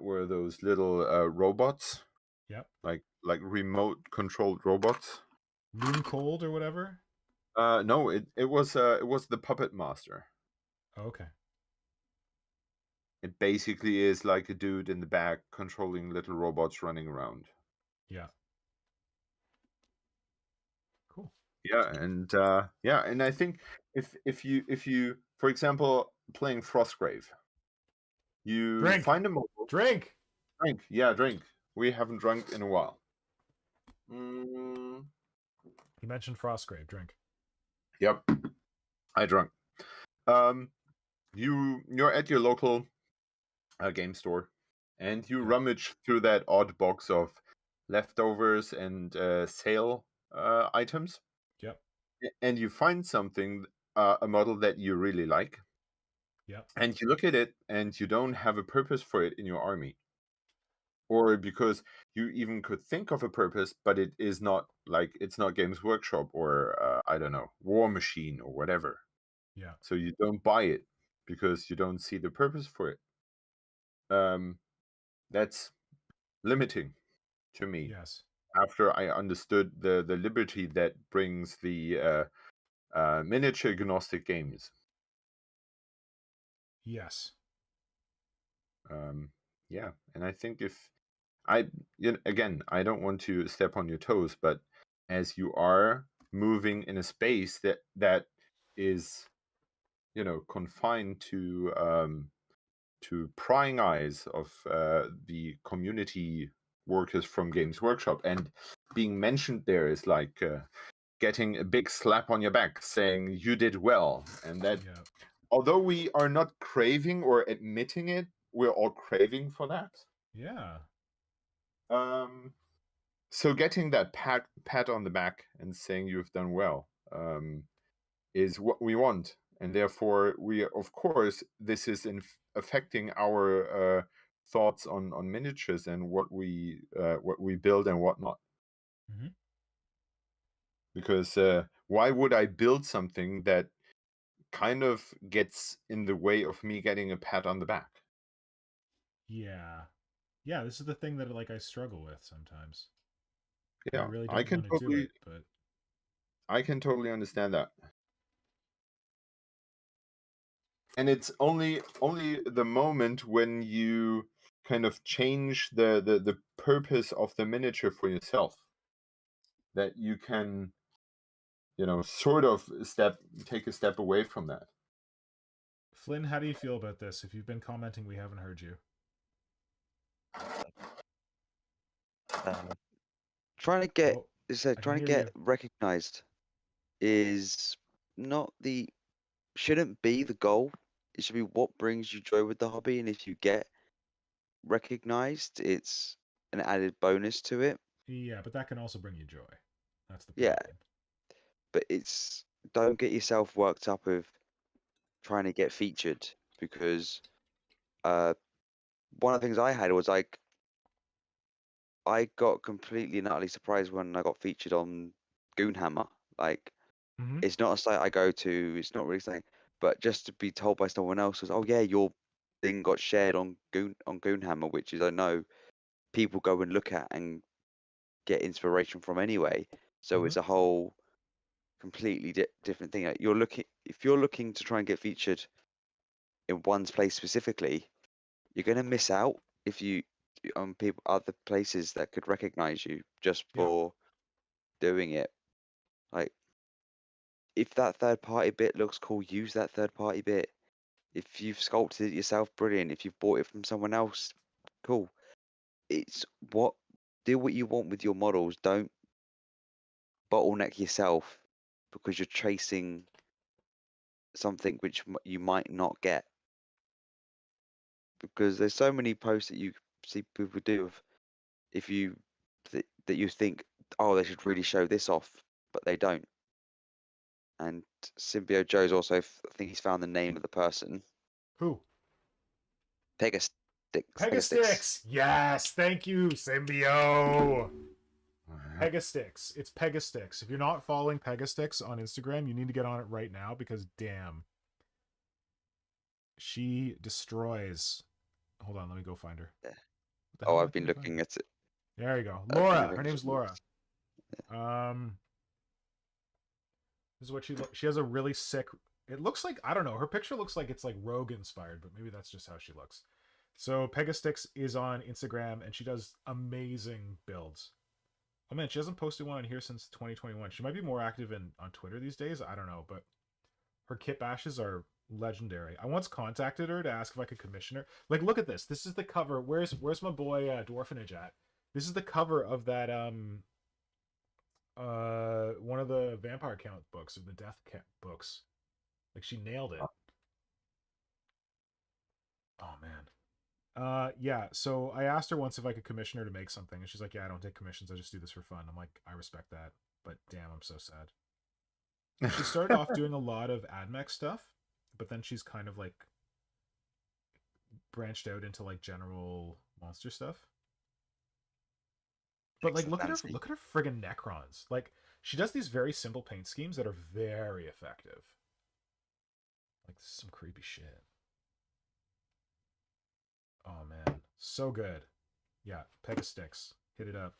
were those little robots. Yep. Like remote controlled robots. Loom Cold or whatever? No, it was the Puppet Master. Okay. It basically is like a dude in the back controlling little robots running around. Yeah. Cool. Yeah, and I think if you for example playing Frostgrave, you find a model. Drink. Yeah, drink. We haven't drunk in a while. He mentioned Frostgrave. Drink. Yep, I drunk. You're at your local game store, and you rummage through that odd box of leftovers and sale items. Yep. And you find something, a model that you really like. Yep. And you look at it, and you don't have a purpose for it in your army, or because you even could think of a purpose, but it is not like it's not Games Workshop or I don't know, War Machine or whatever. Yeah. So you don't buy it because you don't see the purpose for it. That's limiting to me. Yes. After I understood the liberty that brings the miniature agnostic games. Yes. Yeah, and I think again, I don't want to step on your toes, but as you are moving in a space that is, confined to prying eyes of the community workers from Games Workshop, and being mentioned there is like getting a big slap on your back saying you did well, and that although we are not craving or admitting it, we're all craving for that. Yeah. So getting that pat on the back and saying you've done well is what we want, and therefore we, of course, this is affecting our thoughts on miniatures and what we build and whatnot. Mm-hmm. Because why would I build something that kind of gets in the way of me getting a pat on the back? Yeah, this is the thing that I struggle with sometimes. Yeah, I really don't want to do it, but I can totally understand that. And it's only the moment when you kind of change the purpose of the miniature for yourself that you can, sort of take a step away from that. Flynn, how do you feel about this? If you've been commenting, we haven't heard you. Trying to get, I can hear you. recognized is shouldn't be the goal. It should be what brings you joy with the hobby, and if you get recognized, it's an added bonus to it. Yeah, but that can also bring you joy. That's the problem. Yeah, but don't get yourself worked up with trying to get featured, because one of the things I had was like, I got completely and utterly surprised when I got featured on Goonhammer. Like, it's not a site I go to, it's not really something, but just to be told by someone else was, oh yeah, your thing got shared on Goonhammer, which is, I know people go and look at and get inspiration from anyway. So it's a whole completely different thing. Like, if you're looking to try and get featured in one's place specifically, you're going to miss out if you on other places that could recognize you just for doing it. Like, if that third party bit looks cool, use that third party bit. If you've sculpted it yourself, brilliant. If you've bought it from someone else, cool. Do what you want with your models. Don't bottleneck yourself because you're chasing something which you might not get. Because there's so many posts that you see people do if you that you think, oh, they should really show this off, but they don't. And Symbio Joe's also, I think he's found the name of the person. Who? Pegastix. Pegastix! Yes! Thank you, Symbio! Pegastix. It's Pegastix. If you're not following Pegastix on Instagram, you need to get on it right now because, damn. She destroys. Hold on, let me go find her. Yeah. Oh, I've been looking at it. There you go. Laura. Her name's Laura. Yeah. This is what she has a really sick. It looks like, I don't know. Her picture looks like it's like Rogue inspired, but maybe that's just how she looks. So Pegastix is on Instagram and she does amazing builds. Oh man, she hasn't posted one on here since 2021. She might be more active on Twitter these days. I don't know, but her kit bashes are legendary. I once contacted her to ask if I could commission her. Like, look at this. This is the cover. Where's my boy Dwarfenage at? This is the cover of that one of the Vampire Count books, or the Death Count books. Like, she nailed it. Oh man. Yeah, so I asked her once if I could commission her to make something, and she's like, yeah, I don't take commissions, I just do this for fun. I'm like, I respect that, but damn, I'm so sad. She started off doing a lot of AdMech stuff, but then she's kind of like branched out into like general monster stuff. But like, look at her friggin' Necrons. Like, she does these very simple paint schemes that are very effective. Like, this is some creepy shit. Oh man, so good. Yeah, Pegastix. Hit it up.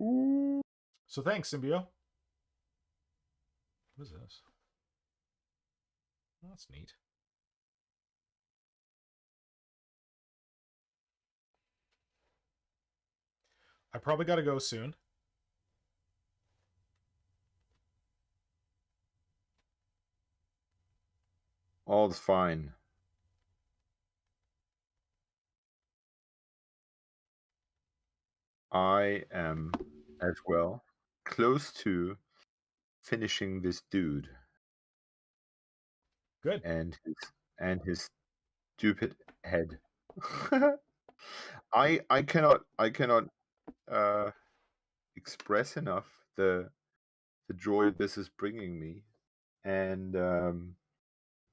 Ooh. So thanks, Symbio. What is this? Oh, that's neat. I probably got to go soon. All's fine. I am as well close to finishing this dude Good. and his stupid head. I cannot express enough the joy this is bringing me, and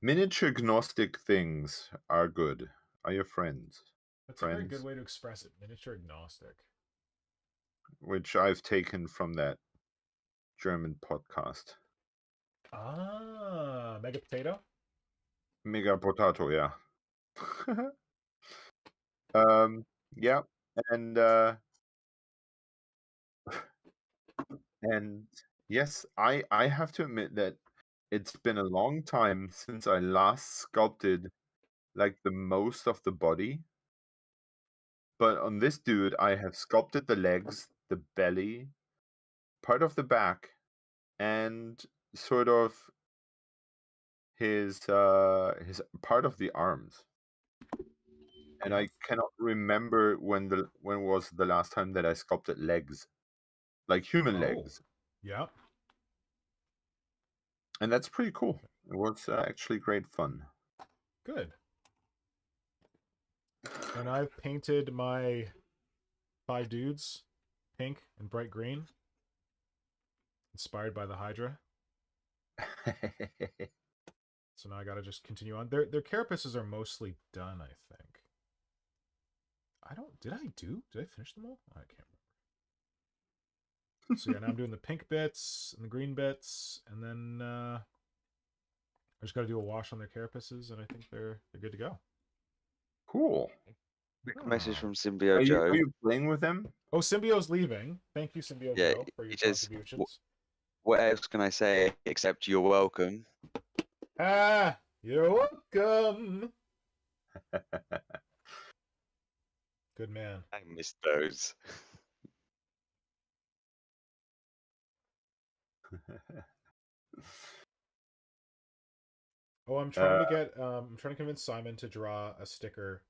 miniature agnostic things are good. Are your friends? That's a very good way to express it. Miniature agnostic. Which I've taken from that German podcast. Ah, Mega Potato? Mega Potato, yeah. Yeah, and and yes, I have to admit that it's been a long time since I last sculpted like the most of the body. But on this dude, I have sculpted the legs, the belly, part of the back, and sort of his part of the arms. And I cannot remember when was the last time that I sculpted legs, like human legs. Yeah. And that's pretty cool. It was actually great fun. Good. And I've painted my 5 dudes pink and bright green, inspired by the Hydra. So now I gotta just continue on. Their carapaces are mostly done, I think. Did I finish them all? I can't remember. So yeah, now I'm doing the pink bits and the green bits, and then I just gotta do a wash on their carapaces, and I think they're good to go. Cool. Quick message from Are Symbio you, Joe. are you playing with them? Oh, Symbio's leaving. Thank you, Symbio Yeah, Joe, for your he just- contributions. What else can I say except you're welcome? Ah, you're welcome. Good man. I missed those. Oh, I'm trying to get I'm trying to convince Simon to draw a sticker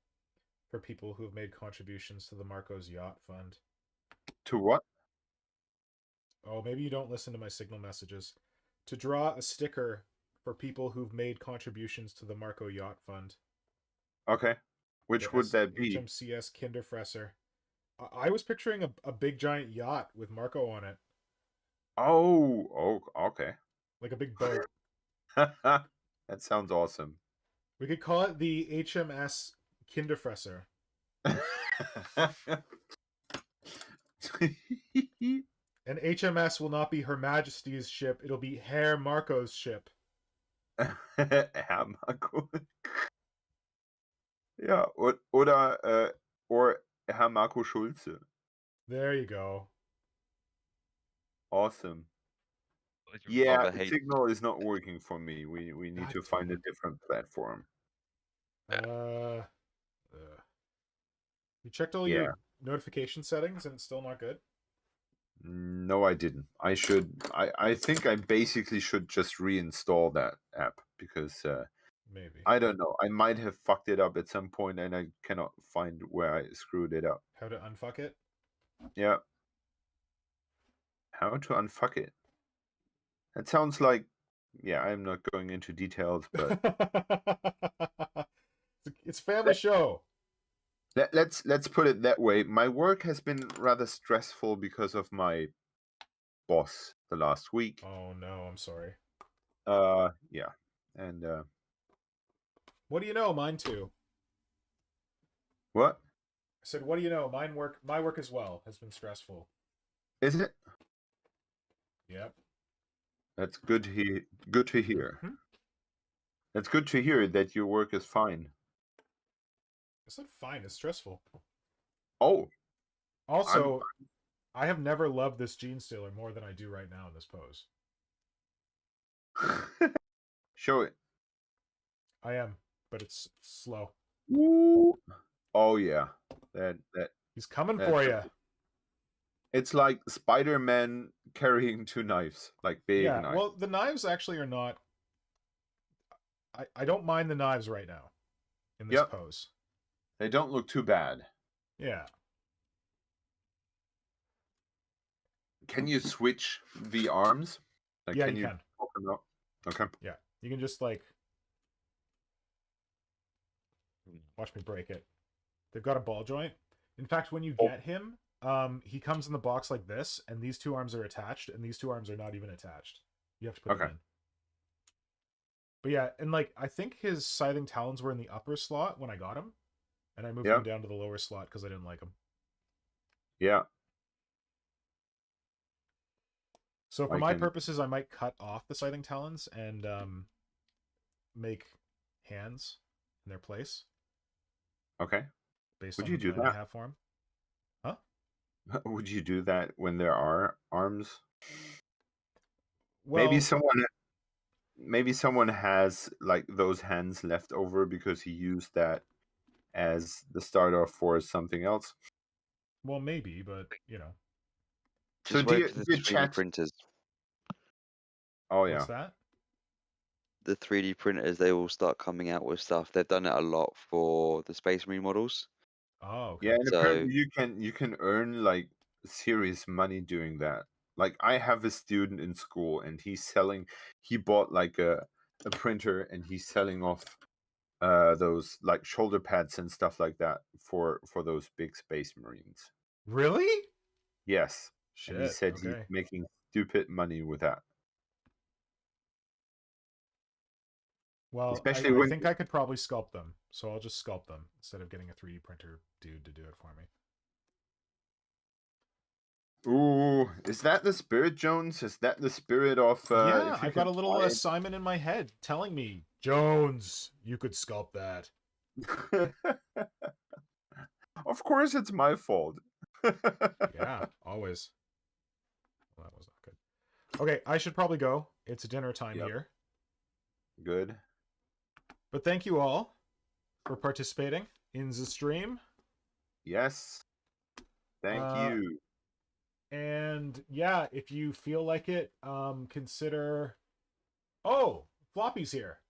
for people who have made contributions to the Marco's Yacht Fund. To what? Oh, maybe you don't listen to my signal messages. To draw a sticker for people who've made contributions to the Marco Yacht Fund. Okay. Which The would that be? HMCS Kinderfresser. I was picturing a big giant yacht with Marco on it. Oh, okay. Like a big boat. That sounds awesome. We could call it the HMS Kinderfresser. And HMS will not be Her Majesty's ship, it'll be Herr Marco's ship. Herr Marco. Ja, oder or Herr Marco Schulze. There you go. Awesome. Yeah, Signal is not working for me. We need God to damn find a it. different platform. You checked all your notification settings and it's still not good? No, I didn't. I think I basically should just reinstall that app because Maybe. I don't know. I might have fucked it up at some point and I cannot find where I screwed it up. How to unfuck it? Yeah. How to unfuck it? That sounds like, yeah, I'm not going into details, but it's a family show. Let's put it that way. My work has been rather stressful because of my boss the last week. Oh no, I'm sorry. Yeah. And what do you know? Mine too. What? I said, what do you know? My work as well has been stressful. Is it? Yep. That's good to hear. Good to hear. Mm-hmm. That's good to hear that your work is fine. It's not fine, it's stressful. Oh. Also, I have never loved this Genestealer more than I do right now in this pose. Show it. I am, but it's slow. Ooh. Oh yeah. That He's coming for you. It's like Spider-Man carrying 2 knives, like big Yeah, knives. well, the knives actually are not. I don't mind the knives right now in this Yep. pose. They don't look too bad. Yeah. Can you switch the arms? Like, Yeah, can you you can. open up? Okay. Yeah, you can just like watch me break it. They've got a ball joint. In fact, when you get him, he comes in the box like this, and these 2 arms are attached, and these 2 arms are not even attached. You have to put Okay. them in. But yeah, and like I think his scything talons were in the upper slot when I got him, and I moved Yeah. them down to the lower slot because I didn't like them. Yeah. So for I my can- purposes, I might cut off the scything talons and make hands in their place Okay. based Would on you the do plan I that? have for him. Huh? Would you do that when there are arms? Well, Maybe someone has like those hands left over because he used that as the starter for something else. well, maybe, but you know, So Just wait for the 3D chat? printers. Oh yeah. what's that? The 3D printers, they will start coming out with stuff. They've done it a lot for the Space Marine models. Oh, okay. Yeah, and So- apparently you can earn like serious money doing that. Like I have a student in school and he bought like a printer and he's selling off those like shoulder pads and stuff like that for those big Space Marines. Really? Yes. Shit. And he said he's Okay. making stupid money with that. Well, Especially I when- think I could probably sculpt them, so I'll just sculpt them instead of getting a 3D printer dude to do it for me. Ooh, is that the spirit, Jones? Is that the spirit of Yeah, if you I've got a can little fly Simon in my head telling me, Jones, you could sculpt that. it? Of course it's my fault. Yeah, always. Well, that was not good. Okay, I should probably go. It's dinner time Yep. here. Good. But thank you all for participating in the stream. Yes. Thank you. And yeah, if you feel like it, consider. Oh, Floppy's here.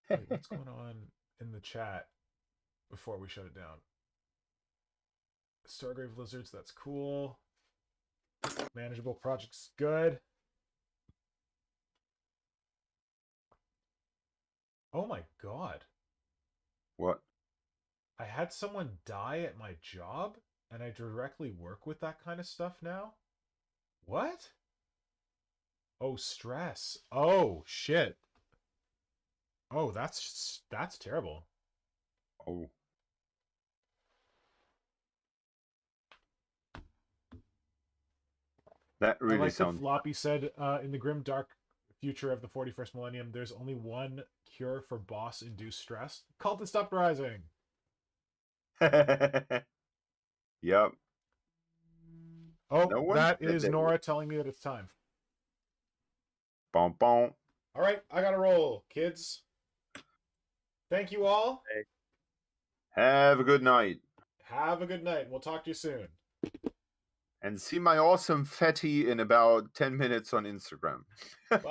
Wait, what's going on in the chat before we shut it down? Stargrave Lizards, that's cool. Manageable projects, good. Oh my god. What? I had someone die at my job, and I directly work with that kind of stuff now? What? Oh, stress. Oh, shit. Oh, that's terrible. Oh. That I really like that sounds Floppy said, in the grim dark future of the 41st millennium, there's only one cure for boss-induced stress. Cultist uprising. Yep. Oh, No one that said is that. Nora telling me that it's time. Bom bom. All right, I gotta roll, kids. Thank you all. Have a good night. Have a good night. We'll talk to you soon. And see my awesome fatty in about 10 minutes on Instagram. Bye.